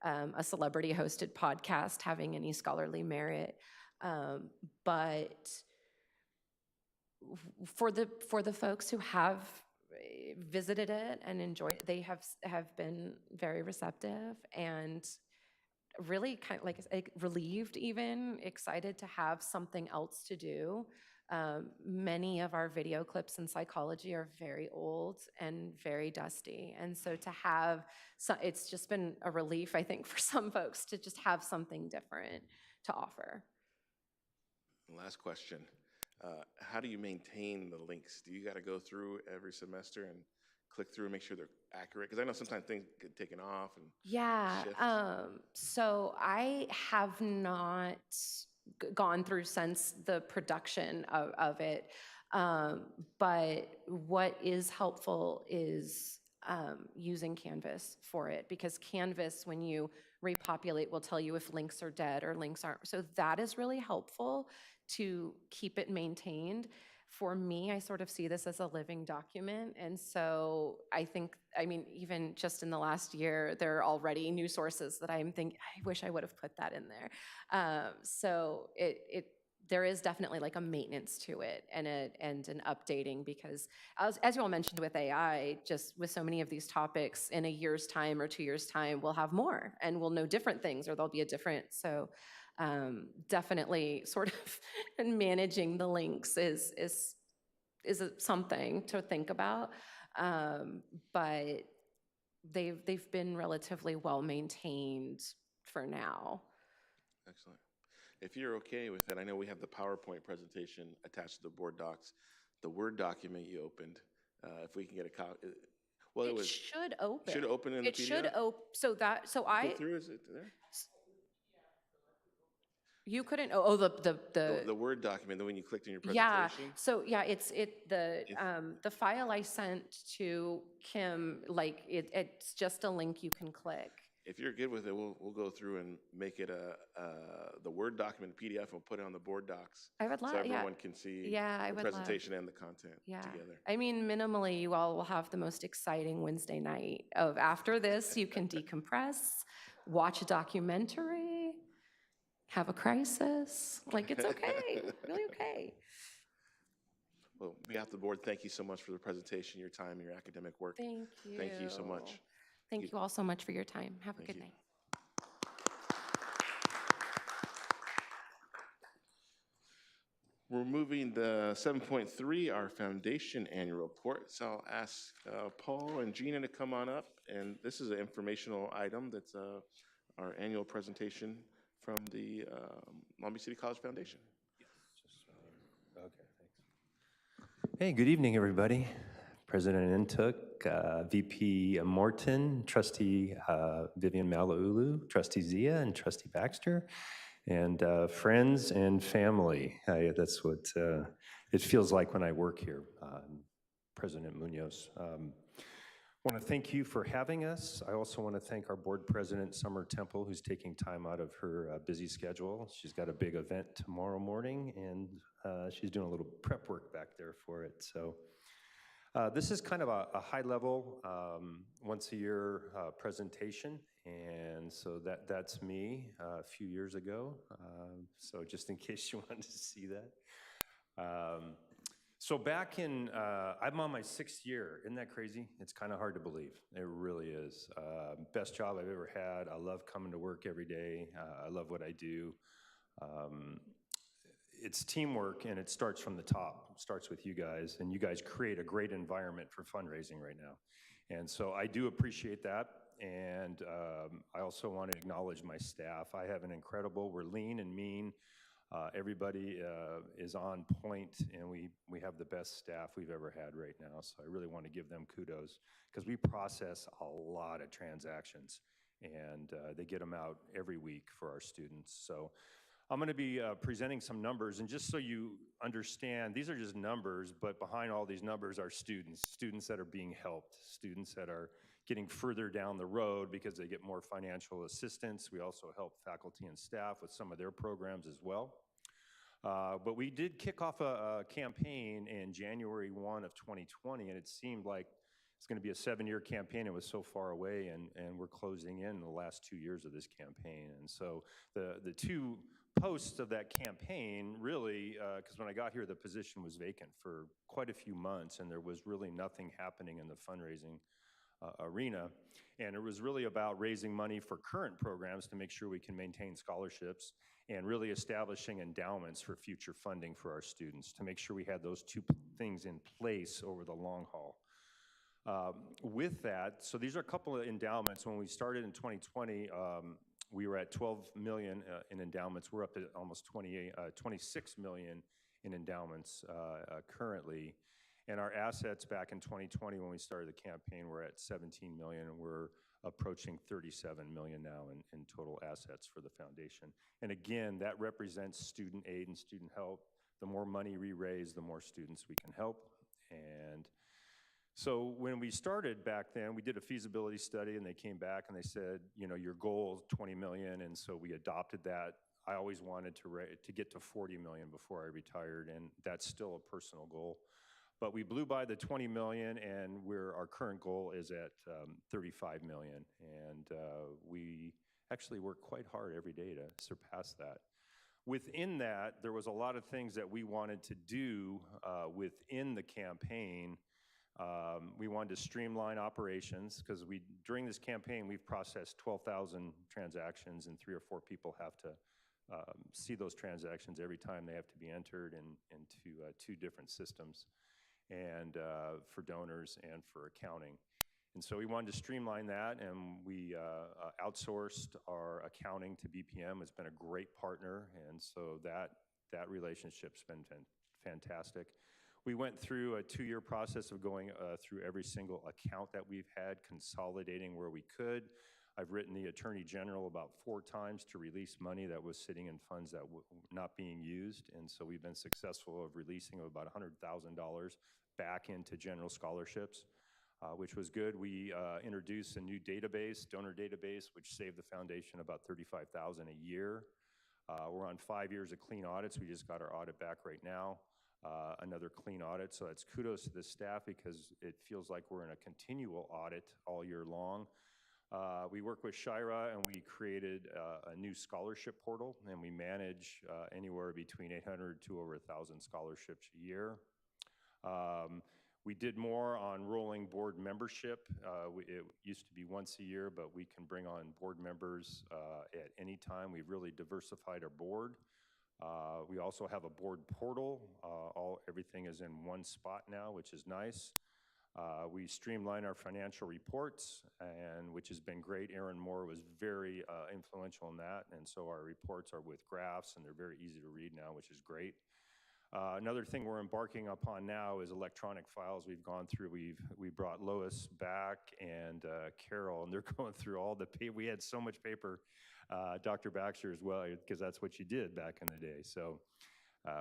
a celebrity-hosted podcast having any scholarly merit. But for the folks who have visited it and enjoyed it, they have been very receptive and really kind of like relieved, even excited to have something else to do. Many of our video clips in psychology are very old and very dusty. And so to have, it's just been a relief, I think, for some folks to just have something different to offer. Last question. How do you maintain the links? Do you got to go through every semester and click through and make sure they're accurate? Because I know sometimes things get taken off and Yeah. shift. So I have not gone through since the production of it. But what is helpful is using Canvas for it, because Canvas, when you repopulate, will tell you if links are dead or links aren't. So that is really helpful to keep it maintained. For me, I sort of see this as a living document. And so I think, even just in the last year, there are already new sources that I'm thinking, I wish I would have put that in there. So there is definitely like a maintenance to it and an updating, because as you all mentioned with AI, just with so many of these topics, in a year's time or 2 years' time, we'll have more and we'll know different things, or there'll be a different, so definitely sort of managing the links is something to think about. But they've been relatively well maintained for now. Excellent. If you're okay with it, I know we have the PowerPoint presentation attached to the board docs. The Word document you opened, if we can get a copy. Well, It should open. Should open in the It should PDF? open. So I. Click through, is it there? You couldn't. The Word document, when you clicked in your Yeah. presentation? So yeah, the file I sent to Kim, like it's just a link you can click. If you're good with it, we'll go through and make it the Word document PDF, and we'll put it on the board docs. I would love, so everyone can see I the would presentation and the content Yeah. together. Minimally, you all will have the most exciting Wednesday night of after this. You can decompress, watch a documentary, have a crisis. Like, it's okay, really okay. Well, on behalf of the board, thank you so much for the presentation, your time, and your academic work. Thank you. Thank you so much. Thank you all so much for your time. Have a good night. We're moving to 7.3, our foundation annual report. So I'll ask Paul and Gina to come on up. And this is an informational item that's our annual presentation from the Long Beach City College Foundation. Okay, thanks. Hey, good evening, everybody. President Intuk, VP Morton, Trustee Vivian Malauulu, Trustee Zia, and Trustee Baxter, and friends and family. That's what it feels like when I work here, President Munoz. I want to thank you for having us. I also want to thank our board president, Summer Temple, who's taking time out of her busy schedule. She's got a big event tomorrow morning, and she's doing a little prep work back there for it. So this is kind of a high-level, once-a-year presentation, and so that's me a few years ago. So just in case you wanted to see that. So back in, I'm on my 6th year. Isn't that crazy? It's kind of hard to believe. It really is. Best job I've ever had. I love coming to work every day. I love what I do. It's teamwork, and it starts from the top. It starts with you guys, and you guys create a great environment for fundraising right now. And so I do appreciate that. And I also want to acknowledge my staff. I have an incredible, we're lean and mean. Everybody is on point, and we have the best staff we've ever had right now. So I really want to give them kudos because we process a lot of transactions, and they get them out every week for our students. So I'm going to be presenting some numbers, and just so you understand, these are just numbers, but behind all these numbers are students that are being helped, students that are getting further down the road because they get more financial assistance. We also help faculty and staff with some of their programs as well. But we did kick off a campaign in January 1 of 2020, and it seemed like it's going to be a 7-year campaign. It was so far away, and we're closing in the last 2 years of this campaign. And so the 2 posts of that campaign really, because when I got here, the position was vacant for quite a few months, and there was really nothing happening in the fundraising arena. And it was really about raising money for current programs to make sure we can maintain scholarships and really establishing endowments for future funding for our students to make sure we had those 2 things in place over the long haul. With that, so these are a couple of endowments. When we started in 2020, we were at 12 million in endowments. We're up to almost 26 million in endowments currently. And our assets back in 2020 when we started the campaign were at 17 million, and we're approaching 37 million now in total assets for the foundation. And again, that represents student aid and student help. The more money we raise, the more students we can help. And so when we started back then, we did a feasibility study, and they came back and they said, you know, your goal is 20 million, and so we adopted that. I always wanted to get to 40 million before I retired, and that's still a personal goal. But we blew by the 20 million, and our current goal is at 35 million. And we actually work quite hard every day to surpass that. Within that, there was a lot of things that we wanted to do within the campaign. We wanted to streamline operations because during this campaign, we've processed 12,000 transactions, and 3 or 4 people have to see those transactions every time they have to be entered into 2 different systems, and for donors and for accounting. And so we wanted to streamline that, and we outsourced our accounting to BPM. It's been a great partner, and so that relationship's been fantastic. We went through a 2-year process of going through every single account that we've had, consolidating where we could. I've written the Attorney General about 4 times to release money that was sitting in funds that were not being used, and so we've been successful of releasing about $100,000 back into general scholarships, which was good. We introduced a new database, donor database, which saved the foundation about $35,000 a year. We're on 5 years of clean audits. We just got our audit back right now, another clean audit. So that's kudos to the staff because it feels like we're in a continual audit all year long. We work with Shira, and we created a new scholarship portal, and we manage anywhere between 800 to over 1,000 scholarships a year. We did more on rolling board membership. It used to be once a year, but we can bring on board members at any time. We've really diversified our board. We also have a board portal. Everything is in one spot now, which is nice. We streamline our financial reports, which has been great. Aaron Moore was very influential in that, and so our reports are with graphs, and they're very easy to read now, which is great. Another thing we're embarking upon now is electronic files. We've gone through, we brought Lois back and Carol, and they're going through all the paper. We had so much paper, Dr. Baxter as well, because that's what you did back in the day. So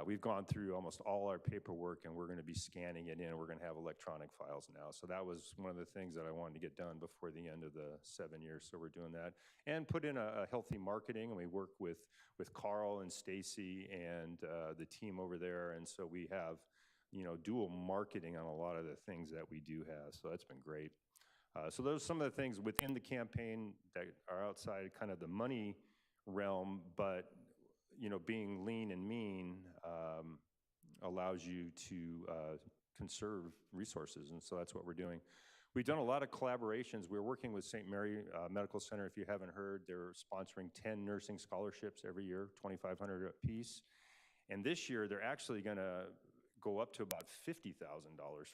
we've gone through almost all our paperwork, and we're going to be scanning it in. We're going to have electronic files now. So that was one of the things that I wanted to get done before the end of the 7 years. So we're doing that. And put in a healthy marketing, and we work with Carl and Stacy and the team over there. And so we have, dual marketing on a lot of the things that we do have. So that's been great. So those are some of the things within the campaign that are outside kind of the money realm, but being lean and mean, allows you to conserve resources, and so that's what we're doing. We've done a lot of collaborations. We're working with St. Mary Medical Center. If you haven't heard, they're sponsoring 10 nursing scholarships every year, $2,500 apiece. And this year, they're actually going to go up to about $50,000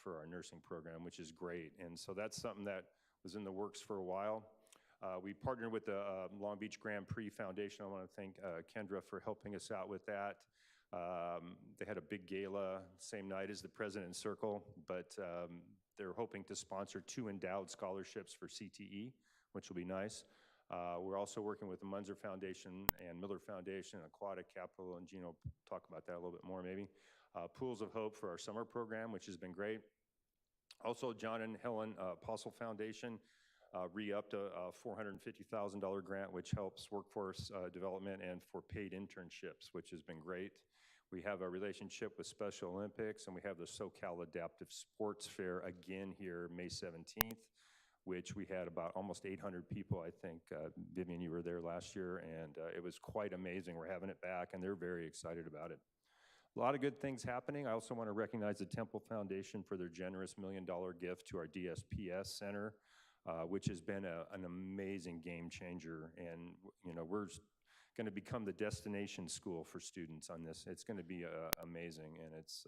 for our nursing program, which is great. And so that's something that was in the works for a while. We partnered with the Long Beach Grand Prix Foundation. I want to thank Kendra for helping us out with that. They had a big gala same night as the President's Circle, but they're hoping to sponsor 2 endowed scholarships for CTE, which will be nice. We're also working with the Munzer Foundation and Miller Foundation, Aquatic Capital, and Gino will talk about that a little bit more maybe. Pools of Hope for our summer program, which has been great. Also, John and Helen Apostle Foundation re-upped a $450,000 grant, which helps workforce development and for paid internships, which has been great. We have a relationship with Special Olympics, and we have the SoCal Adaptive Sports Fair again here May 17th, which we had about almost 800 people, I think. Vivian, you were there last year, and it was quite amazing. We're having it back, and they're very excited about it. A lot of good things happening. I also want to recognize the Temple Foundation for their generous $1 million gift to our DSPS Center, which has been an amazing game changer. And we're going to become the destination school for students on this. It's going to be amazing, and it's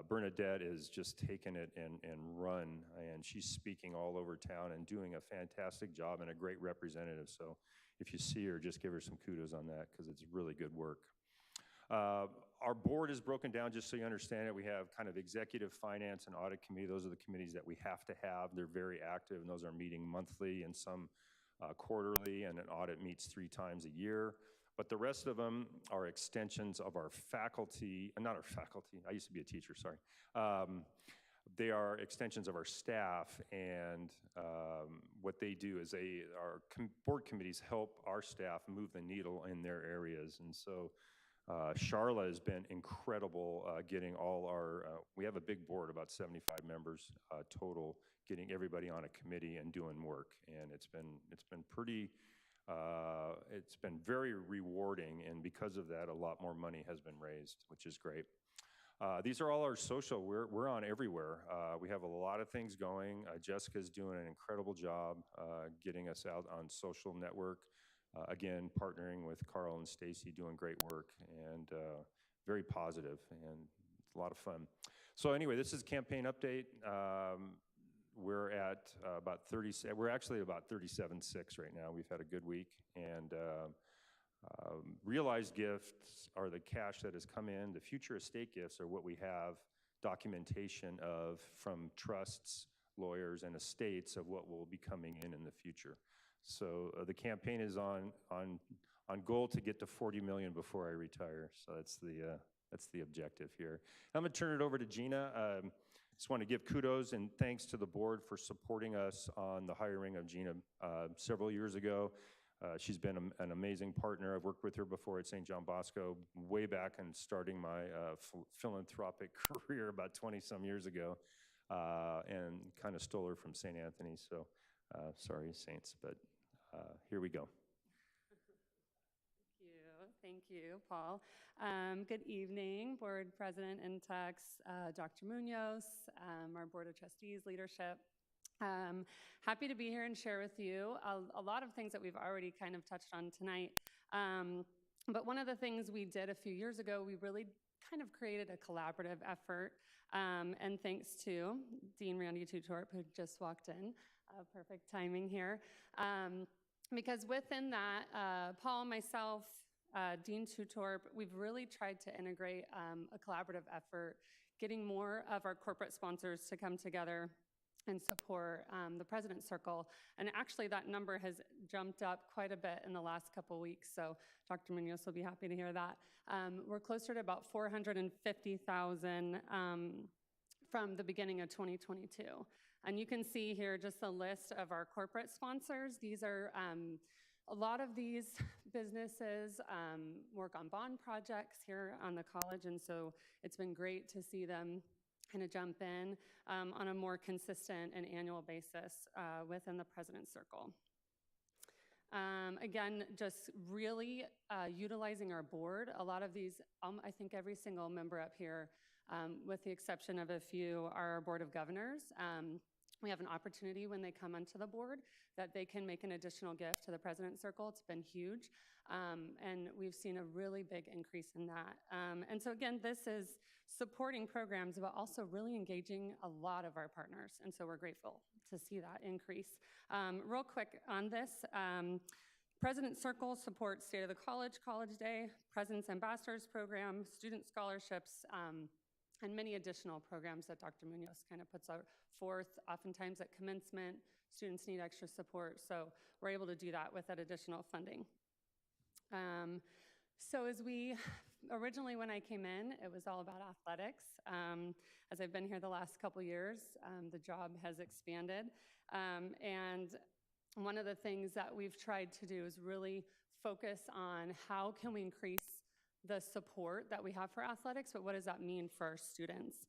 Bernadette is just taking it and run, and she's speaking all over town and doing a fantastic job and a great representative. So if you see her, just give her some kudos on that because it's really good work. Our board is broken down, just so you understand it. We have kind of executive, finance, and audit committee. Those are the committees that we have to have. They're very active, and those are meeting monthly and some quarterly, and an audit meets 3 times a year. But the rest of them are extensions of our faculty, not our faculty, I used to be a teacher, sorry. They are extensions of our staff, and what they do is our board committees help our staff move the needle in their areas. And so Charla has been incredible getting all our, we have a big board, about 75 members total, getting everybody on a committee and doing work. And it's been pretty, it's been very rewarding, and because of that, a lot more money has been raised, which is great. These are all our social. We're on everywhere. We have a lot of things going. Jessica's doing an incredible job getting us out on social network. Again, partnering with Carl and Stacy, doing great work, and very positive, and it's a lot of fun. So anyway, this is campaign update. We're at about 30, we're actually about 37.6 right now. We've had a good week, and realized gifts are the cash that has come in. The future estate gifts are what we have documentation of from trusts, lawyers, and estates of what will be coming in the future. So the campaign is on goal to get to 40 million before I retire. So that's the objective here. I'm going to turn it over to Gina. Just want to give kudos and thanks to the board for supporting us on the hiring of Gina several years ago. She's been an amazing partner. I've worked with her before at St. John Bosco, way back and starting my philanthropic career about 20-some years ago, and kind of stole her from St. Anthony. So sorry, Saints, but here we go. Thank you, Paul. Good evening, Board President Intux, Dr. Munoz, our Board of Trustees leadership. Happy to be here and share with you a lot of things that we've already kind of touched on tonight. But one of the things we did a few years ago, we really kind of created a collaborative effort, and thanks to Dean Randy Tutorp, who just walked in, perfect timing here. Because within that, Paul, myself, Dean Tutorp, we've really tried to integrate a collaborative effort, getting more of our corporate sponsors to come together and support the President's Circle. And actually that number has jumped up quite a bit in the last couple weeks, so Dr. Munoz will be happy to hear that. We're closer to about 450,000 from the beginning of 2022. And you can see here just a list of our corporate sponsors. These are, a lot of these businesses work on bond projects here on the college, and so it's been great to see them kind of jump in on a more consistent and annual basis within the President's Circle. Again, just really utilizing our board. A lot of these, I think every single member up here, with the exception of a few, are our Board of Governors. We have an opportunity when they come onto the board that they can make an additional gift to the President's Circle. It's been huge. And we've seen a really big increase in that. And so again, this is supporting programs, but also really engaging a lot of our partners. And so we're grateful to see that increase. Real quick on this, President's Circle supports State of the College, College Day, President's Ambassadors Program, student scholarships, and many additional programs that Dr. Munoz kind of puts forth. Oftentimes at commencement, students need extra support, so we're able to do that with that additional funding. So originally when I came in, it was all about athletics. As I've been here the last couple years, the job has expanded. And one of the things that we've tried to do is really focus on how can we increase the support that we have for athletics, but what does that mean for our students?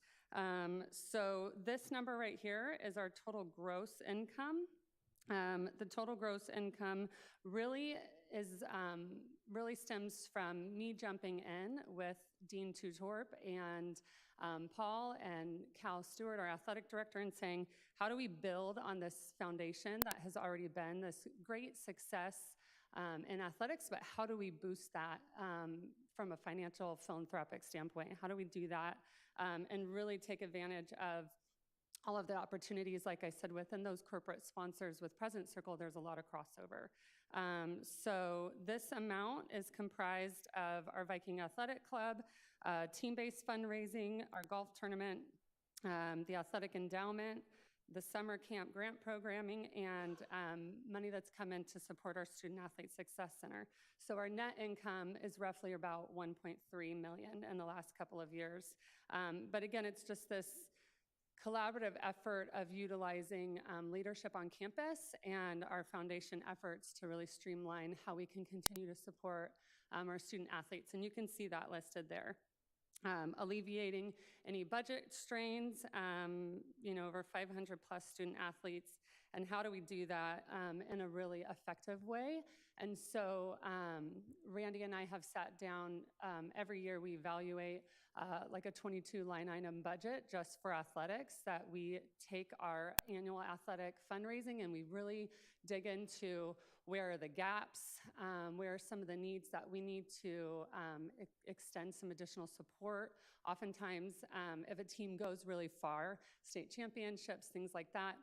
So this number right here is our total gross income. The total gross income really stems from me jumping in with Dean Tutorp and Paul and Cal Stewart, our athletic director, and saying, how do we build on this foundation that has already been this great success in athletics, but how do we boost that from a financial philanthropic standpoint? How do we do that and really take advantage of all of the opportunities? Like I said, within those corporate sponsors with President's Circle, there's a lot of crossover. So this amount is comprised of our Viking Athletic Club, team-based fundraising, our golf tournament, the athletic endowment, the summer camp grant programming, and money that's come in to support our Student Athlete Success Center. So our net income is roughly about $1.3 million in the last couple of years. But again, it's just this collaborative effort of utilizing leadership on campus and our foundation efforts to really streamline how we can continue to support our student athletes. And you can see that listed there. Alleviating any budget strains, over 500 plus student athletes, and how do we do that in a really effective way? And so Randy and I have sat down, every year we evaluate like a 22 line item budget just for athletics, that we take our annual athletic fundraising and we really dig into where are the gaps, where are some of the needs that we need to extend some additional support. Oftentimes, if a team goes really far, state championships, things like that,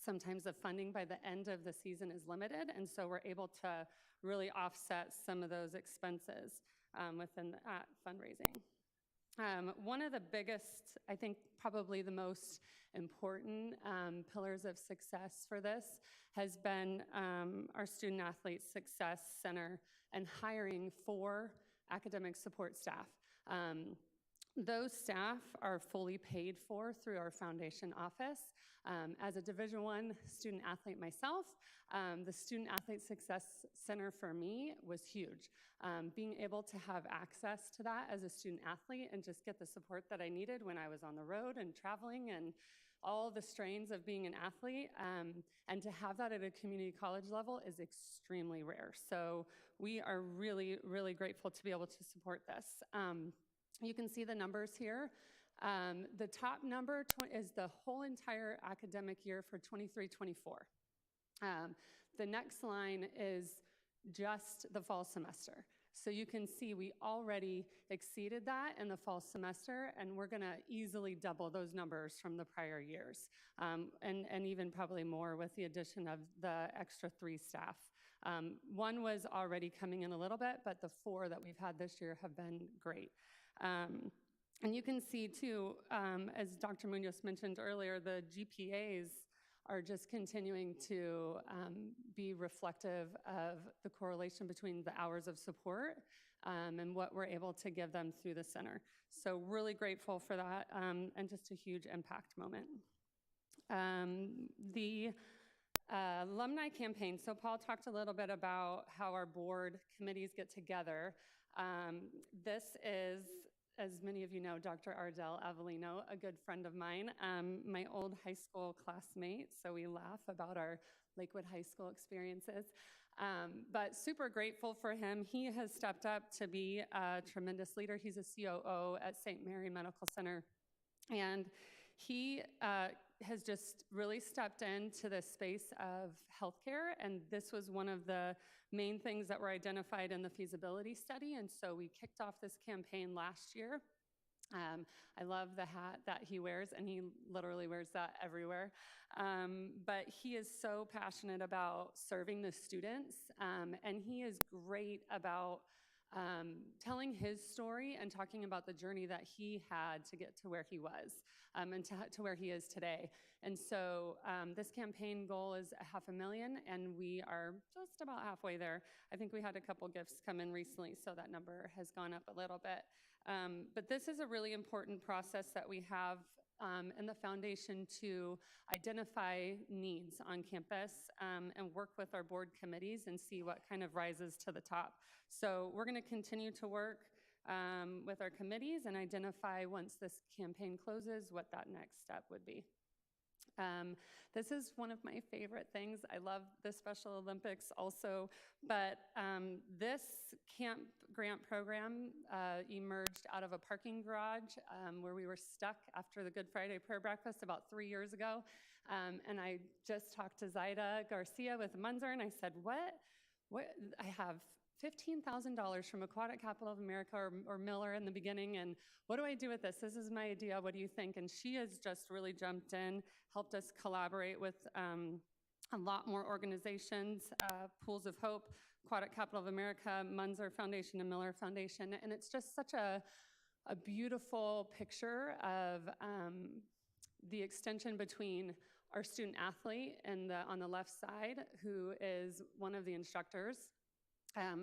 sometimes the funding by the end of the season is limited, and so we're able to really offset some of those expenses within that fundraising. One of the biggest, I think probably the most important pillars of success for this has been our Student Athlete Success Center and hiring 4 academic support staff. Those staff are fully paid for through our foundation office. As a Division I student athlete myself, the Student Athlete Success Center for me was huge. Being able to have access to that as a student athlete and just get the support that I needed when I was on the road and traveling and all the strains of being an athlete, and to have that at a community college level is extremely rare. So we are really, really grateful to be able to support this. You can see the numbers here. The top number is the whole entire academic year for 23-24. The next line is just the fall semester. So you can see we already exceeded that in the fall semester, and we're going to easily double those numbers from the prior years, and even probably more with the addition of the extra 3 staff. One was already coming in a little bit, but the 4 that we've had this year have been great. And you can see too, as Dr. Munoz mentioned earlier, the GPAs are just continuing to be reflective of the correlation between the hours of support and what we're able to give them through the center. So really grateful for that, and just a huge impact moment. The alumni campaign. So Paul talked a little bit about how our board committees get together. This is, as many of you know, Dr. Ardell Avellino, a good friend of mine, my old high school classmate, so we laugh about our Lakewood High School experiences. But super grateful for him. He has stepped up to be a tremendous leader. He's a COO at St. Mary Medical Center. And he has just really stepped into the space of healthcare. And this was one of the main things that were identified in the feasibility study. And so we kicked off this campaign last year. I love the hat that he wears, and he literally wears that everywhere. But he is so passionate about serving the students, and he is great about telling his story and talking about the journey that he had to get to where he was, and to where he is today. And so this campaign goal is $500,000, and we are just about halfway there. I think we had a couple gifts come in recently, so that number has gone up a little bit. But this is a really important process that we have in the foundation to identify needs on campus and work with our board committees and see what kind of rises to the top. So we're going to continue to work with our committees and identify, once this campaign closes, what that next step would be. This is one of my favorite things. I love the Special Olympics also, but this camp grant program emerged out of a parking garage where we were stuck after the Good Friday prayer breakfast about 3 years ago. And I just talked to Zaida Garcia with Munzer, and I said, what? I have $15,000 from Aquatic Capital of America or Miller in the beginning, and what do I do with this? This is my idea, what do you think? And she has just really jumped in, helped us collaborate with a lot more organizations, Pools of Hope, Aquatic Capital of America, Munzer Foundation, and Miller Foundation, and it's just such a beautiful picture of the extension between our student athlete and on the left side, who is one of the instructors.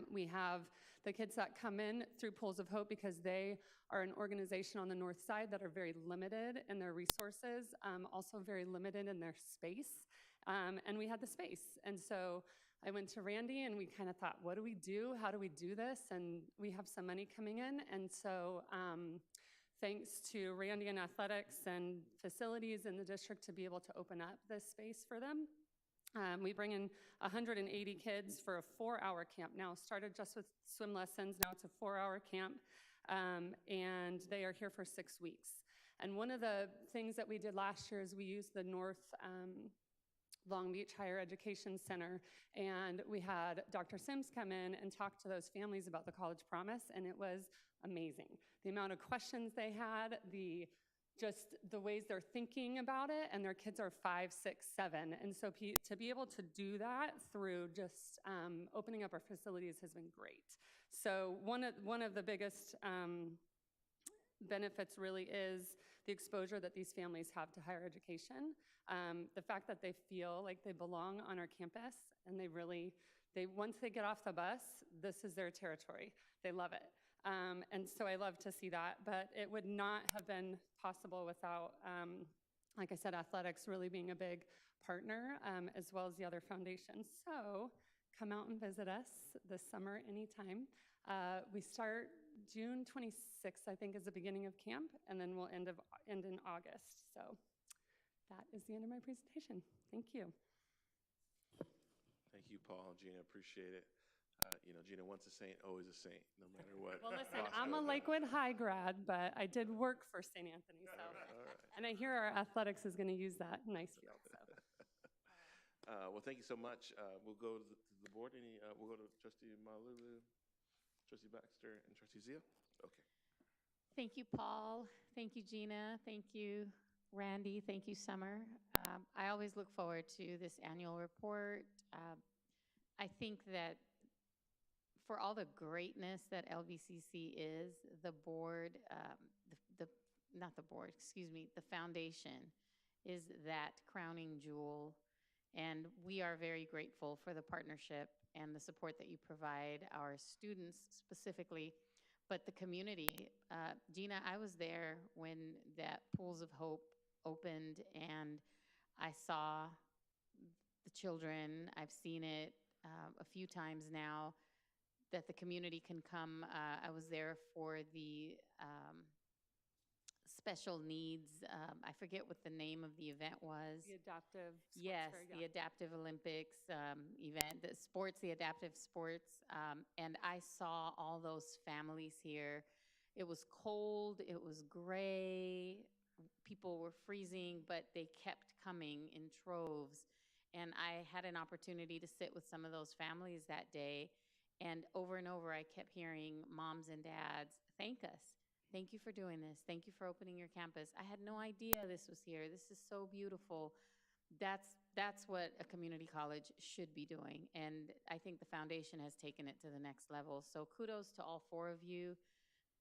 We have the kids that come in through Pools of Hope because they are an organization on the north side that are very limited in their resources, also very limited in their space. And we had the space. And so I went to Randy and we kind of thought, what do we do? How do we do this? And we have some money coming in. And so thanks to Randy and athletics and facilities in the district to be able to open up this space for them. We bring in 180 kids for a 4-hour camp now. Started just with swim lessons, now it's a 4-hour camp, and they are here for 6 weeks. And one of the things that we did last year is we used the North Long Beach Higher Education Center, and we had Dr. Sims come in and talk to those families about the College Promise, and it was amazing. The amount of questions they had, just the ways they're thinking about it, and their kids are 5, 6, 7. And so to be able to do that through just opening up our facilities has been great. So one of the biggest benefits really is the exposure that these families have to higher education. The fact that they feel like they belong on our campus, and once they get off the bus, this is their territory. They love it. And so I love to see that, but it would not have been possible without, like I said, athletics really being a big partner, as well as the other foundations. So come out and visit us this summer anytime. We start June 26th, I think, is the beginning of camp, and then we'll end in August. So that is the end of my presentation. Thank you. Thank you, Paul, Gina, appreciate it. Gina, once a saint, always a saint, no matter what. Well, listen, I'm a Lakewood High grad, but I did work for St. Anthony, so. All right. And I hear our athletics is going to use that nice field, so. Well, thank you so much. We'll go to the board. We'll go to Trustee Malulu, Trustee Baxter, and Trustee Zia. Okay. Thank you, Paul. Thank you, Gina. Thank you, Randy. Thank you, Summer. I always look forward to this annual report. I think that for all the greatness that LVCC is, the board, the foundation is that crowning jewel. And we are very grateful for the partnership and the support that you provide our students specifically, but the community. Gina, I was there when that Pools of Hope opened, and I saw the children. I've seen it a few times now, that the community can come. I was there for the special needs. I forget what the name of the event was. The adaptive sports Yes, fair, the yeah. Adaptive Olympics event, the adaptive sports. And I saw all those families here. It was cold, it was gray, people were freezing, but they kept coming in troves. And I had an opportunity to sit with some of those families that day. And over, I kept hearing moms and dads thank us. Thank you for doing this. Thank you for opening your campus. I had no idea this was here. This is so beautiful. That's what a community college should be doing. And I think the foundation has taken it to the next level. So kudos to all 4 of you,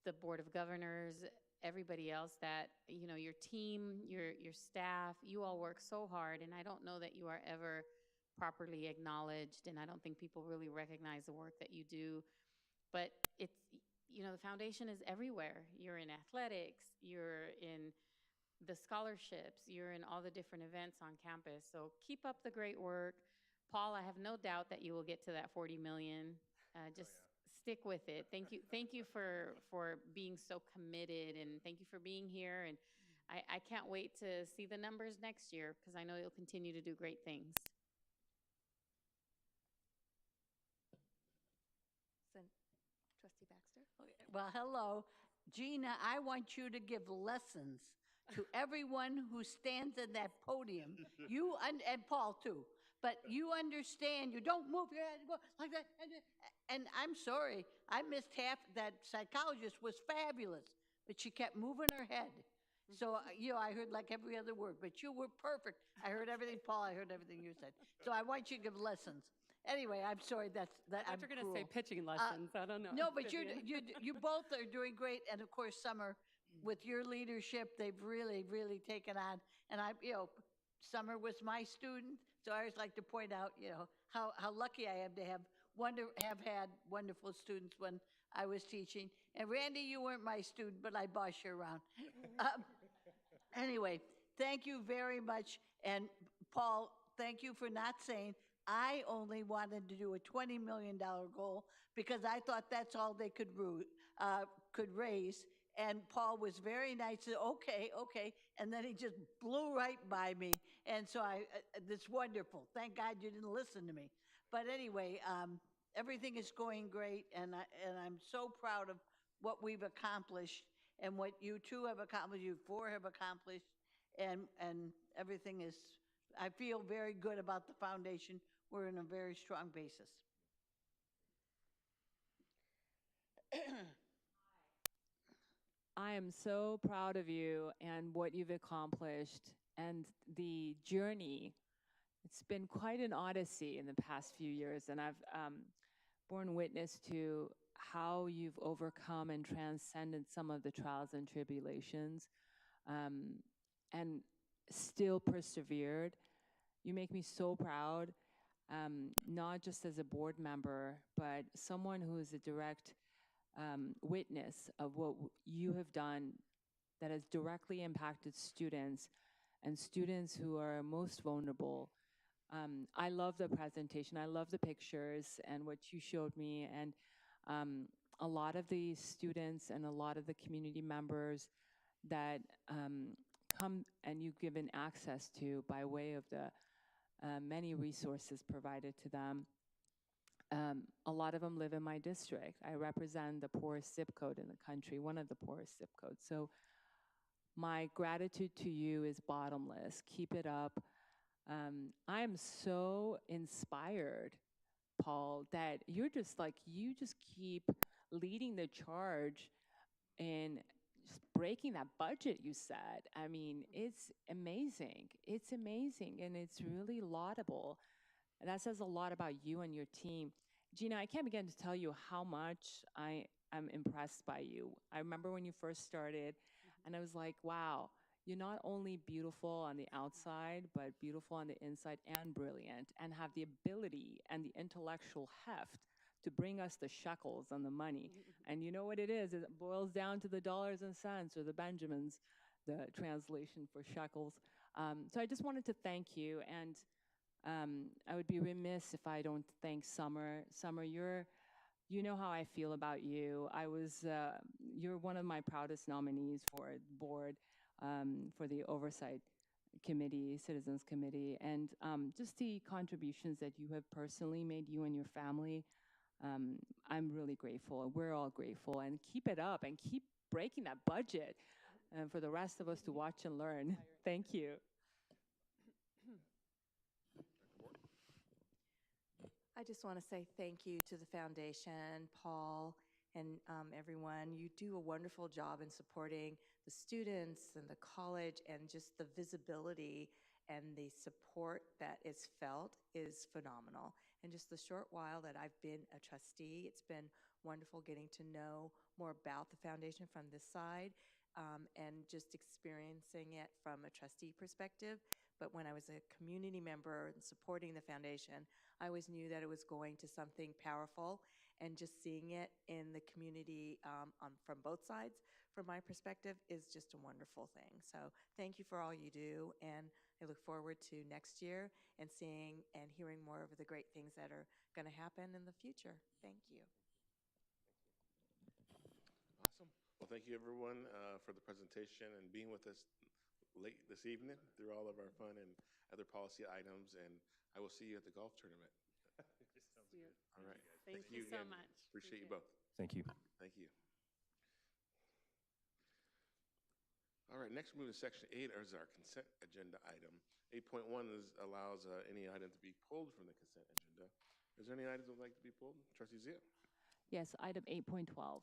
the Board of Governors, everybody else that, you know, your team, your staff, you all work so hard. And I don't know that you are ever properly acknowledged. And I don't think people really recognize the work that you do. But it's, you know, the foundation is everywhere. You're in athletics, you're in the scholarships, you're in all the different events on campus. So keep up the great work. Paul, I have no doubt that you will get to that 40 million. Just stick with it. Thank you for being so committed, and thank you for being here. And I can't wait to see the numbers next year, because I know you'll continue to do great things. Trustee Baxter? Okay, well, hello. Gina, I want you to give lessons to everyone who stands in that podium. You, and Paul too. But you understand, you don't move your head, go like that. And I'm sorry, I missed half. That psychologist was fabulous, but she kept moving her head. So, you know, I heard like every other word, but you were perfect. I heard everything, Paul, I heard everything you said. So I want you to give lessons. Anyway, I'm sorry, that I thought you were going to say pitching lessons. I don't know. No, but Vivian. you both are doing great. And of course, Summer, with your leadership, they've really, really taken on. And you know, Summer was my student. So I always like to point out, you know, how lucky I am to have had wonderful students when I was teaching. And Randy, you weren't my student, but I boss you around. Anyway, thank you very much. And Paul, thank you for not saying, I only wanted to do a $20 million goal because I thought that's all they could raise. And Paul was very nice, said, okay. And then he just blew right by me. And so it's wonderful. Thank God you didn't listen to me. But anyway, everything is going great. And I'm so proud of what we've accomplished and what you two have accomplished, you 4 have accomplished. And everything is, I feel very good about the foundation. We're in a very strong basis. I am so proud of you and what you've accomplished and the journey. It's been quite an odyssey in the past few years, and I've borne witness to how you've overcome and transcended some of the trials and tribulations, and still persevered. You make me so proud, not just as a board member, but someone who is a direct witness of what you have done that has directly impacted students and students who are most vulnerable. I love the presentation. I love the pictures and what you showed me. And a lot of the students and a lot of the community members that come and you've given access to by way of the many resources provided to them. A lot of them live in my district. I represent the poorest zip code in the country, one of the poorest zip codes. So my gratitude to you is bottomless. Keep it up. I am so inspired, Paul, that you're just like, you just keep leading the charge and just breaking that budget you set. I mean, it's amazing. It's amazing, and it's really laudable. And that says a lot about you and your team. Gina, I can't begin to tell you how much I am impressed by you. I remember when you first started, and I was like, wow, you're not only beautiful on the outside, but beautiful on the inside and brilliant, and have the ability and the intellectual heft to bring us the shekels and the money. And you know what it is? It boils down to the dollars and cents, or the Benjamins, the translation for shekels. So I just wanted to thank you, and I would be remiss if I don't thank Summer. Summer, you're you know how I feel about you. You're one of my proudest nominees for the board, for the Oversight Committee, Citizens Committee, and just the contributions that you have personally made, you and your family. I'm really grateful, and we're all grateful. And keep it up, and keep breaking that budget, and for the rest of us to watch and learn. Thank you. I just want to say thank you to the foundation, Paul, and everyone. You do a wonderful job in supporting the students and the college, and just the visibility and the support that is felt is phenomenal. And just the short while that I've been a trustee, it's been wonderful getting to know more about the foundation from this side, and just experiencing it from a trustee perspective. But when I was a community member and supporting the foundation, I always knew that it was going to something powerful, and just seeing it in the community from both sides, from my perspective, is just a wonderful thing. So thank you for all you do, and I look forward to next year and seeing and hearing more of the great things that are going to happen in the future. Thank you. Awesome. Well, thank you, everyone, for the presentation and being with us late this evening through all of our fun and other policy items. And I will see you at the golf tournament. All right. Thank you so again. much. Appreciate you both. Thank you. Thank you. All right, next we move to section 8 is our consent agenda item. 8.1 allows any item to be pulled from the consent agenda. Is there any items that would like to be pulled? Trustee Zia? Yes, item 8.12. All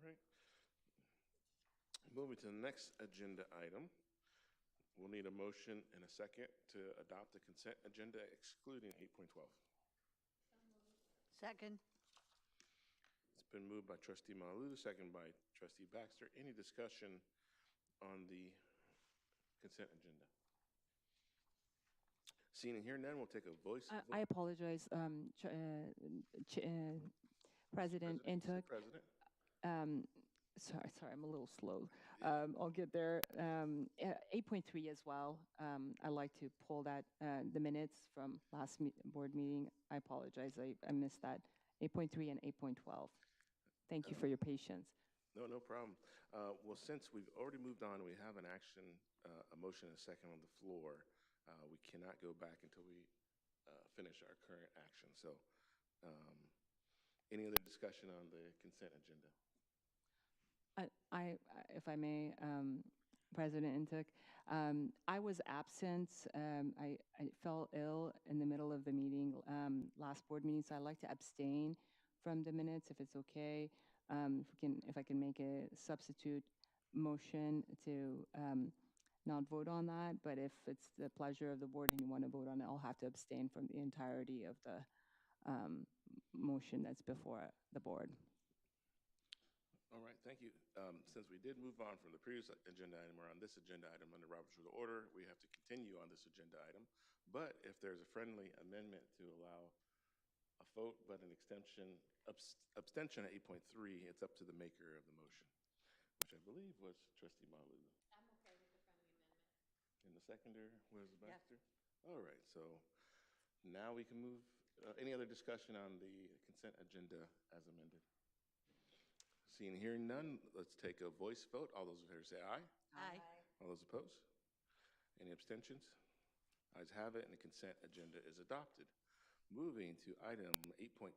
right. Moving to the next agenda item, we'll need a motion and a second to adopt the consent agenda excluding 8.12. Second. It's been moved by Trustee Malauulu, second by Trustee Baxter. Any discussion on the consent agenda? Seeing and hearing none, we'll take a voice vote. I apologize, President Intuk. President. Sorry, I'm a little slow. I'll get there. 8.3 as well. I'd like to pull that, the minutes from last board meeting. I apologize, I missed that. 8.3 and 8.12. Thank you for your patience. No problem. Well, since we've already moved on, we have an action, a motion and a second on the floor. We cannot go back until we finish our current action. So any other discussion on the consent agenda? If I may, President Intuk, I was absent. I fell ill in the middle of the meeting, last board meeting, so I'd like to abstain from the minutes if it's okay. If I can make a substitute motion to not vote on that, but if it's the pleasure of the board and you want to vote on it, I'll have to abstain from the entirety of the motion that's before the board. All right, thank you. Since we did move on from the previous agenda item, we're on this agenda item under Robert's Rule of Order. We have to continue on this agenda item. But if there's a friendly amendment to allow a vote but an abstention at 8.3, it's up to the maker of the motion, which I believe was Trustee Malauulu. I'm okay with the friendly amendment. And the seconder was Baxter? Yeah. All right, so now we can move. Any other discussion on the consent agenda as amended? Seeing and hearing none, let's take a voice vote. All those in favor say aye. Aye. All those opposed? Any abstentions? Ayes have it, and the consent agenda is adopted. Moving to item 8.12.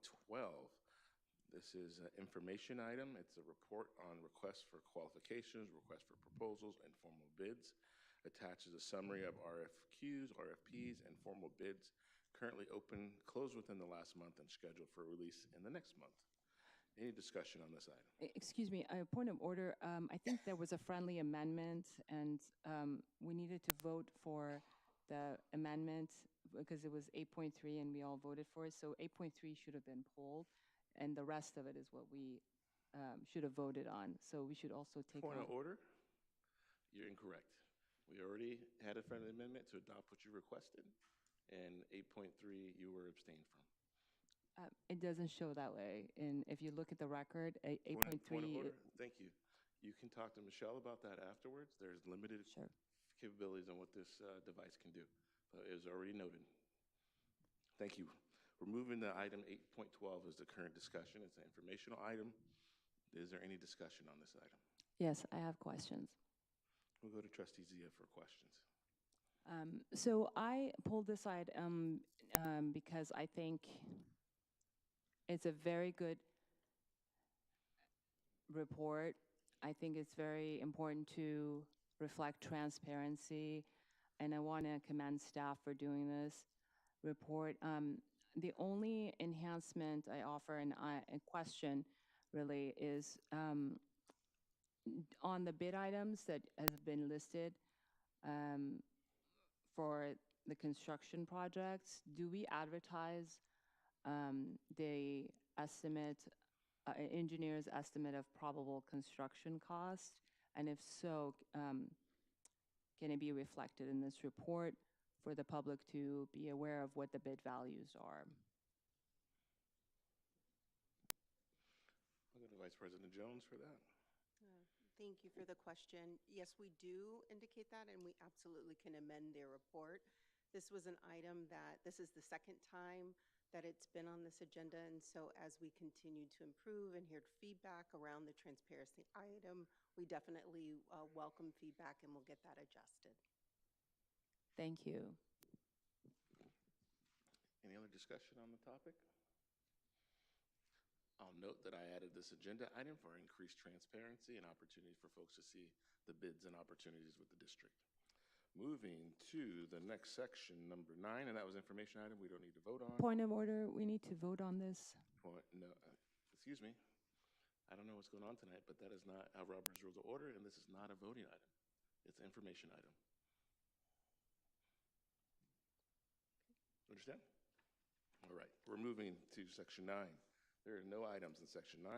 This is an information item. It's a report on requests for qualifications, requests for proposals, and formal bids. Attaches a summary of RFQs, RFPs, and formal bids currently open, closed within the last month, and scheduled for release in the next month. Any discussion on this item? Excuse me, a point of order. I think there was a friendly amendment, and we needed to vote for the amendment because it was 8.3 and we all voted for it. So 8.3 should have been pulled, and the rest of it is what we should have voted on. So we should also take Point of order? You're incorrect. We already had a friendly amendment to adopt what you requested, and 8.3 you were abstained from. It doesn't show that way. And if you look at the record, 8.3. Point of order. Thank you. You can talk to Michelle about that afterwards. There's limited capabilities on what this device can do, but it was already noted. Thank you. We're moving to item 8.12 is the current discussion. It's an informational item. Is there any discussion on this item? Yes, I have questions. We'll go to Trustee Zia for questions. So I pulled this item because I think it's a very good report. I think it's very important to reflect transparency, and I want to commend staff for doing this report. The only enhancement I offer and a question really is on the bid items that have been listed for the construction projects, do we advertise the estimate, engineer's estimate of probable construction cost? And if so, can it be reflected in this report for the public to be aware of what the bid values are? I'll go to Vice President Jones for that. Thank you for the question. Yes, we do indicate that, and we absolutely can amend their report. This was an item that, this is the second time that it's been on this agenda, and so as we continue to improve and hear feedback around the transparency item, we definitely welcome feedback and we'll get that adjusted. Thank you. Any other discussion on the topic? I'll note that I added this agenda item for increased transparency and opportunity for folks to see the bids and opportunities with the district. Moving to the next section, number 9, and that was information item we don't need to vote on. Point of order, we need to vote on this. No, excuse me. I don't know what's going on tonight, but that is not our Robert's Rules of Order, and this is not a voting item. It's an information item. Understand? All right, we're moving to section 9. There are no items in section 9,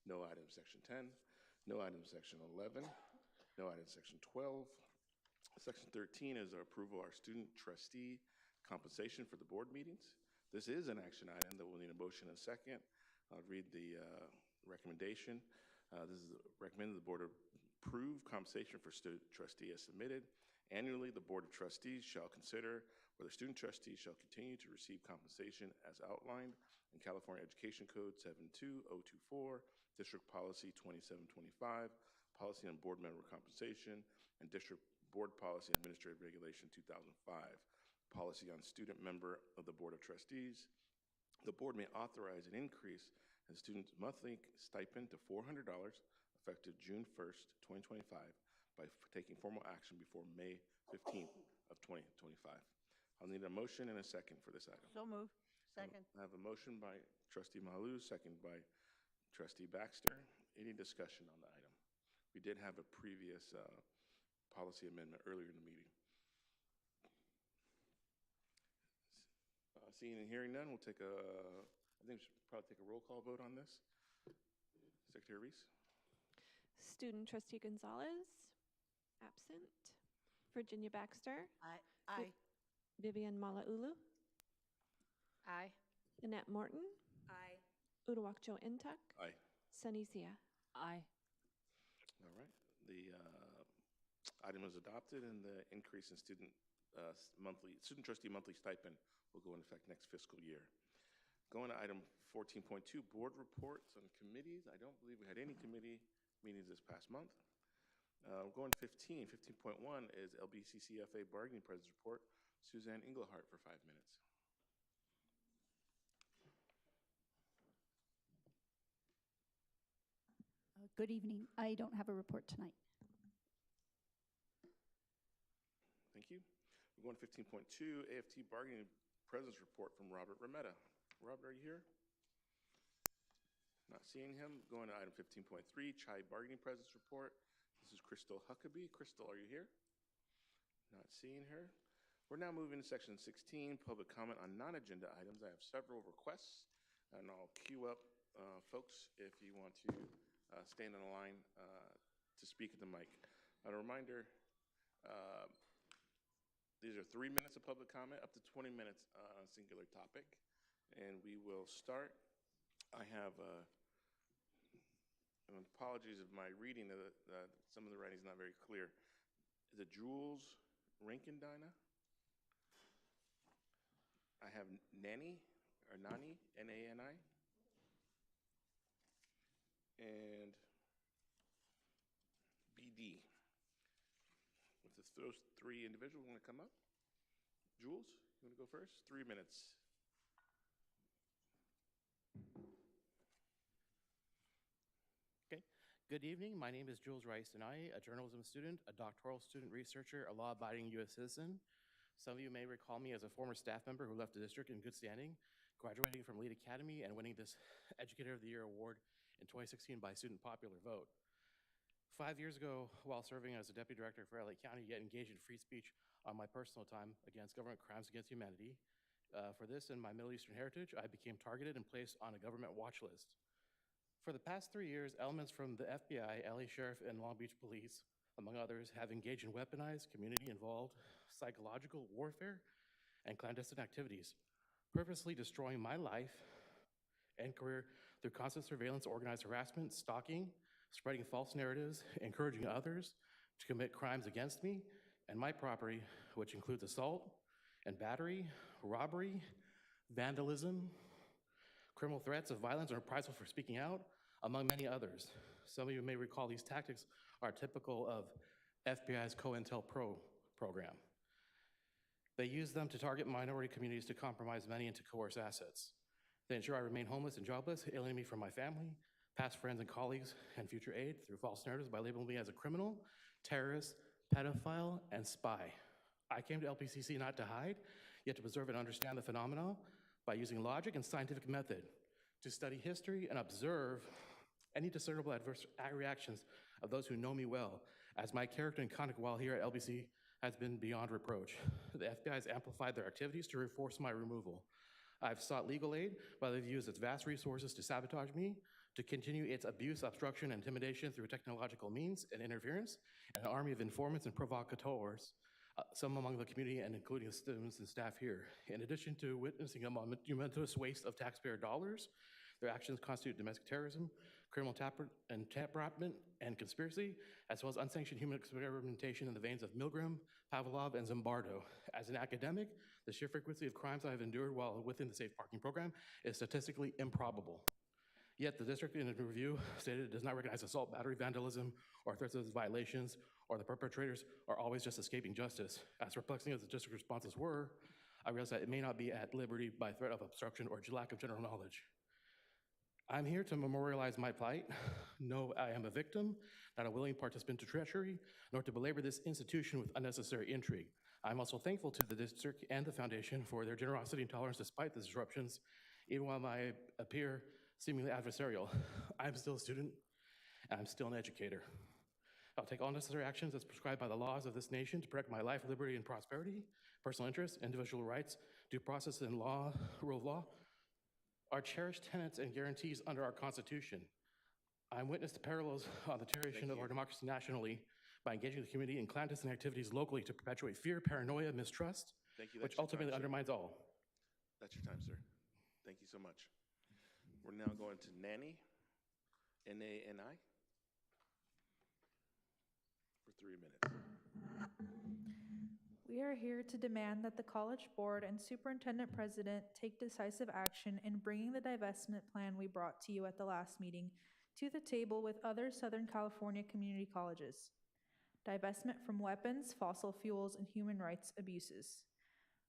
no items in section 10, no items in section 11, no items in section 12. Section 13 is our approval of our student trustee compensation for the board meetings. This is an action item that will need a motion and a second. I'll read the recommendation. This is recommended the board approve compensation for student trustee as submitted. Annually, the Board of Trustees shall consider whether student trustees shall continue to receive compensation as outlined in California Education Code 72024, District Policy 2725, Policy on Board Member Compensation, and District Board Policy and Administrative Regulation 2005, Policy on Student Member of the Board of Trustees. The board may authorize an increase in student monthly stipend to $400 effective June 1st, 2025 by taking formal action before May 15th of 2025. I'll need a motion and a second for this item. So moved. Second. I have a motion by Trustee Malou, second by Trustee Baxter. Any discussion on the item? We did have a previous policy amendment earlier in the meeting. Seeing and hearing none, we'll take I think we should probably take a roll call vote on this. Secretary Reese? Student Trustee Gonzalez, absent. Virginia Baxter. Aye. Vivian Malauulu. Aye. Annette Morton. Aye. Uduak-Joe Ntuk. Aye. Sunny Zia. Aye. All right. The item is adopted, and the increase in student trustee monthly stipend will go into effect next fiscal year. Going to item 14.2, board reports on committees. I don't believe we had any committee meetings this past month. Going to 15.1 is LBCCFA bargaining president's report. Suzanne Englehart for 5 minutes. Good evening. I don't have a report tonight. Thank you. We're going to 15.2, AFT bargaining president's report from Robert Remetta. Robert, are you here? Not seeing him. Going to item 15.3, CHI bargaining president's report. This is Crystal Huckabee. Crystal, are you here? Not seeing her. We're now moving to section 16, public comment on non-agenda items. I have several requests, and I'll queue up folks if you want to stand in the line to speak at the mic. A reminder, these are 3 minutes of public comment, up to 20 minutes on a singular topic. And we will start. I have and apologies if my reading of some of the writing is not very clear. Is it Jules Rinkendina? I have Nani, or Nani, N-A-N-I. And BD. With those three individuals want to come up? Jules, you want to go first? 3 minutes. Okay. Good evening. My name is Jules Rice, and I, a journalism student, a doctoral student researcher, a law-abiding U.S. citizen. Some of you may recall me as a former staff member who left the district in good standing, graduating from Lead Academy and winning this Educator of the Year award in 2016 by student popular vote. 5 years ago, while serving as a deputy director for LA County, yet engaged in free speech on my personal time against government crimes against humanity. For this and my Middle Eastern heritage, I became targeted and placed on a government watch list. For the past 3 years, elements from the FBI, LA Sheriff, and Long Beach Police, among others, have engaged in weaponized, community-involved psychological warfare and clandestine activities, purposely destroying my life and career through constant surveillance, organized harassment, stalking, spreading false narratives, encouraging others to commit crimes against me and my property, which includes assault and battery, robbery, vandalism, criminal threats of violence or reprisal for speaking out, among many others. Some of you may recall these tactics are typical of FBI's COINTELPRO program. They use them to target minority communities, to compromise money, and to coerce assets. They ensure I remain homeless and jobless, alienating me from my family, past friends and colleagues, and future aid through false narratives by labeling me as a criminal, terrorist, pedophile, and spy. I came to LPCC not to hide, yet to preserve and understand the phenomena by using logic and scientific method to study history and observe any discernible adverse reactions of those who know me well, as my character and conduct while here at LBC has been beyond reproach. The FBI has amplified their activities to enforce my removal. I've sought legal aid, but they've used its vast resources to sabotage me, to continue its abuse, obstruction, and intimidation through technological means and interference, and an army of informants and provocateurs, some among the community and including students and staff here. In addition to witnessing a momentous waste of taxpayer dollars, their actions constitute domestic terrorism, criminal entrapment, and conspiracy, as well as unsanctioned human experimentation in the veins of Milgram, Pavlov, and Zimbardo. As an academic, the sheer frequency of crimes I have endured while within the Safe Parking program is statistically improbable. Yet the district in a review stated it does not recognize assault, battery, vandalism, or threats of violations, or the perpetrators are always just escaping justice. As perplexing as the district responses were, I realized that it may not be at liberty by threat of obstruction or lack of general knowledge. I'm here to memorialize my plight. No, I am a victim, not a willing participant to treachery, nor to belabor this institution with unnecessary intrigue. I'm also thankful to the district and the foundation for their generosity and tolerance despite the disruptions, even while I appear seemingly adversarial. I'm still a student, and I'm still an educator. I'll take all necessary actions as prescribed by the laws of this nation to protect my life, liberty, and prosperity, personal interests, individual rights, due process, and rule of law are cherished tenets and guarantees under our Constitution. I'm witness to parallels on the deterioration of our democracy nationally by engaging the community in clandestine activities locally to perpetuate fear, paranoia, mistrust, which ultimately undermines all. That's your time, sir. Thank you so much. We're now going to Nani, N-A-N-I, for 3 minutes. We are here to demand that the College Board and Superintendent President take decisive action in bringing the divestment plan we brought to you at the last meeting to the table with other Southern California community colleges. Divestment from weapons, fossil fuels, and human rights abuses.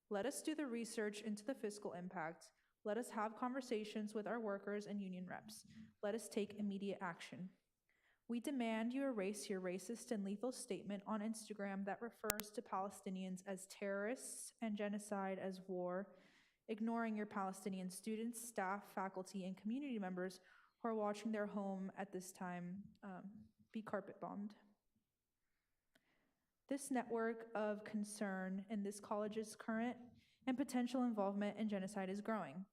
Let us do the research into the fiscal impact. Let us have conversations with our workers and union reps. Let us take immediate action. We demand you erase your racist and lethal statement on Instagram that refers to Palestinians as terrorists and genocide as war, ignoring your Palestinian students, staff, faculty, and community members who are watching their home at this time be carpet bombed. This network of concern in this college's current and potential involvement in genocide is growing.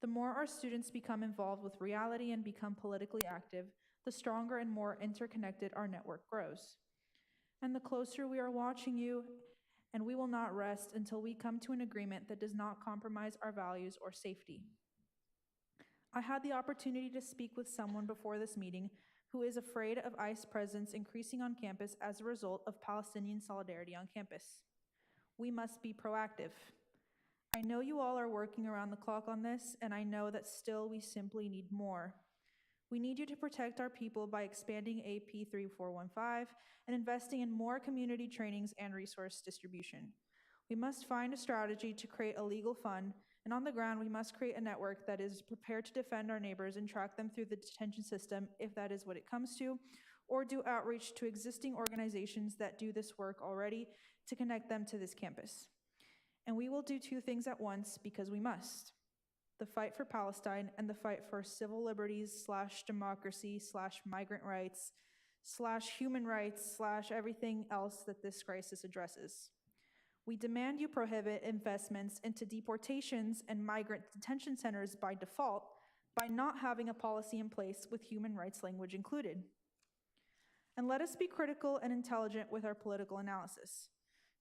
The more our students become involved with reality and become politically active, the stronger and more interconnected our network grows. And the closer we are watching you, and we will not rest until we come to an agreement that does not compromise our values or safety. I had the opportunity to speak with someone before this meeting who is afraid of ICE presence increasing on campus as a result of Palestinian solidarity on campus. We must be proactive. I know you all are working around the clock on this, and I know that still we simply need more. We need you to protect our people by expanding AP 3415 and investing in more community trainings and resource distribution. We must find a strategy to create a legal fund, and on the ground, we must create a network that is prepared to defend our neighbors and track them through the detention system if that is what it comes to, or do outreach to existing organizations that do this work already to connect them to this campus. And we will do two things at once because we must. The fight for Palestine and the fight for civil liberties / democracy / migrant rights / human rights / everything else that this crisis addresses. We demand you prohibit investments into deportations and migrant detention centers by default by not having a policy in place with human rights language included. And let us be critical and intelligent with our political analysis.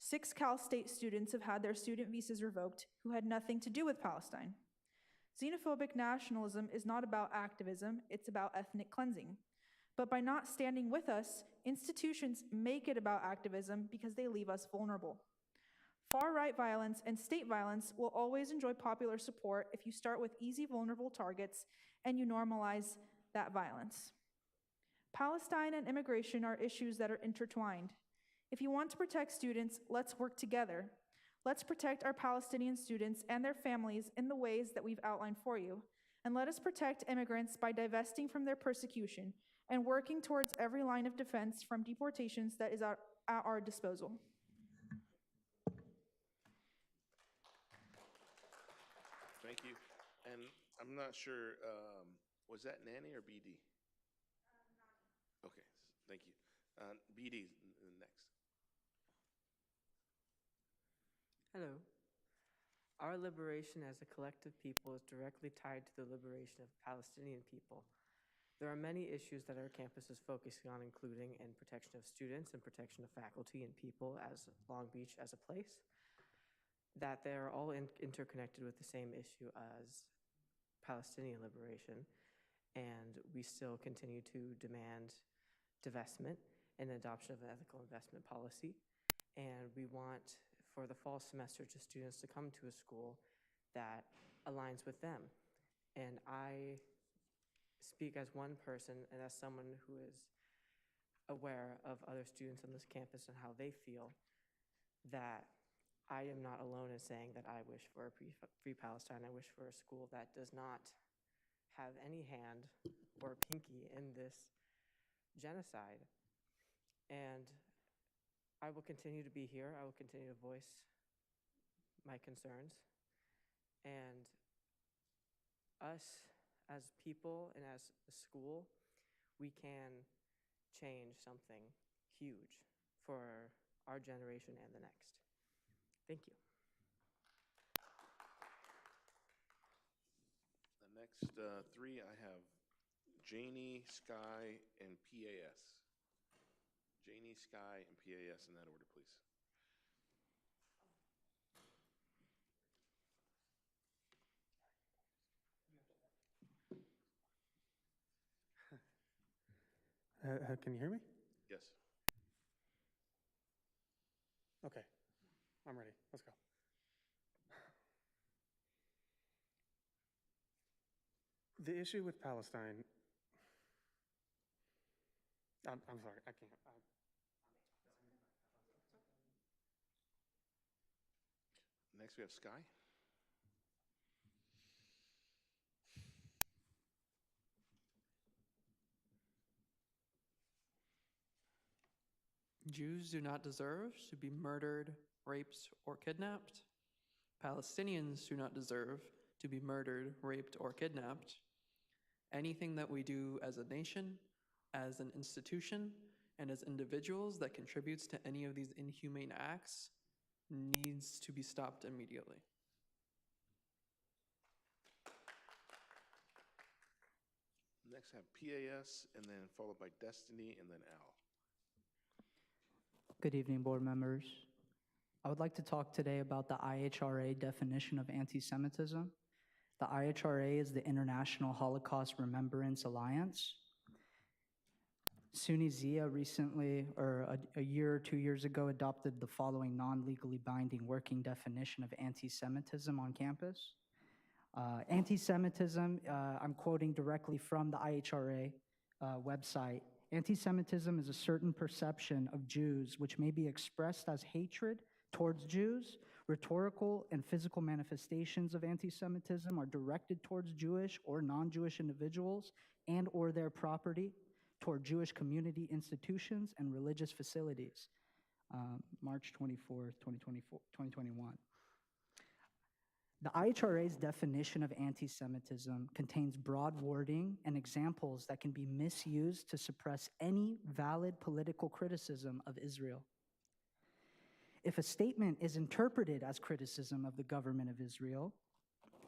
6 Cal State students have had their student visas revoked who had nothing to do with Palestine. Xenophobic nationalism is not about activism, it's about ethnic cleansing. But by not standing with us, institutions make it about activism because they leave us vulnerable. Far-right violence and state violence will always enjoy popular support if you start with easy, vulnerable targets and you normalize that violence. Palestine and immigration are issues that are intertwined. If you want to protect students, let's work together. Let's protect our Palestinian students and their families in the ways that we've outlined for you. And let us protect immigrants by divesting from their persecution and working towards every line of defense from deportations that is at our disposal. Thank you. And I'm not sure, was that Nanny or BD? Okay, thank you. BD next. Hello. Our liberation as a collective people is directly tied to the liberation of Palestinian people. There are many issues that our campus is focusing on, including in protection of students and protection of faculty and people as Long Beach as a place, that they are all interconnected with the same issue as Palestinian liberation. And we still continue to demand divestment and the adoption of an ethical investment policy. And we want for the fall semester to students to come to a school that aligns with them. And I speak as one person and as someone who is aware of other students on this campus and how they feel, that I am not alone in saying that I wish for a free Palestine. I wish for a school that does not have any hand or pinky in this genocide. And I will continue to be here. I will continue to voice my concerns. And us as people and as a school, we can change something huge for our generation and the next. Thank you. The next 3, I have Janie, Sky, and PAS. Janie, Sky, and PAS in that order, please. Can you hear me? Yes. Okay, I'm ready. Let's go. The issue with Palestine, I'm sorry, I can't. Next, we have Sky. Jews do not deserve to be murdered, raped, or kidnapped. Palestinians do not deserve to be murdered, raped, or kidnapped. Anything that we do as a nation, as an institution, and as individuals that contributes to any of these inhumane acts needs to be stopped immediately. Next, have PAS, and then followed by Destiny, and then Al. Good evening, board members. I would like to talk today about the IHRA definition of anti-Semitism. The IHRA is the International Holocaust Remembrance Alliance. Sunni recently, or a year or 2 years ago, adopted the following non-legally binding working definition of anti-Semitism on campus. Anti-Semitism, I'm quoting directly from the IHRA website. Anti-Semitism is a certain perception of Jews which may be expressed as hatred towards Jews. Rhetorical and physical manifestations of anti-Semitism are directed towards Jewish or non-Jewish individuals and or their property, toward Jewish community institutions and religious facilities. March 24th, 2021. The IHRA's definition of anti-Semitism contains broad wording and examples that can be misused to suppress any valid political criticism of Israel. If a statement is interpreted as criticism of the government of Israel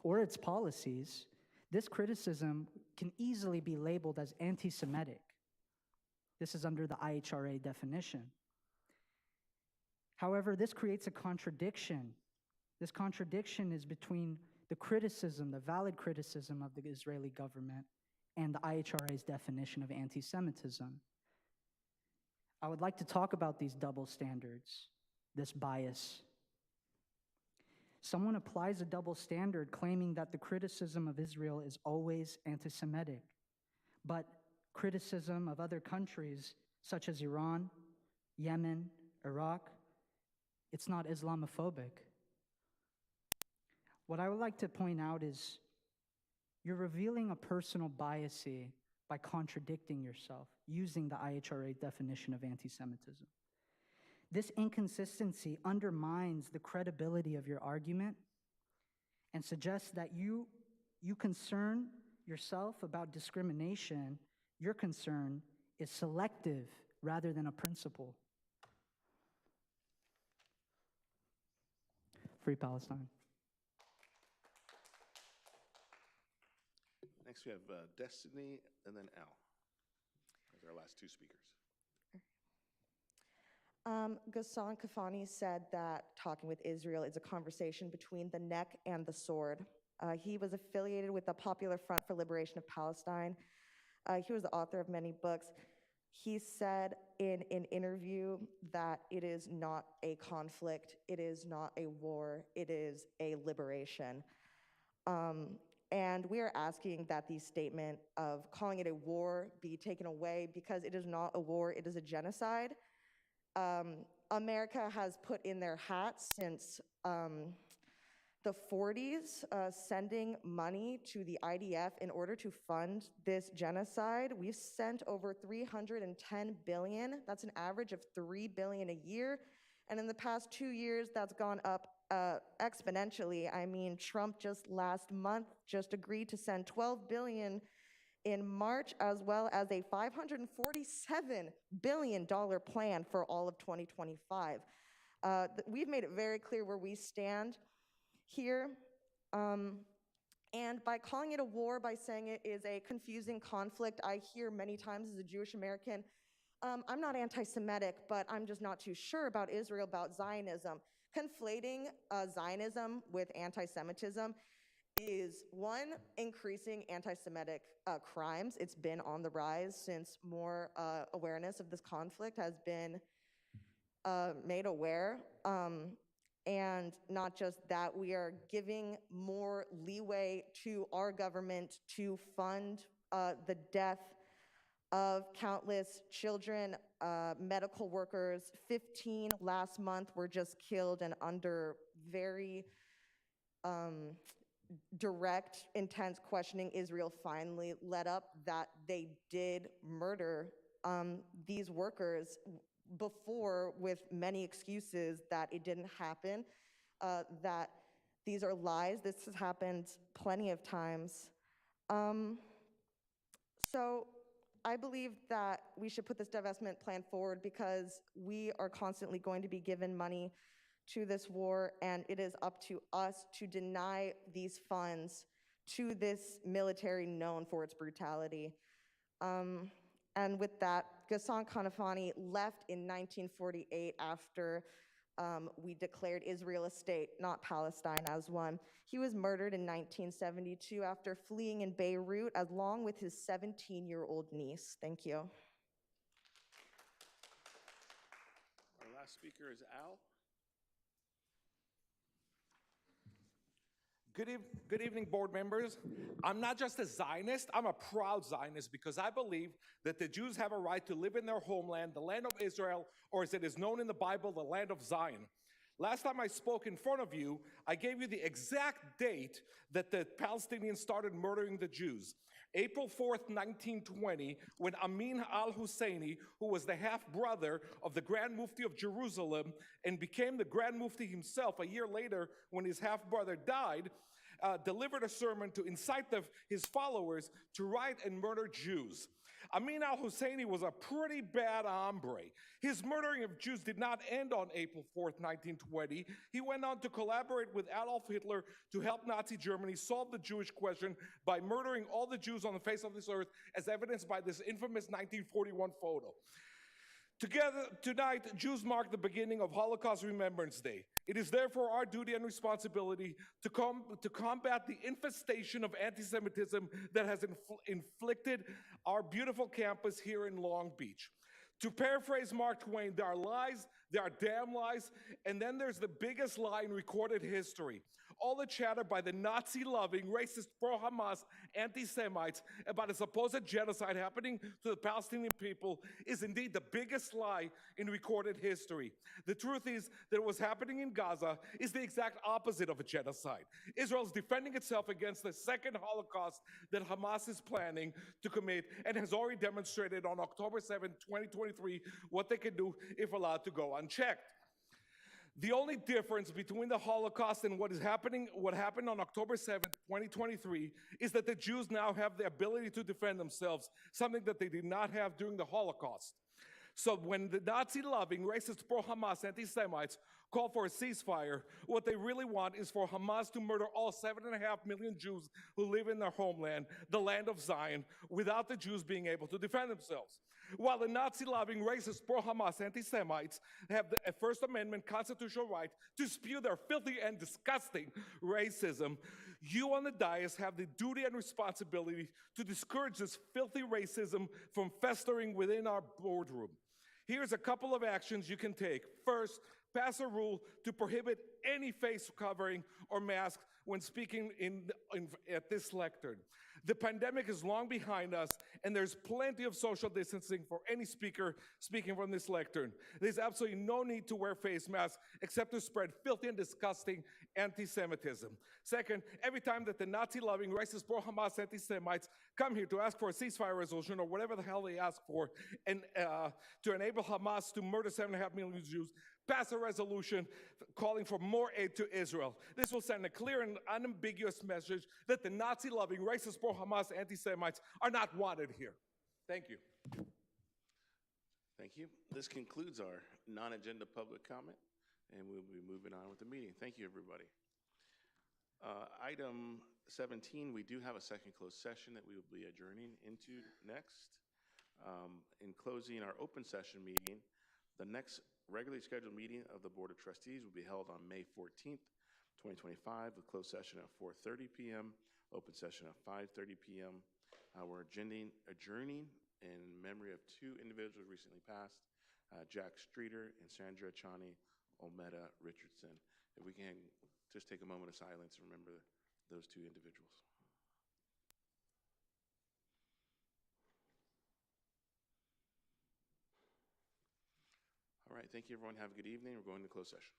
or its policies, this criticism can easily be labeled as anti-Semitic. This is under the IHRA definition. However, this creates a contradiction. This contradiction is between the criticism, the valid criticism of the Israeli government, and the IHRA's definition of anti-Semitism. I would like to talk about these double standards, this bias. Someone applies a double standard claiming that the criticism of Israel is always anti-Semitic, but criticism of other countries such as Iran, Yemen, Iraq, it's not Islamophobic. What I would like to point out is you're revealing a personal bias by contradicting yourself using the IHRA definition of anti-Semitism. This inconsistency undermines the credibility of your argument and suggests that you concern yourself about discrimination. Your concern is selective rather than a principle. Free Palestine. Next, we have Destiny and then Al as our last two speakers. Ghassan Kafani said that talking with Israel is a conversation between the neck and the sword. He was affiliated with the Popular Front for Liberation of Palestine. He was the author of many books. He said in an interview that it is not a conflict, it is not a war, it is a liberation. And we are asking that the statement of calling it a war be taken away because it is not a war, it is a genocide. America has put in their hat since the 40s, sending money to the IDF in order to fund this genocide. We've sent over $310 billion. That's an average of $3 billion a year. And in the past 2 years, that's gone up exponentially. I mean, Trump just last month just agreed to send $12 billion in March, as well as a $547 billion plan for all of 2025. We've made it very clear where we stand here. And by calling it a war, by saying it is a confusing conflict, I hear many times as a Jewish American, I'm not anti-Semitic, but I'm just not too sure about Israel, about Zionism. Conflating Zionism with anti-Semitism is, one, increasing anti-Semitic crimes. It's been on the rise since more awareness of this conflict has been made aware. And not just that, we are giving more leeway to our government to fund the death of countless children, medical workers. 15 last month were just killed, and under very direct, intense questioning, Israel finally let up that they did murder these workers before with many excuses that it didn't happen, that these are lies. This has happened plenty of times. So I believe that we should put this divestment plan forward because we are constantly going to be given money to this war, and it is up to us to deny these funds to this military known for its brutality. And with that, Ghassan Kanafani left in 1948 after we declared Israel a state, not Palestine as one. He was murdered in 1972 after fleeing in Beirut along with his 17-year-old niece. Thank you. last speaker is Al. Good evening, board members. I'm not just a Zionist, I'm a proud Zionist because I believe that the Jews have a right to live in their homeland, the land of Israel, or as it is known in the Bible, the land of Zion. Last time I spoke in front of you, I gave you the exact date that the Palestinians started murdering the Jews. April 4th, 1920, when Amin al-Husseini, who was the half-brother of the Grand Mufti of Jerusalem and became the Grand Mufti himself a year later when his half-brother died, delivered a sermon to incite his followers to riot and murder Jews. Amin al-Husseini was a pretty bad hombre. His murdering of Jews did not end on April 4th, 1920. He went on to collaborate with Adolf Hitler to help Nazi Germany solve the Jewish question by murdering all the Jews on the face of this earth, as evidenced by this infamous 1941 photo. Together, tonight, Jews mark the beginning of Holocaust Remembrance Day. It is therefore our duty and responsibility to combat the infestation of anti-Semitism that has inflicted our beautiful campus here in Long Beach. To paraphrase Mark Twain, there are lies, there are damn lies, and then there's the biggest lie in recorded history. All the chatter by the Nazi-loving, racist, pro-Hamas anti-Semites about a supposed genocide happening to the Palestinian people is indeed the biggest lie in recorded history. The truth is that what's happening in Gaza is the exact opposite of a genocide. Israel is defending itself against the second Holocaust that Hamas is planning to commit and has already demonstrated on October 7, 2023, what they can do if allowed to go unchecked. The only difference between the Holocaust and what happened on October 7, 2023, is that the Jews now have the ability to defend themselves, something that they did not have during the Holocaust. So when the Nazi-loving, racist, pro-Hamas anti-Semites call for a ceasefire, what they really want is for Hamas to murder all 7.5 million Jews who live in their homeland, the land of Zion, without the Jews being able to defend themselves. While the Nazi-loving, racist, pro-Hamas anti-Semites have the First Amendment constitutional right to spew their filthy and disgusting racism, you on the dais have the duty and responsibility to discourage this filthy racism from festering within our boardroom. Here's a couple of actions you can take. First, pass a rule to prohibit any face covering or mask when speaking at this lectern. The pandemic is long behind us, and there's plenty of social distancing for any speaker speaking from this lectern. There's absolutely no need to wear face masks except to spread filthy and disgusting anti-Semitism. Second, every time that the Nazi-loving, racist, pro-Hamas anti-Semites come here to ask for a ceasefire resolution or whatever the hell they ask for, and to enable Hamas to murder 7.5 million Jews, pass a resolution calling for more aid to Israel. This will send a clear and unambiguous message that the Nazi-loving, racist, pro-Hamas anti-Semites are not wanted here. Thank you. Thank you. This concludes our non-agenda public comment, and we'll be moving on with the meeting. Thank you, everybody. Item 17, we do have a second closed session that we will be adjourning into next. In closing our open session meeting, the next regularly scheduled meeting of the Board of Trustees will be held on May 14th, 2025, with closed session at 4:30 p.m., open session at 5:30 p.m. We're adjourning in memory of two individuals recently passed, Jack Streeter and Sandra Chani Olmeda Richardson. If we can just take a moment of silence and remember those two individuals. All right, thank you, everyone. Have a good evening. We're going to closed session.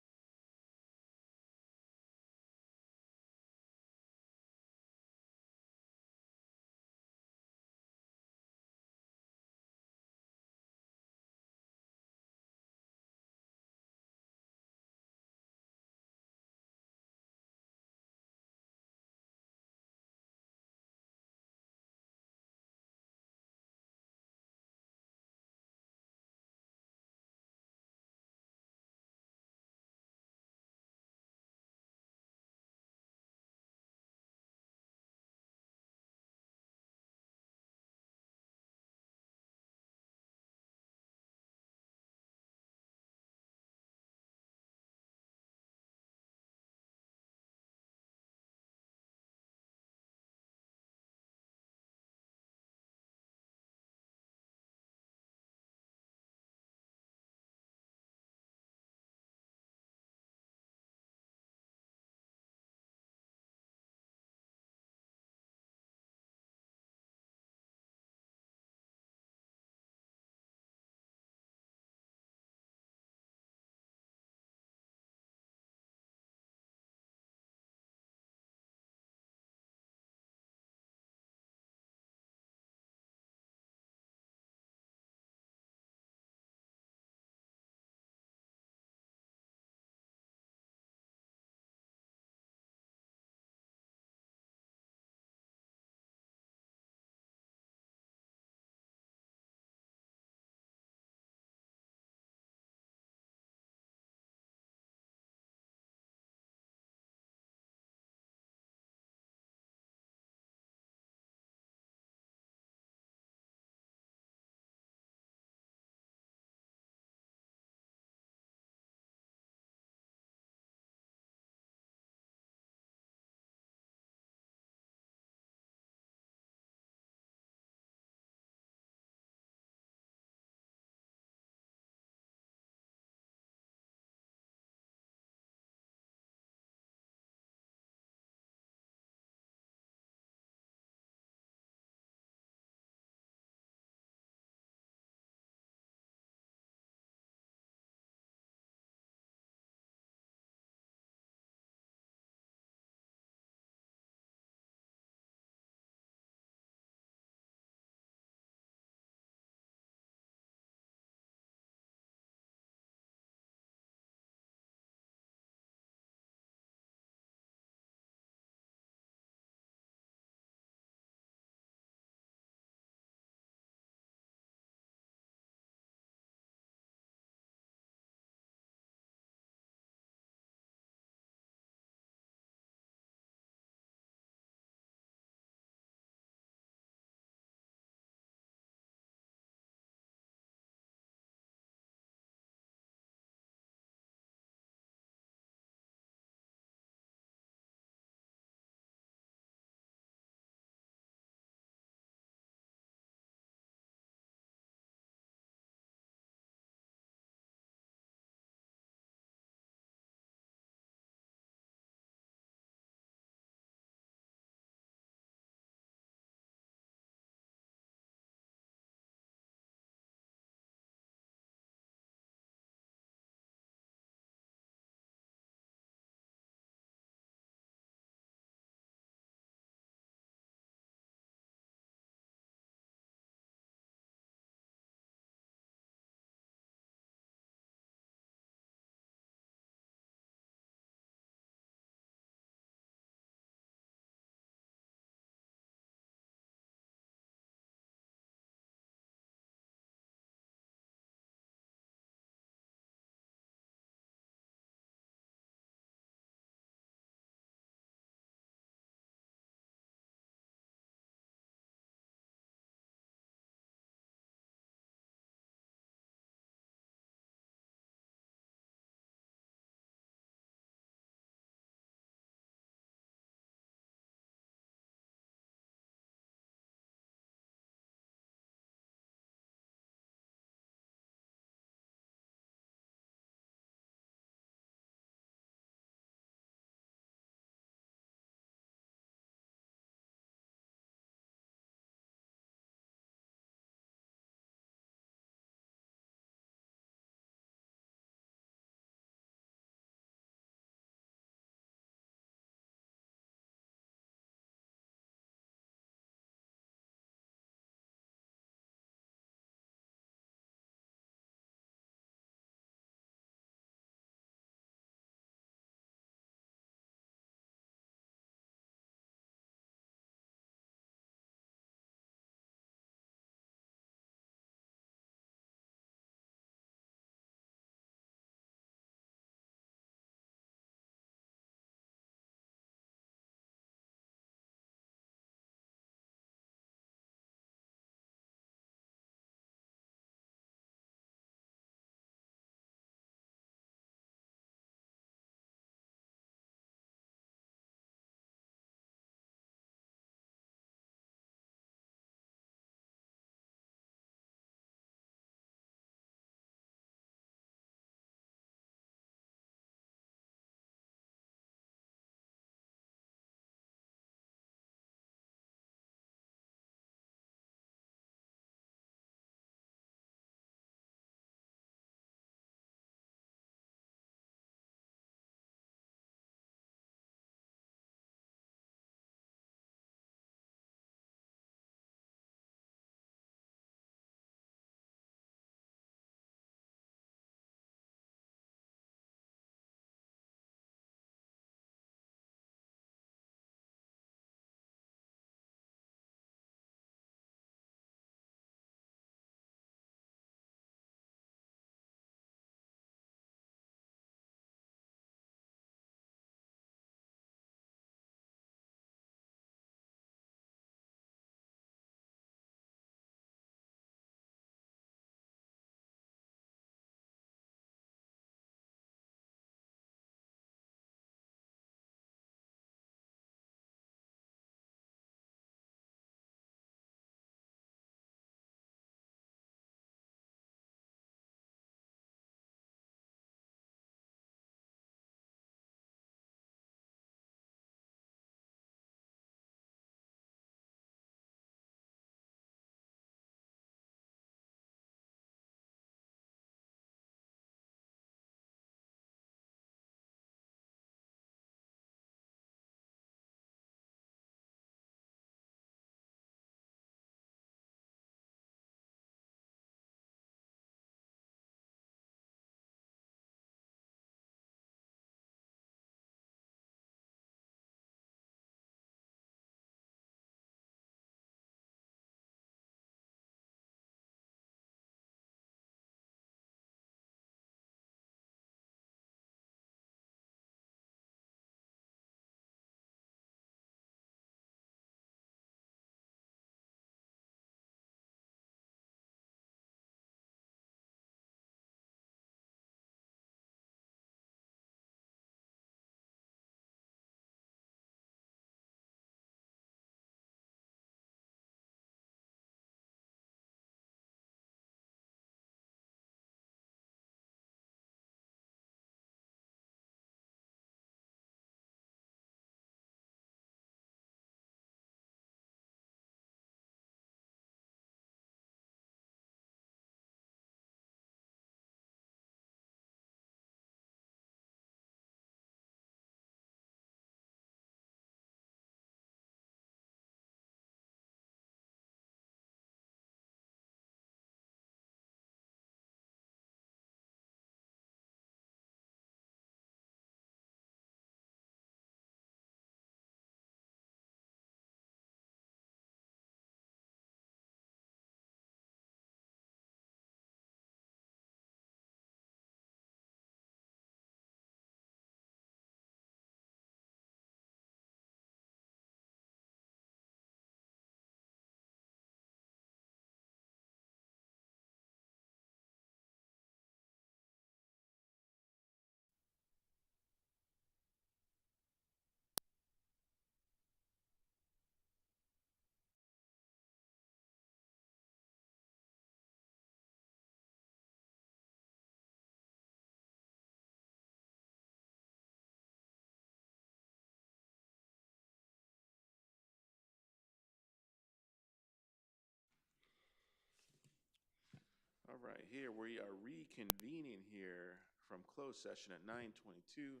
right, here we are reconvening here from closed session at 9:22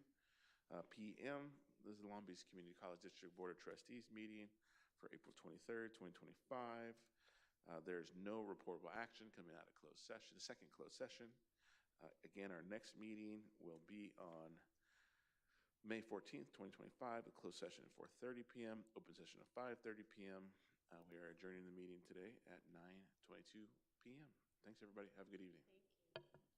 p.m. This is the Long Beach Community College District Board of Trustees meeting for April 23rd, 2025. There's no reportable action coming out of closed session, the second closed session. Again, our next meeting will be on May 14th, 2025, a closed session at 4:30 p.m., open session at 5:30 p.m. We are adjourning the meeting today at 9:22 p.m. Thanks, everybody. Have a good evening. Thank you.